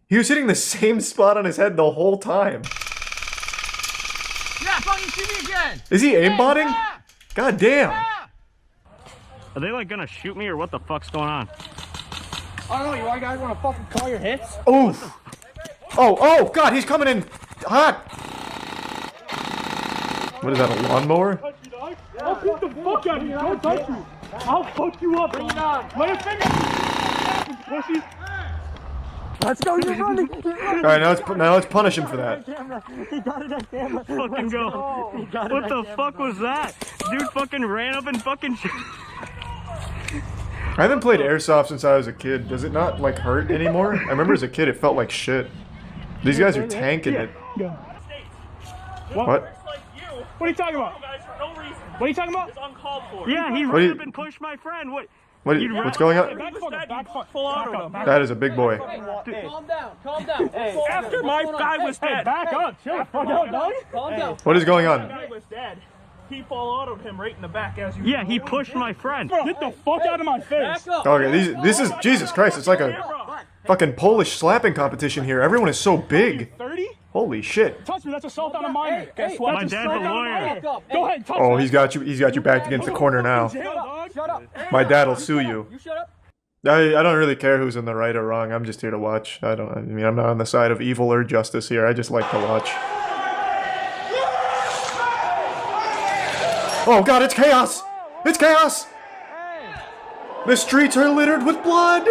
He was hitting the same spot on his head the whole time. Yeah, fucking shoot me again. Is he aimbotting? God damn. Are they like gonna shoot me or what the fuck's going on? I don't know, you guys want to fucking call your hits? Oof. Oh god, he's coming in hot. What is that, a lawnmower? I'll beat the fuck out of you. Don't touch me. I'll fuck you up. Bring it on. Let it finish. Let's go, you're running. Alright, now let's punish him for that. He got it on camera. Fucking go. What the fuck was that? Dude fucking ran up and fucking I haven't played Airsoft since I was a kid. Does it not, like, hurt anymore? I remember as a kid it felt like shit. These guys are tanking it. What? What are you talking about? What are you talking about? It's uncalled for. Yeah, he ran up and pushed my friend. What's going on? Full auto. That is a big boy. Calm down. After my guy was dead. Back up. Chill the fuck out, dog. Calm down. What is going on? My guy was dead. He full autoed him right in the back as you. Yeah, he pushed my friend. Get the fuck out of my face. Okay, this is Jesus Christ. It's like a fucking Polish slapping competition here. Everyone is so big. 30? Holy shit. Touch me. That's assault on a minor. Guess what? My dad's a lawyer. Go ahead. Touch Oh, me. he's got you backed against the corner now. Shut up. My dad will sue you. You shut up. I don't really care who's in the right or wrong. I'm just here to watch. I mean, I'm not on the side of evil or justice here. I just like to watch. Oh god, it's chaos! It's chaos! The streets are littered with blood!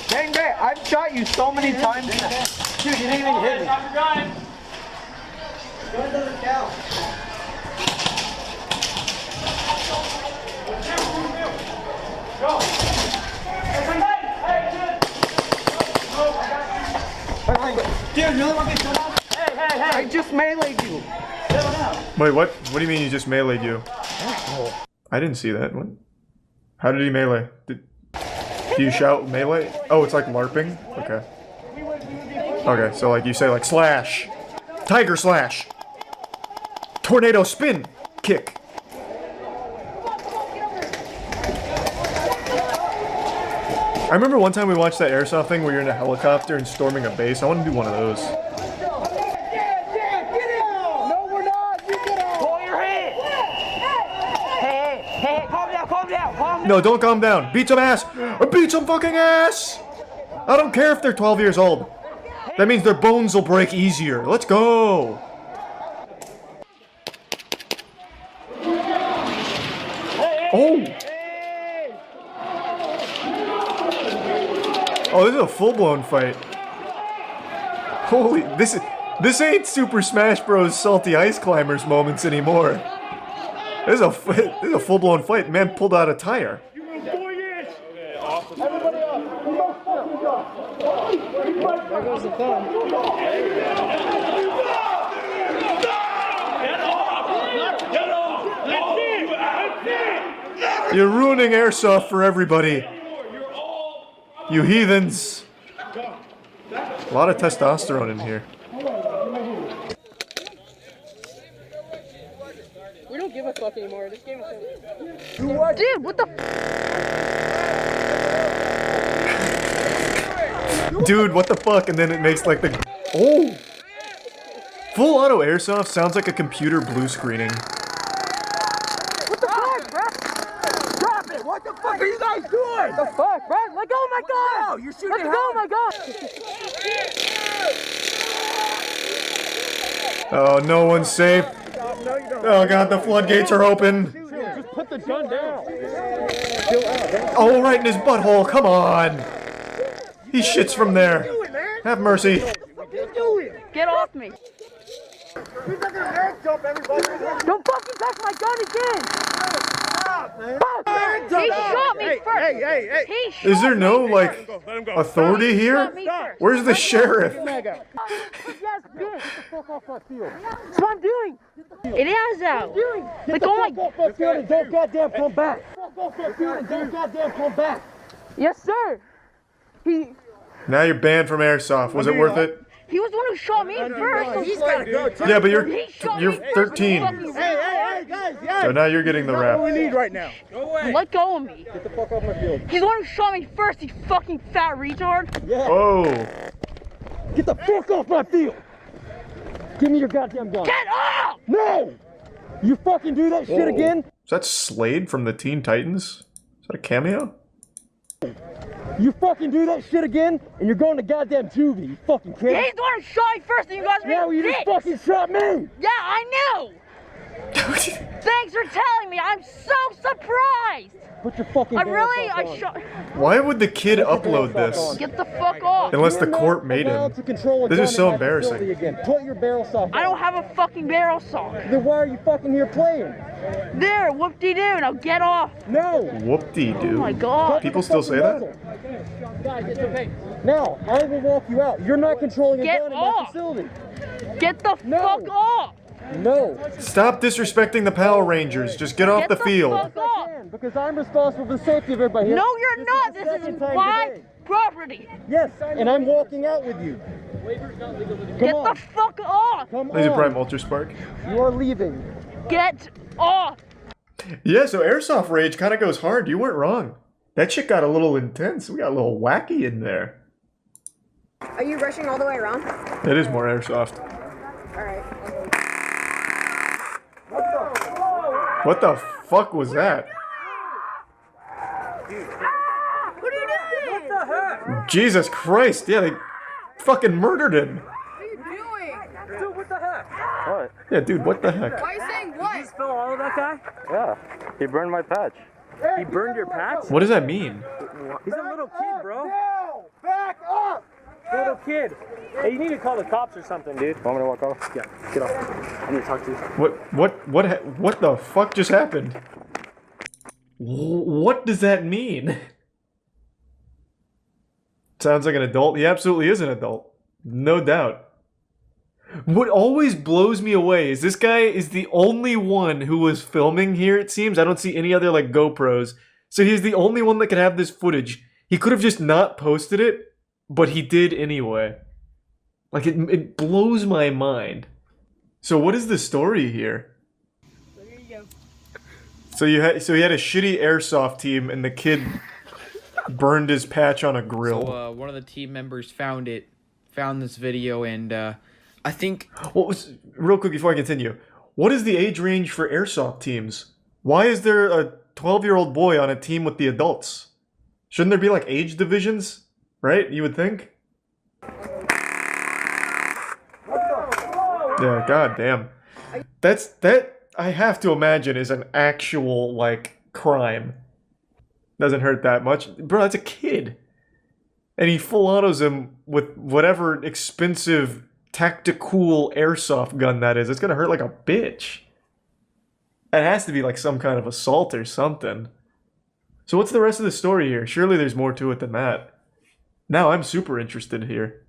Dang, man, I've shot you so many times. Dude, you didn't even hit me. Gun doesn't count. Go. Dude, you really want to get shut up? Hey. I just meleeed you. Wait, what? What do you mean you just meleeed you? I didn't see that. What? How did he melee? Do you shout melee? Oh, it's like LARPing? Okay. Okay, so like you say like slash. Tiger slash. Tornado spin. Kick. I remember one time we watched that Airsoft thing where you're in a helicopter and storming a base. I want to do one of those. No, don't calm down. Beat some ass. Beat some fucking ass. I don't care if they're 12 years old. That means their bones will break easier. Let's go. Oh. Oh, this is a full-blown fight. Holy, this ain't Super Smash Bros. Salty Ice Climbers moments anymore. This is a full-blown fight. Man pulled out a tire. Everybody up. There goes the fun. You're ruining Airsoft for everybody. You heathens. A lot of testosterone in here. We don't give a fuck anymore. This game is so... Dude, what the Dude, what the fuck? And then it makes like the... Oh! Full auto Airsoft sounds like a computer blue screening. What the fuck, bro? Drop it! What the fuck are you guys doing? What the fuck, bro? Let go of my gun! No, you're shooting Let go of my gun! Oh, no one's safe. Oh god, the floodgates are open. Just put the gun down. Oh, right in his butthole, come on. He shits from there. Have mercy. Get off me! Don't fucking touch my gun again! He shot me first! Hey! Is there no, like, authority here? Where's the sheriff? Yes, bitch! That's what I'm doing! It is out! Like, oh my god! Don't goddamn come back! Don't goddamn come back! Yes, sir! Now you're banned from Airsoft. Was it worth it? He was the one who shot me first! He's gotta go, too. Yeah, but you're 13. Hey, guys, So now you're getting the rap. what we need right now. Let go of me! Get the fuck off my field. He's the one who shot me first, you fucking fat retard! Yeah. Oh. Get the fuck off my field! Give me your goddamn gun. Get off! No! You fucking do that shit again? Is that Slade from the Teen Titans? Is that a cameo? You fucking do that shit again, and you're going to goddamn juvie, you fucking kid. He's the one who shot me first, and you guys are Yeah, well, you just fucking shot me! Yeah, I know! Thanks for telling me, I'm so surprised! Put your fucking I shot... Why would the kid upload this? Get the fuck off! Unless the court made him. This is so embarrassing. Again. Put your barrel sock I don't have a fucking barrel sock. Then why are you fucking here playing? There, whoop-de-doo, now get off! No! Whoop-de-doo. Oh my god! People still say that? Guys, it's okay. Now, I will walk you out. You're not controlling a gun in my facility. Get the fuck off! No. Stop disrespecting the Power Rangers. Just get off the field. Fuck off. Because I'm responsible for the safety of everybody here. No, you're not. This is my property. Yes, and I'm walking out with you. Get the fuck off. Come Laser on. Prime Ultra Spark. You are leaving. Get off. Yeah, so Airsoft Rage kind of goes hard. You weren't wrong. That shit got a little intense. We got a little wacky in there. Are you rushing all the way around? It is more Airsoft. Alright. What the fuck was that? What are you doing? What the heck? Jesus Christ. Yeah, they fucking murdered him. What are you doing? Dude, what the heck? What? Yeah, dude, what the heck? Why are you saying what? Did you spill all of that guy? Yeah. He burned my patch. He burned your patch? What does that mean? He's a little kid, bro. No! Back up! Little kid. Hey, you need to call the cops or something, dude. Want me to walk off? Yeah, get off. I need to talk to you. What the fuck just happened? What does that mean? Sounds like an adult. He absolutely is an adult. No doubt. What always blows me away is this guy is the only one who was filming here, it seems. I don't see any other, like, GoPros. So he's the only one that could have this footage. He could have just not posted it, but he did anyway. Like, it blows my mind. So what is the story here? There you go. So he had a shitty Airsoft team, and the kid burned his patch on a grill. So one of the team members found this video, and I think... Well, real quick before I continue, what is the age range for Airsoft teams? Why is there a 12-year-old boy on a team with the adults? Shouldn't there be, like, age divisions? Right? You would think? Yeah, goddamn. That I have to imagine is an actual, like, crime. Doesn't hurt that much. Bro, that's a kid. And he full autos him with whatever expensive tactical airsoft gun that is. It's gonna hurt like a bitch. It has to be like some kind of assault or something. So what's the rest of the story here? Surely there's more to it than that. Now I'm super interested here.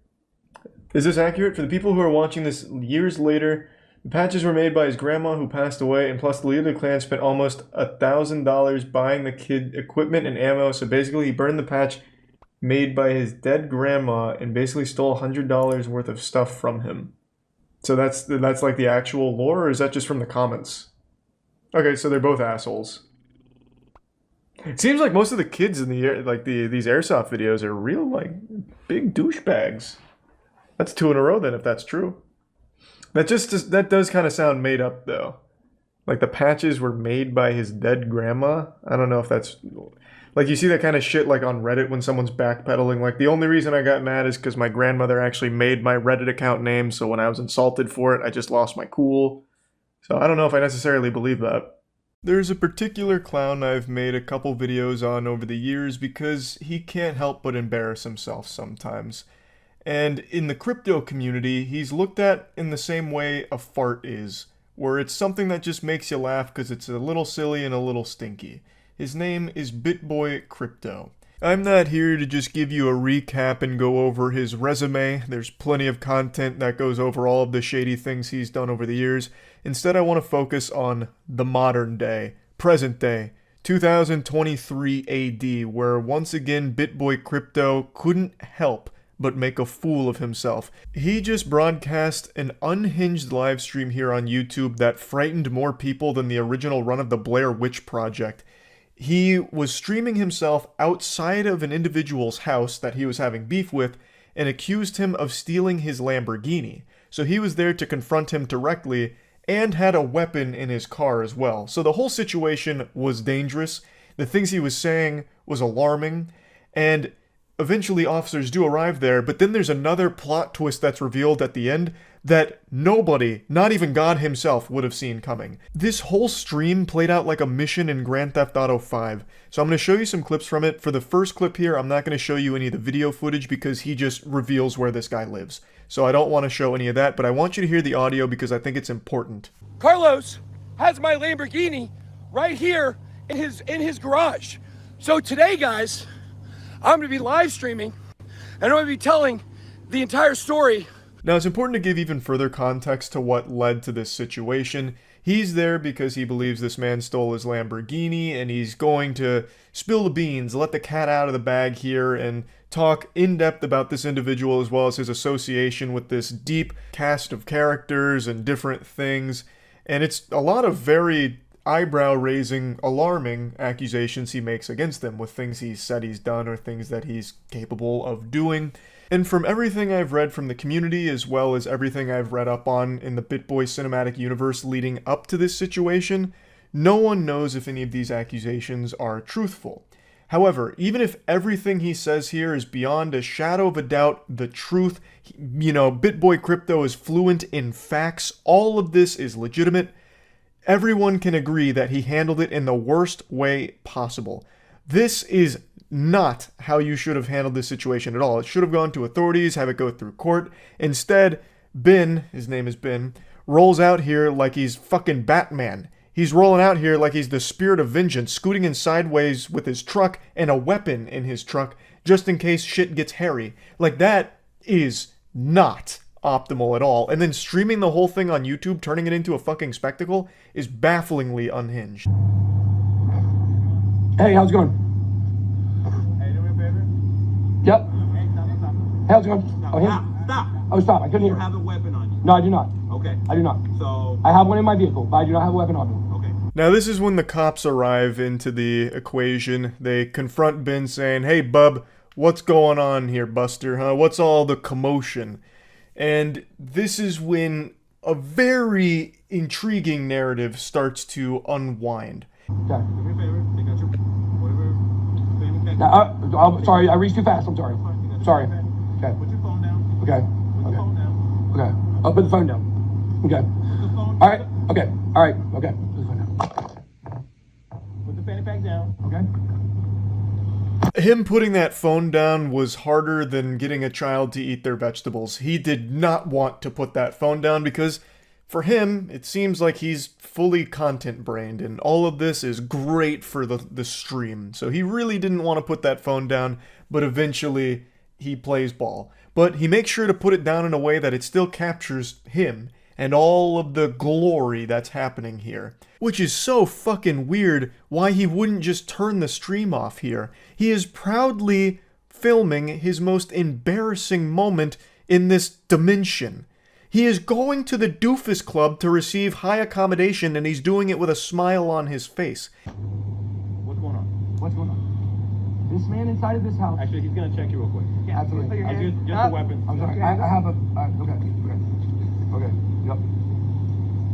Is this accurate? For the people who are watching this years later, the patches were made by his grandma who passed away, and plus the leader of the clan spent almost $1,000 buying the kid equipment and ammo, so basically he burned the patch made by his dead grandma and basically stole $100 worth of stuff from him. So that's like the actual lore, or is that just from the comments? Okay, so they're both assholes. It seems like most of the kids in these Airsoft videos are real, like, big douchebags. That's 2 in a row then, if that's true. That does kind of sound made up, though. Like, the patches were made by his dead grandma? I don't know if that's... Like, you see that kind of shit, like, on Reddit when someone's backpedaling. Like, the only reason I got mad is because my grandmother actually made my Reddit account name, so when I was insulted for it, I just lost my cool. So I don't know if I necessarily believe that. There's a particular clown I've made a couple videos on over the years because he can't help but embarrass himself sometimes. And in the crypto community, he's looked at in the same way a fart is, where it's something that just makes you laugh because it's a little silly and a little stinky. His name is BitBoy Crypto. I'm not here to just give you a recap and go over his resume. There's plenty of content that goes over all of the shady things he's done over the years. Instead, I want to focus on the modern day, present day, 2023 AD, where once again BitBoy Crypto couldn't help but make a fool of himself. He just broadcast an unhinged live stream here on YouTube that frightened more people than the original run of the Blair Witch Project. He was streaming himself outside of an individual's house that he was having beef with and accused him of stealing his Lamborghini. So he was there to confront him directly and had a weapon in his car as well. So the whole situation was dangerous. The things he was saying was alarming, and eventually officers do arrive there, but then there's another plot twist that's revealed at the end that nobody, not even God himself, would have seen coming. This whole stream played out like a mission in Grand Theft Auto 5. So I'm going to show you some clips from it. For the first clip here, I'm not going to show you any of the video footage because he just reveals where this guy lives. So I don't want to show any of that, but I want you to hear the audio because I think it's important. Carlos has my Lamborghini right here in his garage. So today, guys, I'm going to be live streaming, and I'm going to be telling the entire story. Now, it's important to give even further context to what led to this situation. He's there because he believes this man stole his Lamborghini, and he's going to spill the beans, let the cat out of the bag here, and talk in depth about this individual as well as his association with this deep cast of characters and different things. And it's a lot of very eyebrow-raising, alarming accusations he makes against them with things he's said he's done or things that he's capable of doing. And from everything I've read from the community, as well as everything I've read up on in the BitBoy cinematic universe leading up to this situation, no one knows if any of these accusations are truthful. However, even if everything he says here is beyond a shadow of a doubt the truth, BitBoy Crypto is fluent in facts, all of this is legitimate, everyone can agree that he handled it in the worst way possible. This is not how you should have handled this situation at all. It should have gone to authorities, have it go through court. Instead, Ben, his name is Ben, rolls out here like he's fucking Batman. He's rolling out here like he's the spirit of vengeance, scooting in sideways with his truck and a weapon in his truck, just in case shit gets hairy. Like, that is not optimal at all. And then streaming the whole thing on YouTube, turning it into a fucking spectacle, is bafflingly unhinged. Hey, how's it going? Yep. Hey, how's it going? Oh, him? Stop. Oh, stop. I couldn't hear. You have a weapon on you. No, I do not. Okay. I do not. So I have one in my vehicle, but I do not have a weapon on me. Okay. Now, this is when the cops arrive into the equation. They confront Ben saying, "Hey, bub, what's going on here, Buster, huh? What's all the commotion?" And this is when a very intriguing narrative starts to unwind. Okay. Do me a favor. Take out your whatever. I'm sorry, I reached too fast. I'm sorry. Sorry. Okay. Put your phone down. Okay. Put your phone down. Okay. I'll put the phone down. Okay. Put the phone. All right. Okay. All right. Okay. Put the phone down. Put the fanny pack down. Okay. Him putting that phone down was harder than getting a child to eat their vegetables. He did not want to put that phone down because for him, it seems like he's fully content-brained, and all of this is great for the stream. So he really didn't want to put that phone down, but eventually he plays ball, but he makes sure to put it down in a way that it still captures him and all of the glory that's happening here. Which is so fucking weird why he wouldn't just turn the stream off here. He is proudly filming his most embarrassing moment in this dimension. He is going to the Doofus Club to receive high accommodation, and he's doing it with a smile on his face. What's going on? What's going on? This man inside of this house. Actually, he's gonna check you real quick. Yeah, absolutely. Just the weapons. I'm sorry. I have a. Okay. Yep.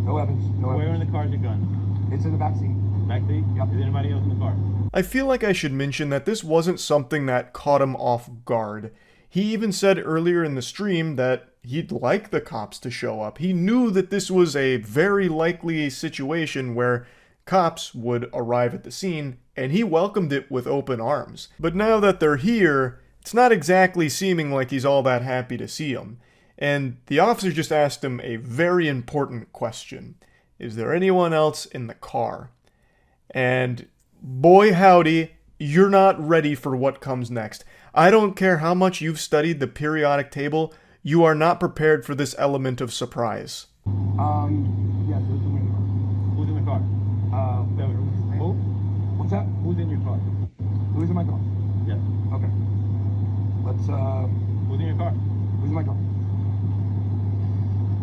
No weapons. No weapons. Where in the car is your gun? It's in the back seat. Back seat? Yep. Is anybody else in the car? I feel like I should mention that this wasn't something that caught him off guard. He even said earlier in the stream that he'd like the cops to show up. He knew that this was a very likely situation where cops would arrive at the scene, and he welcomed it with open arms. But now that they're here, it's not exactly seeming like he's all that happy to see them. And the officer just asked him a very important question. Is there anyone else in the car? And boy howdy, you're not ready for what comes next. I don't care how much you've studied the periodic table, you are not prepared for this element of surprise. Yes, who's in the car? Who's in the car? Who? What's that? Who's in your car? Who's in my car? Yes. Okay. Let's, Who's in your car? Who's in my car?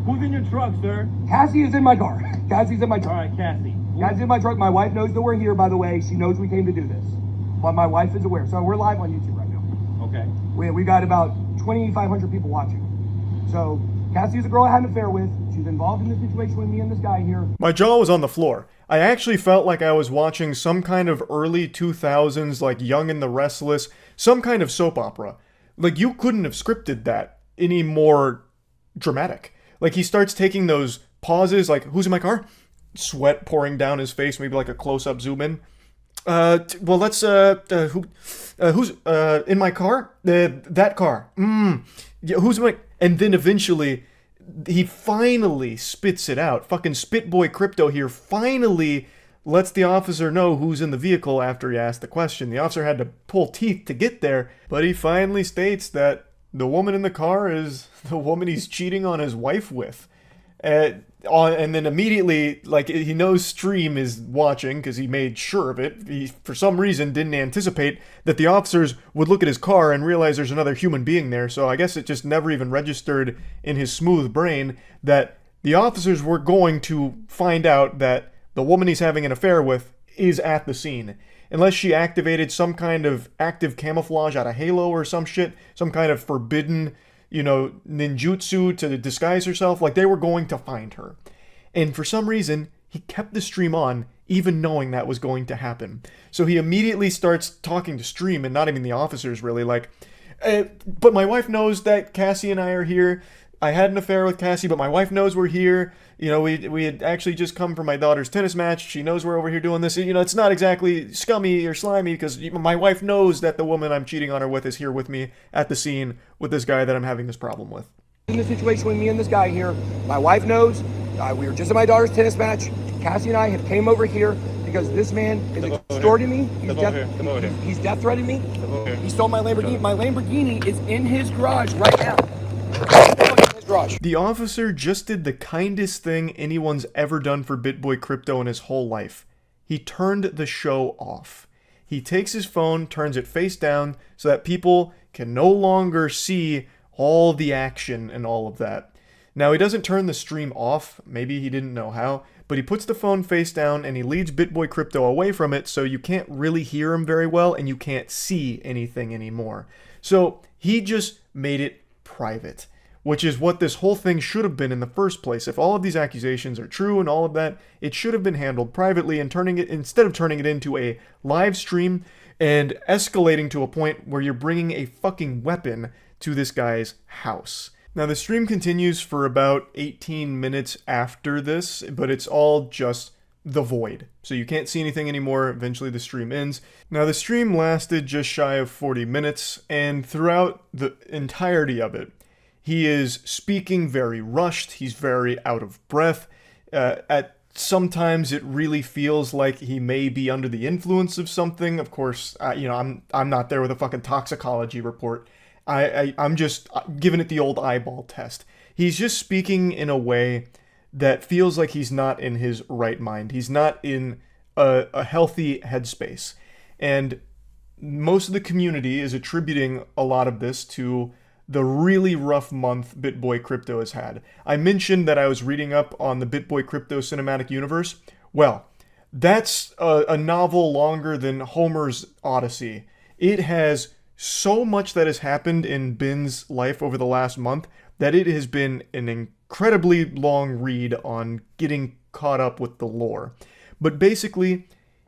Who's in your truck, sir? Cassie is in my car. Cassie's in my truck. All right, Cassie. Cassie's in my truck. My wife knows that we're here, by the way. She knows we came to do this. But my wife is aware. So we're live on YouTube right now. Okay. We got about 2,500 people watching. So Cassie's a girl I had an affair with. She's involved in this situation with me and this guy here. My jaw was on the floor. I actually felt like I was watching some kind of early 2000s, like Young and the Restless, some kind of soap opera. Like, you couldn't have scripted that any more dramatic. Like, he starts taking those pauses, like, who's in my car? Sweat pouring down his face, maybe like a close-up zoom in. Well, let's, who's, in my car? That car. Yeah, who's in my... And then eventually, he finally spits it out. Fucking Spitboy Crypto here finally lets the officer know who's in the vehicle after he asked the question. The officer had to pull teeth to get there, but he finally states that the woman in the car is the woman he's cheating on his wife with. And then immediately, like, he knows Stream is watching because he made sure of it. He, for some reason, didn't anticipate that the officers would look at his car and realize there's another human being there. So I guess it just never even registered in his smooth brain that the officers were going to find out that the woman he's having an affair with is at the scene. Unless she activated some kind of active camouflage out of Halo or some shit, some kind of forbidden, you know, ninjutsu to disguise herself, like they were going to find her. And for some reason, he kept the stream on, even knowing that was going to happen. So he immediately starts talking to Stream, and not even the officers really, like, but my wife knows that Cassie and I are here. I had an affair with Cassie, but my wife knows we're here. You know, we had actually just come from my daughter's tennis match. She knows we're over here doing this. You know, it's not exactly scummy or slimy because my wife knows that the woman I'm cheating on her with is here with me at the scene with this guy that I'm having this problem with. In the situation with me and this guy here, my wife knows. We were just at my daughter's tennis match. Cassie and I have came over here because this man is extorting me. He's death threatening me. He stole my Lamborghini. My Lamborghini is in his garage right now. The officer just did the kindest thing anyone's ever done for BitBoy Crypto in his whole life. He turned the show off. He takes his phone, turns it face down, so that people can no longer see all the action and all of that. Now, he doesn't turn the stream off, maybe he didn't know how, but he puts the phone face down and he leads BitBoy Crypto away from it so you can't really hear him very well and you can't see anything anymore. So he just made it private, which is what this whole thing should have been in the first place. If all of these accusations are true and all of that, it should have been handled privately and instead of turning it into a live stream and escalating to a point where you're bringing a fucking weapon to this guy's house. Now, the stream continues for about 18 minutes after this, but it's all just the void. So you can't see anything anymore. Eventually the stream ends. Now, the stream lasted just shy of 40 minutes, and throughout the entirety of it, he is speaking very rushed. He's very out of breath. Sometimes it really feels like he may be under the influence of something. Of course, you know, I'm not there with a fucking toxicology report. I'm just giving it the old eyeball test. He's just speaking in a way that feels like he's not in his right mind. He's not in a healthy headspace. And most of the community is attributing a lot of this to the really rough month BitBoy Crypto has had. I mentioned that I was reading up on the BitBoy Crypto cinematic universe. Well, that's a novel longer than Homer's Odyssey. It has so much that has happened in Ben's life over the last month that it has been an incredibly long read on getting caught up with the lore. But basically,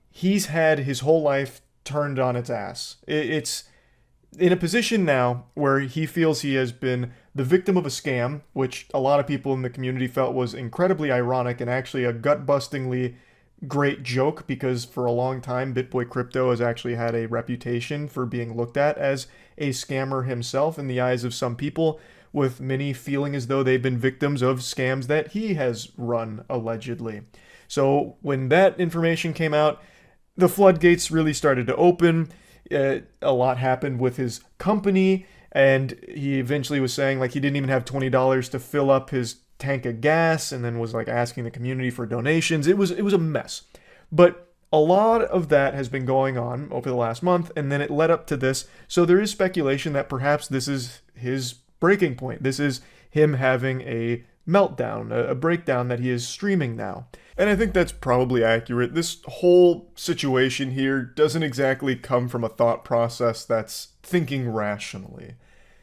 he's had his whole life turned on its ass. It's in a position now where he feels he has been the victim of a scam, which a lot of people in the community felt was incredibly ironic and actually a gut-bustingly great joke, because for a long time BitBoy Crypto has actually had a reputation for being looked at as a scammer himself in the eyes of some people, with many feeling as though they've been victims of scams that he has run, allegedly. So when that information came out, the floodgates really started to open. A lot happened with his company, and he eventually was saying like he didn't even have $20 to fill up his tank of gas, and then was like asking the community for donations. It was a mess. But a lot of that has been going on over the last month, and then it led up to this. So there is speculation that perhaps this is his breaking point. This is him having a meltdown, a breakdown that he is streaming now. And I think that's probably accurate. This whole situation here doesn't exactly come from a thought process that's thinking rationally.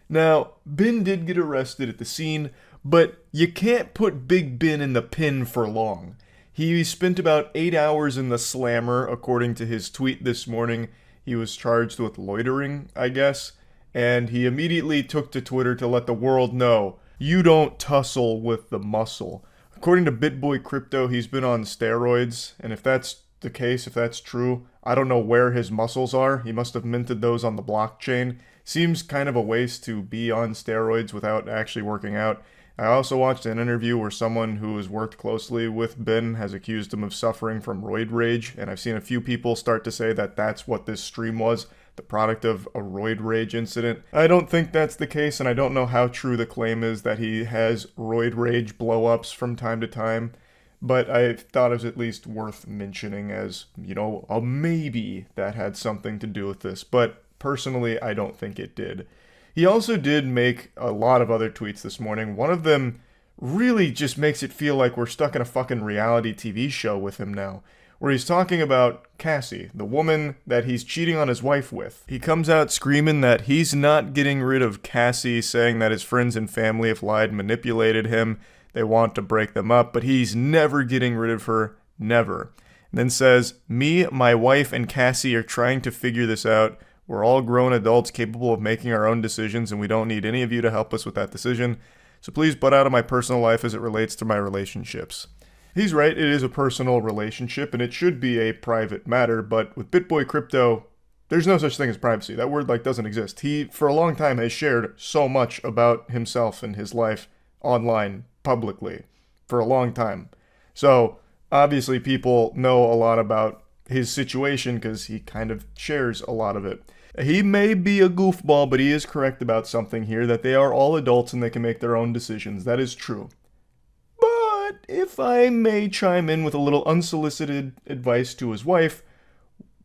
Now, Ben did get arrested at the scene, but you can't put Big Ben in the pen for long. He spent about 8 hours in the slammer, according to his tweet this morning. He was charged with loitering, I guess, and he immediately took to Twitter to let the world know, you don't tussle with the muscle. According to BitBoy Crypto, he's been on steroids, and if that's the case, if that's true, I don't know where his muscles are. He must have minted those on the blockchain. Seems kind of a waste to be on steroids without actually working out. I also watched an interview where someone who has worked closely with Ben has accused him of suffering from roid rage, and I've seen a few people start to say that that's what this stream was, the product of a roid rage incident. I don't think that's the case, and I don't know how true the claim is that he has roid rage blow-ups from time to time, but I thought it was at least worth mentioning as, you know, a maybe that had something to do with this, but personally, I don't think it did. He also did make a lot of other tweets this morning. One of them really just makes it feel like we're stuck in a fucking reality TV show with him now, where he's talking about Cassie, the woman that he's cheating on his wife with. He comes out screaming that he's not getting rid of Cassie, saying that his friends and family have lied, manipulated him, they want to break them up, but he's never getting rid of her, never. And then says, me, my wife, and Cassie are trying to figure this out. We're all grown adults capable of making our own decisions, and we don't need any of you to help us with that decision. So please butt out of my personal life as it relates to my relationships. He's right, it is a personal relationship, and it should be a private matter, but with BitBoy Crypto, there's no such thing as privacy. That word, doesn't exist. He, for a long time, has shared so much about himself and his life online, publicly, for a long time. So, obviously, people know a lot about his situation because he kind of shares a lot of it. He may be a goofball, but he is correct about something here, that they are all adults and they can make their own decisions. That is true. But if I may chime in with a little unsolicited advice to his wife,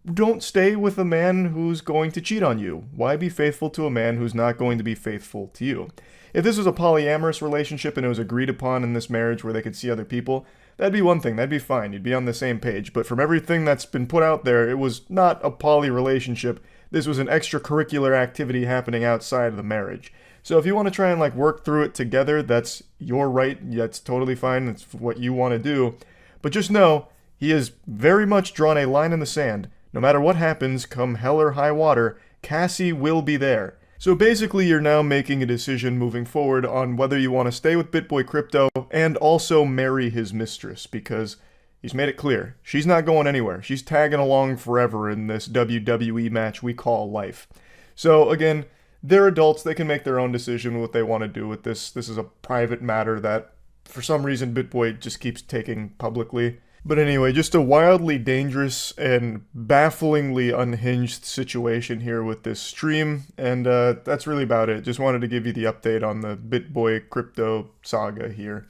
don't stay with a man who's going to cheat on you. Why be faithful to a man who's not going to be faithful to you? If this was a polyamorous relationship and it was agreed upon in this marriage where they could see other people, that'd be one thing, that'd be fine, you'd be on the same page. But from everything that's been put out there, it was not a poly relationship. This was an extracurricular activity happening outside of the marriage. So if you want to try and work through it together, that's your right, that's totally fine, that's what you want to do. But just know, he has very much drawn a line in the sand. No matter what happens, come hell or high water, Cassie will be there. So basically you're now making a decision moving forward on whether you want to stay with BitBoy Crypto and also marry his mistress, because he's made it clear, she's not going anywhere. She's tagging along forever in this WWE match we call life. So again, they're adults, they can make their own decision what they want to do with this. This is a private matter that for some reason BitBoy just keeps taking publicly. But anyway, just a wildly dangerous and bafflingly unhinged situation here with this stream, and that's really about it. Just wanted to give you the update on the BitBoy crypto saga here.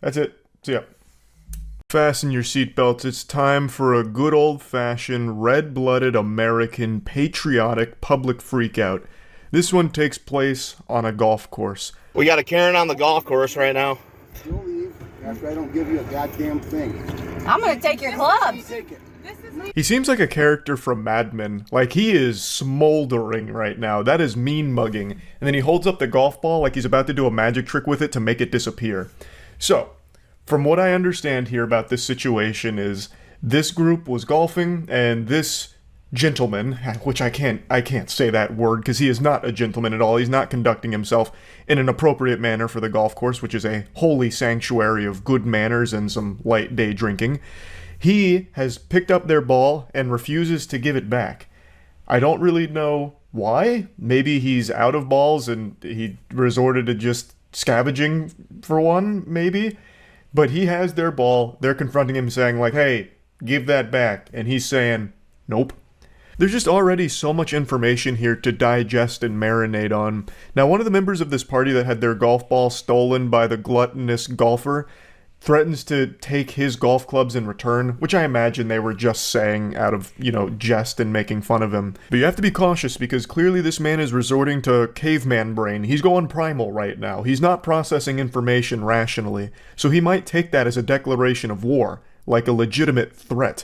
That's it. See ya. Fasten your seatbelts. It's time for a good old-fashioned, red-blooded American patriotic public freakout. This one takes place on a golf course. We got a Karen on the golf course right now. You'll leave after I don't give you a goddamn thing. I'm gonna take your clubs. He seems like a character from Mad Men. Like, he is smoldering right now. That is mean mugging. And then he holds up the golf ball like he's about to do a magic trick with it to make it disappear. So, from what I understand here about this situation is, this group was golfing, and this gentleman, which I can't say that word because he is not a gentleman at all. He's not conducting himself in an appropriate manner for the golf course, which is a holy sanctuary of good manners and some light day drinking. He has picked up their ball and refuses to give it back. I don't really know why. Maybe he's out of balls and he resorted to just scavenging for one, maybe. But he has their ball. They're confronting him saying like, hey, give that back. And he's saying, nope. There's just already so much information here to digest and marinate on. Now, one of the members of this party that had their golf ball stolen by the gluttonous golfer threatens to take his golf clubs in return, which I imagine they were just saying out of, jest and making fun of him. But you have to be cautious because clearly this man is resorting to caveman brain. He's going primal right now. He's not processing information rationally. So he might take that as a declaration of war, like a legitimate threat.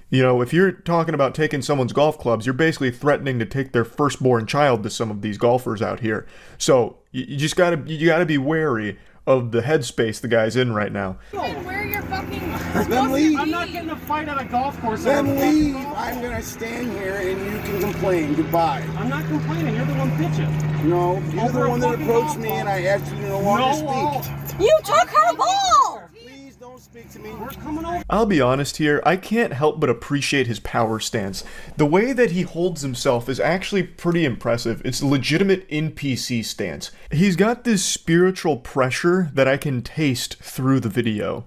If you're talking about taking someone's golf clubs, you're basically threatening to take their firstborn child to some of these golfers out here. So you just gotta be wary of the headspace the guy's in right now. Where you're fucking Then leave. I'm not getting a fight at a golf course. Then leave. I'm gonna stand here and you can complain. Goodbye. I'm not complaining. You're the one bitching. No, you're the one that approached me and I asked you to no longer speak. You took her ball! Please don't speak to me. We're coming over. I'll be honest here, I can't help but appreciate his power stance. The way that he holds himself is actually pretty impressive. It's a legitimate NPC stance. He's got this spiritual pressure that I can taste through the video.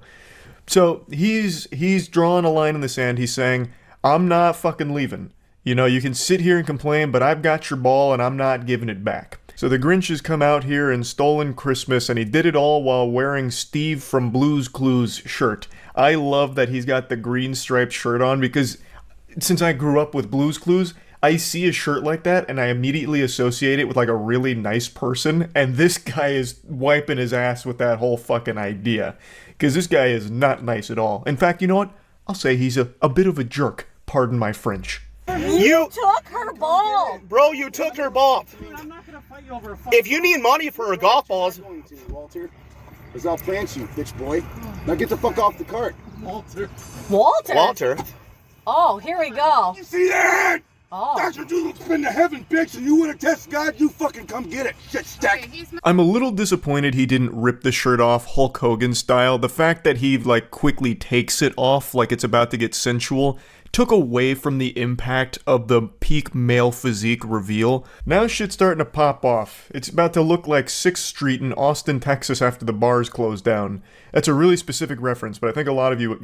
So he's drawing a line in the sand. He's saying, I'm not fucking leaving. You can sit here and complain, but I've got your ball and I'm not giving it back. So the Grinch has come out here and stolen Christmas, and he did it all while wearing Steve from Blue's Clues shirt. I love that he's got the green striped shirt on because since I grew up with Blue's Clues, I see a shirt like that and I immediately associate it with like a really nice person, and this guy is wiping his ass with that whole fucking idea. Because this guy is not nice at all. In fact, you know what? I'll say he's a bit of a jerk. Pardon my French. You took her ball! Bro, you took her ball. Dude, I'm not gonna fight you over a If you need money for her golf balls... Walter, because I'll plant you, bitch boy. Now get the fuck off the cart. Walter. Walter? Oh, here we go. You see that? Oh. That's what you spin to heaven, bitch, and you wanna test God, you fucking come get it, shit stack. I'm a little disappointed he didn't rip the shirt off Hulk Hogan style. The fact that he quickly takes it off like it's about to get sensual took away from the impact of the peak male physique reveal. Now shit's starting to pop off. It's about to look like 6th Street in Austin, Texas after the bars closed down. That's a really specific reference, but I think a lot of you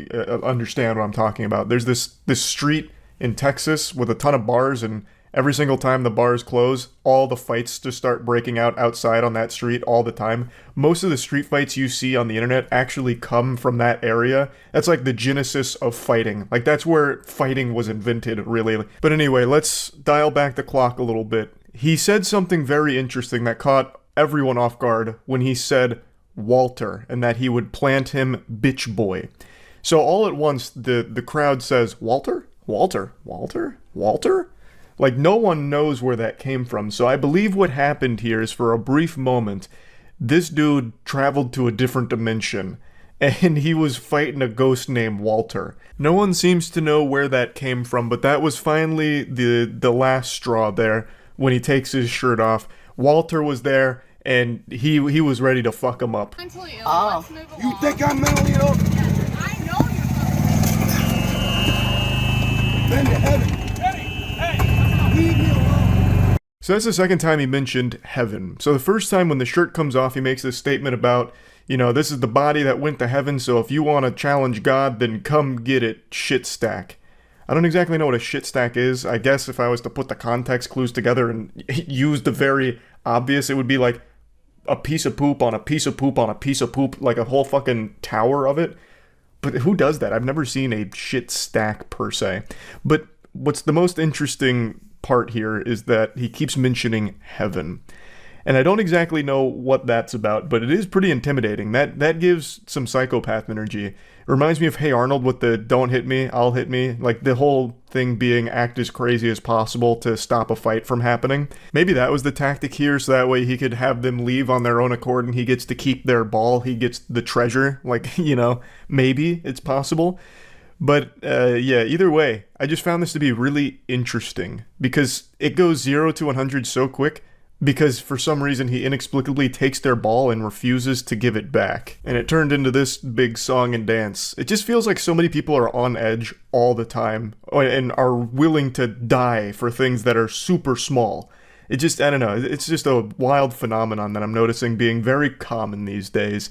understand what I'm talking about. There's this street in Texas with a ton of bars, and every single time the bars close, all the fights just start breaking out outside on that street all the time. Most of the street fights you see on the internet actually come from that area. That's like the genesis of fighting. Like, that's where fighting was invented, really. But anyway, let's dial back the clock a little bit. He said something very interesting that caught everyone off guard when he said Walter, and that he would plant him bitch boy. So all at once, the crowd says, Walter? Walter? Walter? Walter? Like, no one knows where that came from, so I believe what happened here is for a brief moment, this dude traveled to a different dimension, and he was fighting a ghost named Walter. No one seems to know where that came from, but that was finally the last straw there, when he takes his shirt off. Walter was there, and he was ready to fuck him up. Oh. You think I'm mentally ill? I know you're Been to heaven. Leave me alone. So that's the second time he mentioned heaven. So the first time when the shirt comes off, he makes this statement about, You know, this is the body that went to heaven, so if you want to challenge God, then come get it, shit stack. I don't exactly know what a shit stack is. I guess if I was to put the context clues together and use the very obvious, it would be like a piece of poop on a piece of poop on a piece of poop, like a whole fucking tower of it. But who does that? I've never seen a shit stack per se. But what's the most interesting part here is that he keeps mentioning heaven. And I don't exactly know what that's about, but it is pretty intimidating. That gives some psychopath energy. It reminds me of Hey Arnold with the don't hit me, I'll hit me. Like the whole thing being act as crazy as possible to stop a fight from happening. Maybe that was the tactic here, so that way he could have them leave on their own accord and he gets to keep their ball. He gets the treasure. Like, you know, maybe it's possible. But yeah, either way, I just found this to be really interesting because it goes 0 to 100 so quick. Because for some reason he inexplicably takes their ball and refuses to give it back. And it turned into this big song and dance. It just feels like so many people are on edge all the time and are willing to die for things that are super small. It just, I don't know, it's just a wild phenomenon that I'm noticing being very common these days.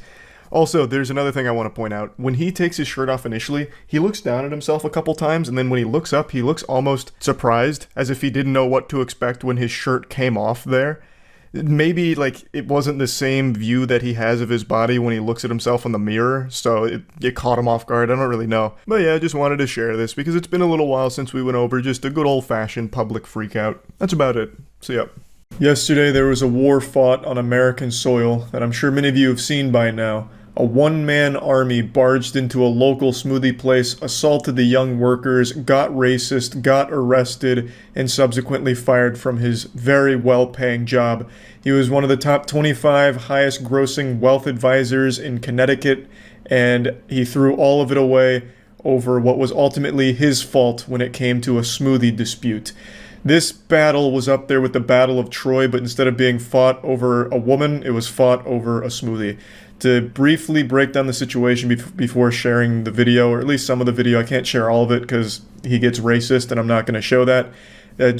Also, there's another thing I want to point out. When he takes his shirt off initially, he looks down at himself a couple times, and then when he looks up, he looks almost surprised, as if he didn't know what to expect when his shirt came off there. Maybe, like, it wasn't the same view that he has of his body when he looks at himself in the mirror, so it caught him off guard. I don't really know. But yeah, I just wanted to share this, because it's been a little while since we went over just a good old-fashioned public freakout. That's about it. So yeah. Yesterday, there was a war fought on American soil that I'm sure many of you have seen by now. A one-man army barged into a local smoothie place, assaulted the young workers, got racist, got arrested, and subsequently fired from his very well-paying job. He was one of the top 25 highest-grossing wealth advisors in Connecticut, and he threw all of it away over what was ultimately his fault when it came to a smoothie dispute. This battle was up there with the Battle of Troy, but instead of being fought over a woman, it was fought over a smoothie. To briefly break down the situation before sharing the video, or at least some of the video, I can't share all of it because he gets racist and I'm not going to show that.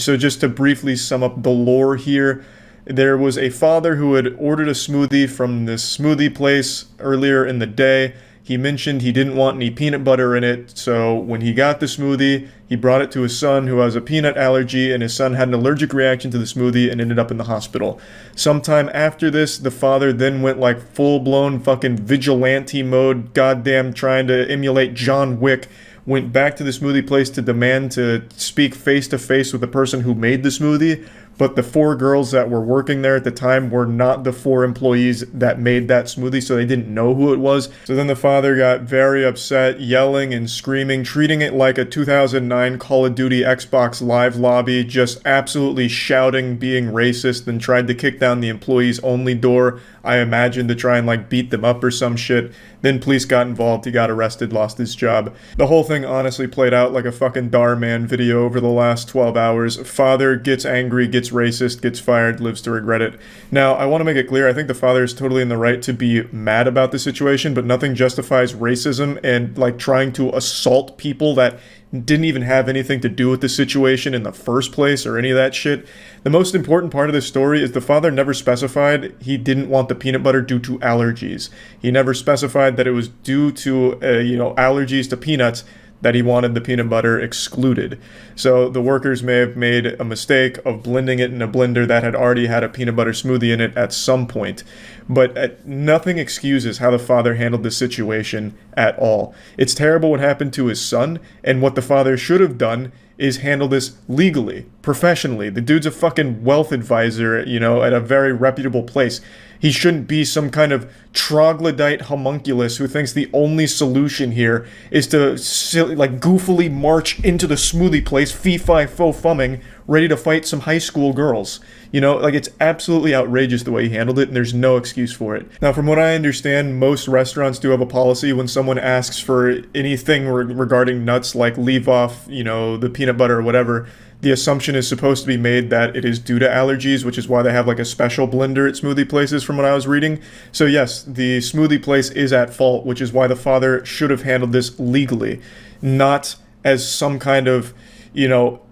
So just to briefly sum up the lore here, there was a father who had ordered a smoothie from this smoothie place earlier in the day. He mentioned he didn't want any peanut butter in it, so when he got the smoothie, he brought it to his son who has a peanut allergy, and his son had an allergic reaction to the smoothie and ended up in the hospital. Sometime after this, the father then went like full-blown fucking vigilante mode, goddamn trying to emulate John Wick, went back to the smoothie place to demand to speak face-to-face with the person who made the smoothie, but the 4 girls that were working there at the time were not the 4 employees that made that smoothie, so they didn't know who it was. So then the father got very upset, yelling and screaming, treating it like a 2009 Call of Duty Xbox Live lobby, just absolutely shouting, being racist, and tried to kick down the employees only door, I imagine, to try and like beat them up or some shit. Then police got involved, he got arrested, lost his job. The whole thing honestly played out like a fucking Dhar Mann video over the last 12 hours. Father gets angry, gets racist, gets fired, lives to regret it. Now, I want to make it clear, I think the father is totally in the right to be mad about the situation, but nothing justifies racism and like trying to assault people that didn't even have anything to do with the situation in the first place or any of that shit. The most important part of this story is the father never specified he didn't want the peanut butter due to allergies. He never specified that it was due to, allergies to peanuts that he wanted the peanut butter excluded. So the workers may have made a mistake of blending it in a blender that had already had a peanut butter smoothie in it at some point. But nothing excuses how the father handled the situation at all. It's terrible what happened to his son, and what the father should have done is handle this legally, professionally. The dude's a fucking wealth advisor, at a very reputable place. He shouldn't be some kind of troglodyte homunculus who thinks the only solution here is to goofily march into the smoothie place, fee-fi-fo-fumming, ready to fight some high school girls. It's absolutely outrageous the way he handled it, and there's no excuse for it. Now, from what I understand, most restaurants do have a policy when someone asks for anything regarding nuts, like leave off, the peanut butter or whatever. The assumption is supposed to be made that it is due to allergies, which is why they have like a special blender at smoothie places from what I was reading. So yes, the smoothie place is at fault, which is why the father should have handled this legally, not as some kind of,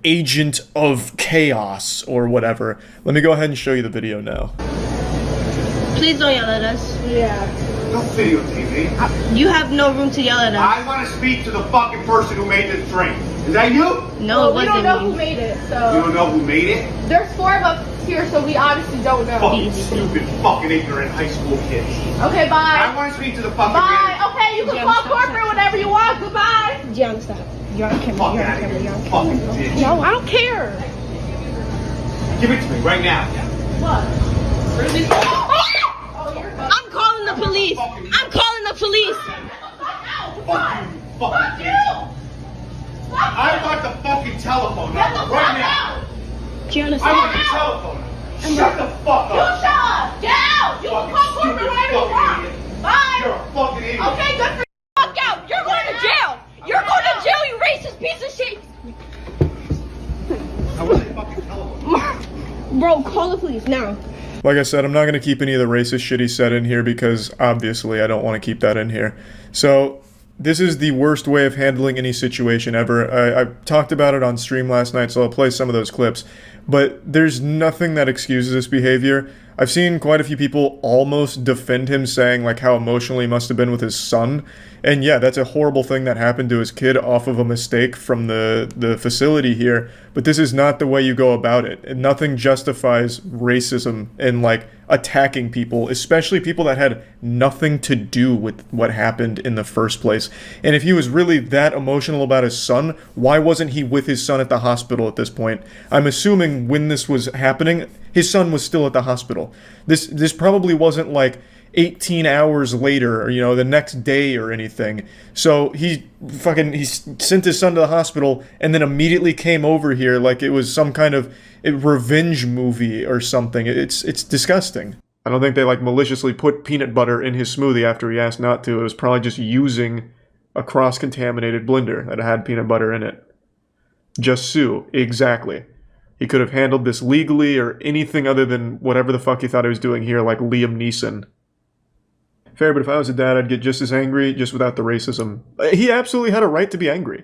agent of chaos or whatever. Let me go ahead and show you the video now. Please don't yell at us. Yeah. Don't videotape me. You have no room to yell at us. I want to speak to the fucking person who made this drink. Is that you? No, Well, we don't know who made it, You so. don't know who made it? There's 4 of us here, so we obviously don't know. Fucking stupid, fucking ignorant high school kids. Okay, bye. I want to speak to the fucking Bye. man. Okay, you can call corporate whenever you want. Goodbye. John, stop. You're on camera. Fuck You're on out of camera. here, You're on you camera. fucking bitch. No, I don't care. Give it to me right now. What? I'm calling the police. I'm calling the police. Fuck you. I want the fucking telephone number right now. Gianna, I want the telephone number. Shut the fuck You up. shut up. Get out. You can call corporate whenever you want. Bye. You're a fucking idiot. Okay, good for you. Fuck out. You're going to jail. You're going to jail, you racist piece of shit. I want the fucking telephone. Bro, call the police now. Like I said, I'm not going to keep any of the racist shit he said in here because obviously I don't want to keep that in here. So, this is the worst way of handling any situation ever. I talked about it on stream last night, so I'll play some of those clips. But there's nothing that excuses this behavior. I've seen quite a few people almost defend him, saying like how emotional he must have been with his son. And yeah, that's a horrible thing that happened to his kid off of a mistake from the facility here. But this is not the way you go about it. And nothing justifies racism and like attacking people, especially people that had nothing to do with what happened in the first place. And if he was really that emotional about his son, why wasn't he with his son at the hospital at this point? I'm assuming when this was happening, his son was still at the hospital. This probably wasn't like 18 hours later, or, you know, the next day or anything. So he sent his son to the hospital and then immediately came over here like it was some kind of revenge movie or something. It's disgusting. I don't think they like maliciously put peanut butter in his smoothie after he asked not to. It was probably just using a cross-contaminated blender that had peanut butter in it. Just sue. Exactly. He could have handled this legally or anything other than whatever the fuck he thought he was doing here, like Liam Neeson. Fair, but if I was a dad, I'd get just as angry, just without the racism. He absolutely had a right to be angry.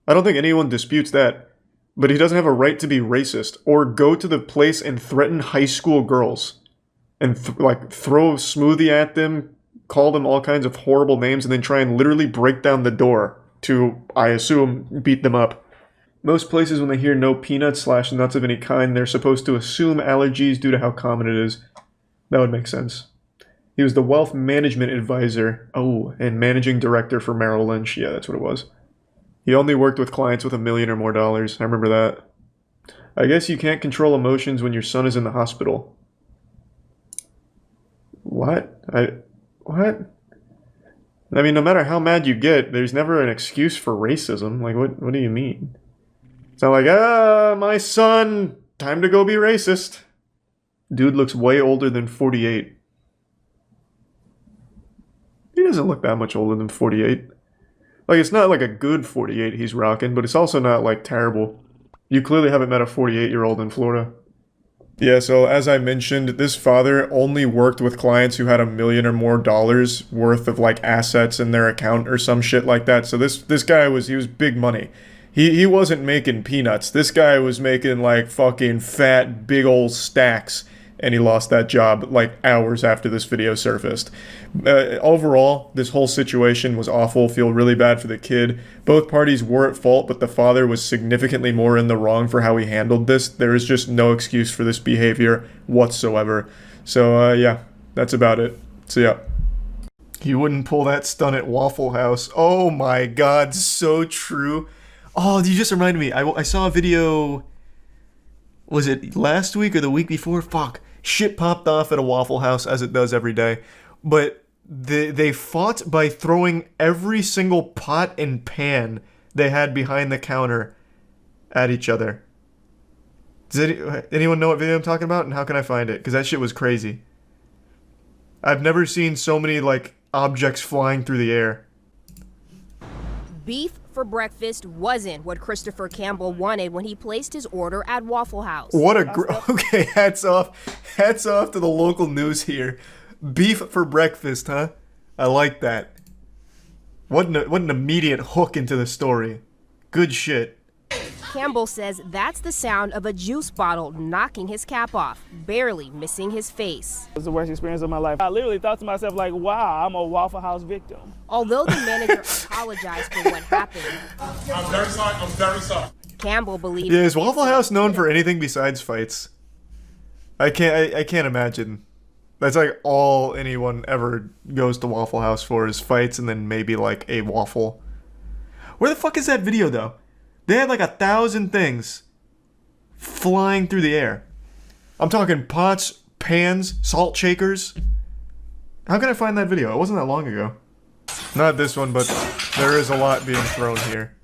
I don't think anyone disputes that. But he doesn't have a right to be racist, or go to the place and threaten high school girls. And throw a smoothie at them, call them all kinds of horrible names, and then try and literally break down the door to, I assume, beat them up. Most places when they hear no peanuts/nuts of any kind, they're supposed to assume allergies due to how common it is. That would make sense. He was the wealth management advisor, and managing director for Merrill Lynch. Yeah, that's what it was. He only worked with clients with $1 million or more. I remember that. I guess you can't control emotions when your son is in the hospital. What? What? I mean, no matter how mad you get, there's never an excuse for racism. Like, what do you mean? It's not like, my son, time to go be racist. Dude looks way older than 48. He doesn't look that much older than 48. Like, it's not like a good 48 he's rocking, but it's also not, like, terrible. You clearly haven't met a 48-year-old in Florida. Yeah, so as I mentioned, this father only worked with clients who had $1 million or more worth of, like, assets in their account or some shit like that. So this guy he was big money. He wasn't making peanuts. This guy was making, like, fucking fat, big old stacks. And he lost that job like hours after this video surfaced. Overall, this whole situation was awful. Feel really bad for the kid. Both parties were at fault, but the father was significantly more in the wrong for how he handled this. There is just no excuse for this behavior whatsoever. So, yeah, that's about it. So, yeah. He wouldn't pull that stunt at Waffle House. Oh my god, so true. Oh, you just reminded me. I saw a video... Was it last week or the week before? Fuck. Shit popped off at a Waffle House, as it does every day. But they fought by throwing every single pot and pan they had behind the counter at each other. Does anyone know what video I'm talking about? And how can I find it? Because that shit was crazy. I've never seen so many, like, objects flying through the air. Beef for breakfast wasn't what Christopher Campbell wanted when he placed his order at Waffle House. Okay, hats off to the local news here. Beef for breakfast, huh? I like that. What an immediate hook into the story. Good shit. Campbell says that's the sound of a juice bottle knocking his cap off, barely missing his face. It was the worst experience of my life. I literally thought to myself, like, wow, I'm a Waffle House victim. Although the manager apologized for what happened, I'm very sorry. I'm very sorry. Campbell believes. Yeah, is Waffle House known for anything besides fights? I can't imagine. That's like all anyone ever goes to Waffle House for is fights and then maybe like a waffle. Where the fuck is that video though? They had like 1,000 things flying through the air. I'm talking pots, pans, salt shakers. How can I find that video? It wasn't that long ago. Not this one, but there is a lot being thrown here.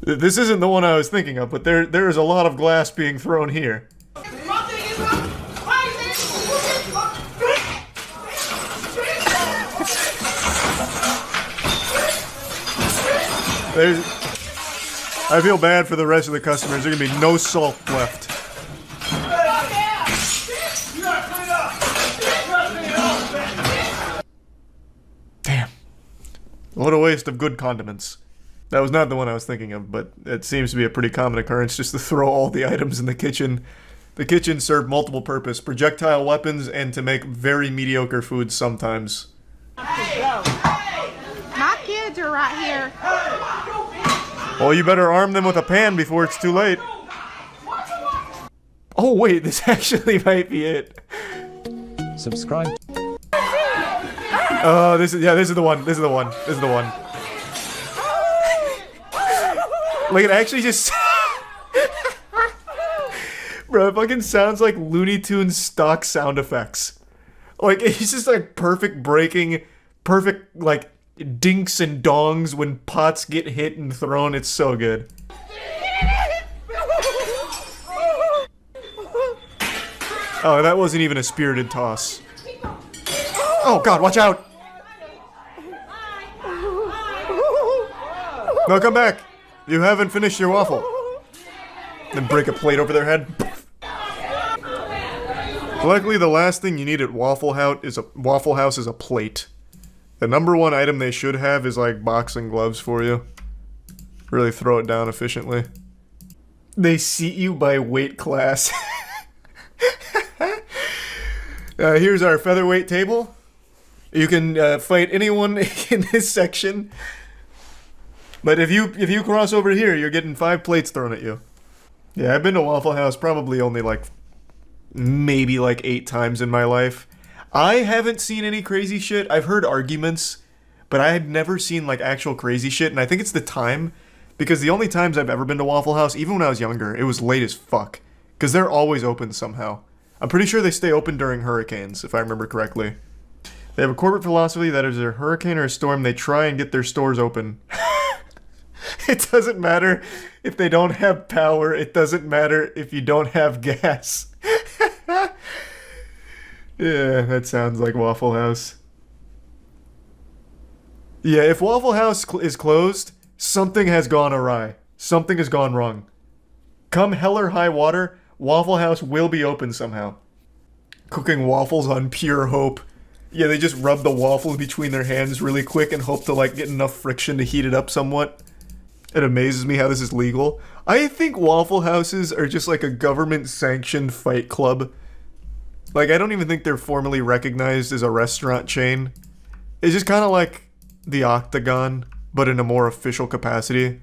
This isn't the one I was thinking of, but there is a lot of glass being thrown here. I feel bad for the rest of the customers. There's gonna be no salt left. Damn. What a waste of good condiments. That was not the one I was thinking of, but it seems to be a pretty common occurrence just to throw all the items in the kitchen. The kitchen served multiple purpose, projectile weapons, and to make very mediocre food sometimes. My kids are right here. Well, you better arm them with a pan before it's too late. Oh wait, this actually might be it. Subscribe. Oh, this is the one. This is the one. This is the one. Like, it actually just... Bro, it fucking sounds like Looney Tunes stock sound effects. Like, it's just like perfect breaking, perfect, like, dinks and dongs when pots get hit and thrown. It's so good. Oh, that wasn't even a spirited toss. Oh god, watch out! No, come back! You haven't finished your waffle. Then break a plate over their head. Luckily, the last thing you need at Waffle House is a plate. The #1 item they should have is like boxing gloves for you. Really throw it down efficiently. They seat you by weight class. Here's our featherweight table. You can fight anyone in this section. But if you cross over here, you're getting 5 plates thrown at you. Yeah, I've been to Waffle House probably only like maybe like 8 times in my life. I haven't seen any crazy shit. I've heard arguments, but I had never seen like actual crazy shit, and I think it's the time, because the only times I've ever been to Waffle House, even when I was younger, it was late as fuck. Because they're always open somehow. I'm pretty sure they stay open during hurricanes, if I remember correctly. They have a corporate philosophy that if there's a hurricane or a storm, they try and get their stores open. It doesn't matter if they don't have power. It doesn't matter if you don't have gas. Yeah, that sounds like Waffle House. Yeah, if Waffle House is closed, something has gone awry. Something has gone wrong. Come hell or high water, Waffle House will be open somehow. Cooking waffles on pure hope. Yeah, they just rub the waffles between their hands really quick and hope to like get enough friction to heat it up somewhat. It amazes me how this is legal. I think Waffle Houses are just like a government-sanctioned fight club. Like, I don't even think they're formally recognized as a restaurant chain. It's just kind of like the Octagon, but in a more official capacity.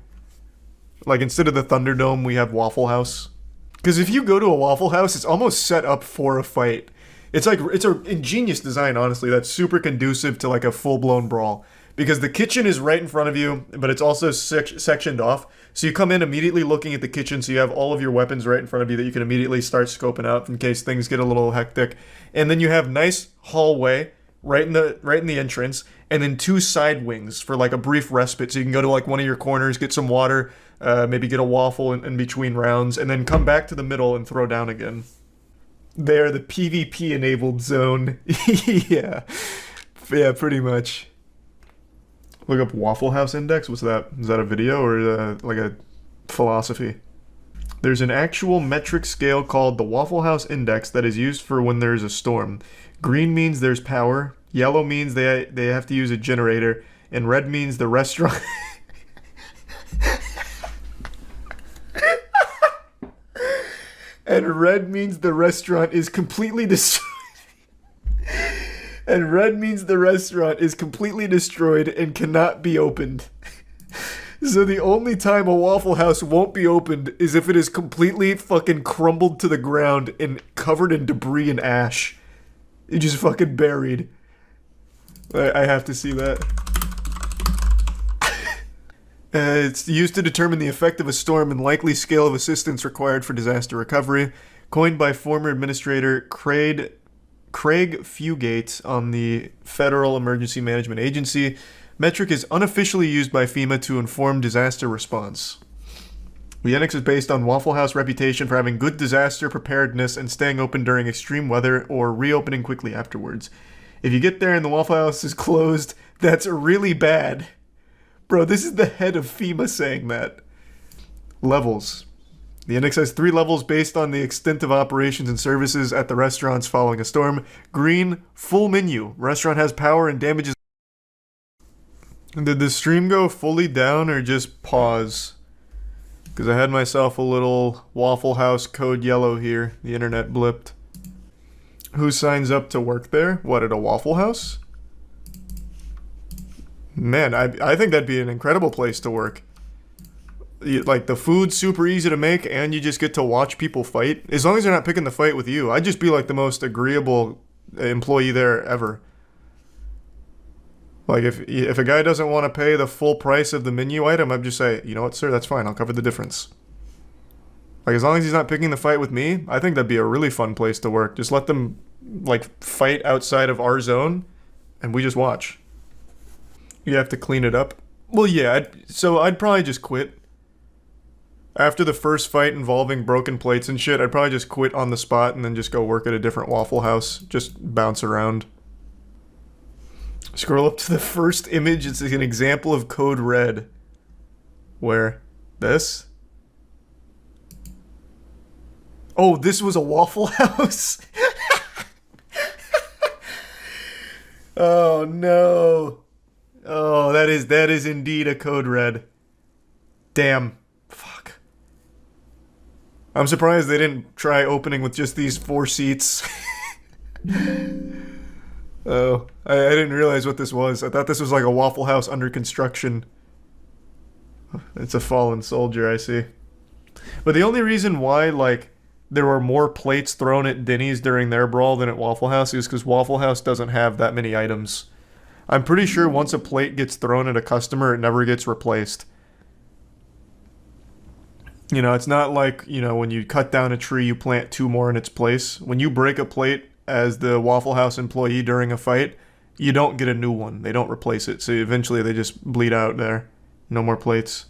Like, instead of the Thunderdome, we have Waffle House. Because if you go to a Waffle House, it's almost set up for a fight. It's like, it's an ingenious design, honestly, that's super conducive to like a full-blown brawl. Because the kitchen is right in front of you, but it's also sectioned off. So you come in immediately looking at the kitchen, so you have all of your weapons right in front of you that you can immediately start scoping out in case things get a little hectic. And then you have nice hallway right in the entrance, and then 2 side wings for like a brief respite, so you can go to like one of your corners, get some water, maybe get a waffle in between rounds, and then come back to the middle and throw down again. They're the PvP enabled zone. Yeah, pretty much. Look up Waffle House Index. What's that? Is that a video or like a philosophy? There's an actual metric scale called the Waffle House Index that is used for when there's a storm. Green means there's power, Yellow means they have to use a generator, and red means the restaurant. And red means the restaurant is completely destroyed. And red means the restaurant is completely destroyed and cannot be opened. So the only time a Waffle House won't be opened is if it is completely fucking crumbled to the ground and covered in debris and ash. It just fucking buried. I have to see that. It's used to determine the effect of a storm and likely scale of assistance required for disaster recovery. Coined by former Administrator Craig Fugate on the Federal Emergency Management Agency, metric is unofficially used by FEMA to inform disaster response. The NX is based on Waffle House reputation for having good disaster preparedness and staying open during extreme weather or reopening quickly afterwards. If you get there and the Waffle House is closed, that's really bad. Bro, this is the head of FEMA saying that. Levels. The index has 3 levels based on the extent of operations and services at the restaurants following a storm. Green, full menu. Restaurant has power and damages. Did the stream go fully down or just pause? Because I had myself a little Waffle House code yellow here. The internet blipped. Who signs up to work there? What, at a Waffle House? Man, I think that'd be an incredible place to work. Like, the food's super easy to make, and you just get to watch people fight. As long as they're not picking the fight with you, I'd just be like the most agreeable employee there ever. Like, if a guy doesn't want to pay the full price of the menu item, I'd just say, you know what, sir, that's fine, I'll cover the difference. Like, as long as he's not picking the fight with me, I think that'd be a really fun place to work. Just let them, like, fight outside of our zone, and we just watch. You have to clean it up. Well, yeah, I'd probably just quit. After the first fight involving broken plates and shit, I'd probably just quit on the spot and then just go work at a different Waffle House. Just bounce around. Scroll up to the first image. It's an example of code red. Where? This? Oh, this was a Waffle House? Oh, no. Oh, that is indeed a code red. Damn. Fuck. I'm surprised they didn't try opening with just these 4 seats. Oh, I didn't realize what this was. I thought this was like a Waffle House under construction. It's a fallen soldier, I see. But the only reason why, like, there were more plates thrown at Denny's during their brawl than at Waffle House is because Waffle House doesn't have that many items. I'm pretty sure once a plate gets thrown at a customer, it never gets replaced. You know, it's not like, you know, when you cut down a tree, you plant 2 more in its place. When you break a plate as the Waffle House employee during a fight, you don't get a new one. They don't replace it. So eventually they just bleed out there. No more plates.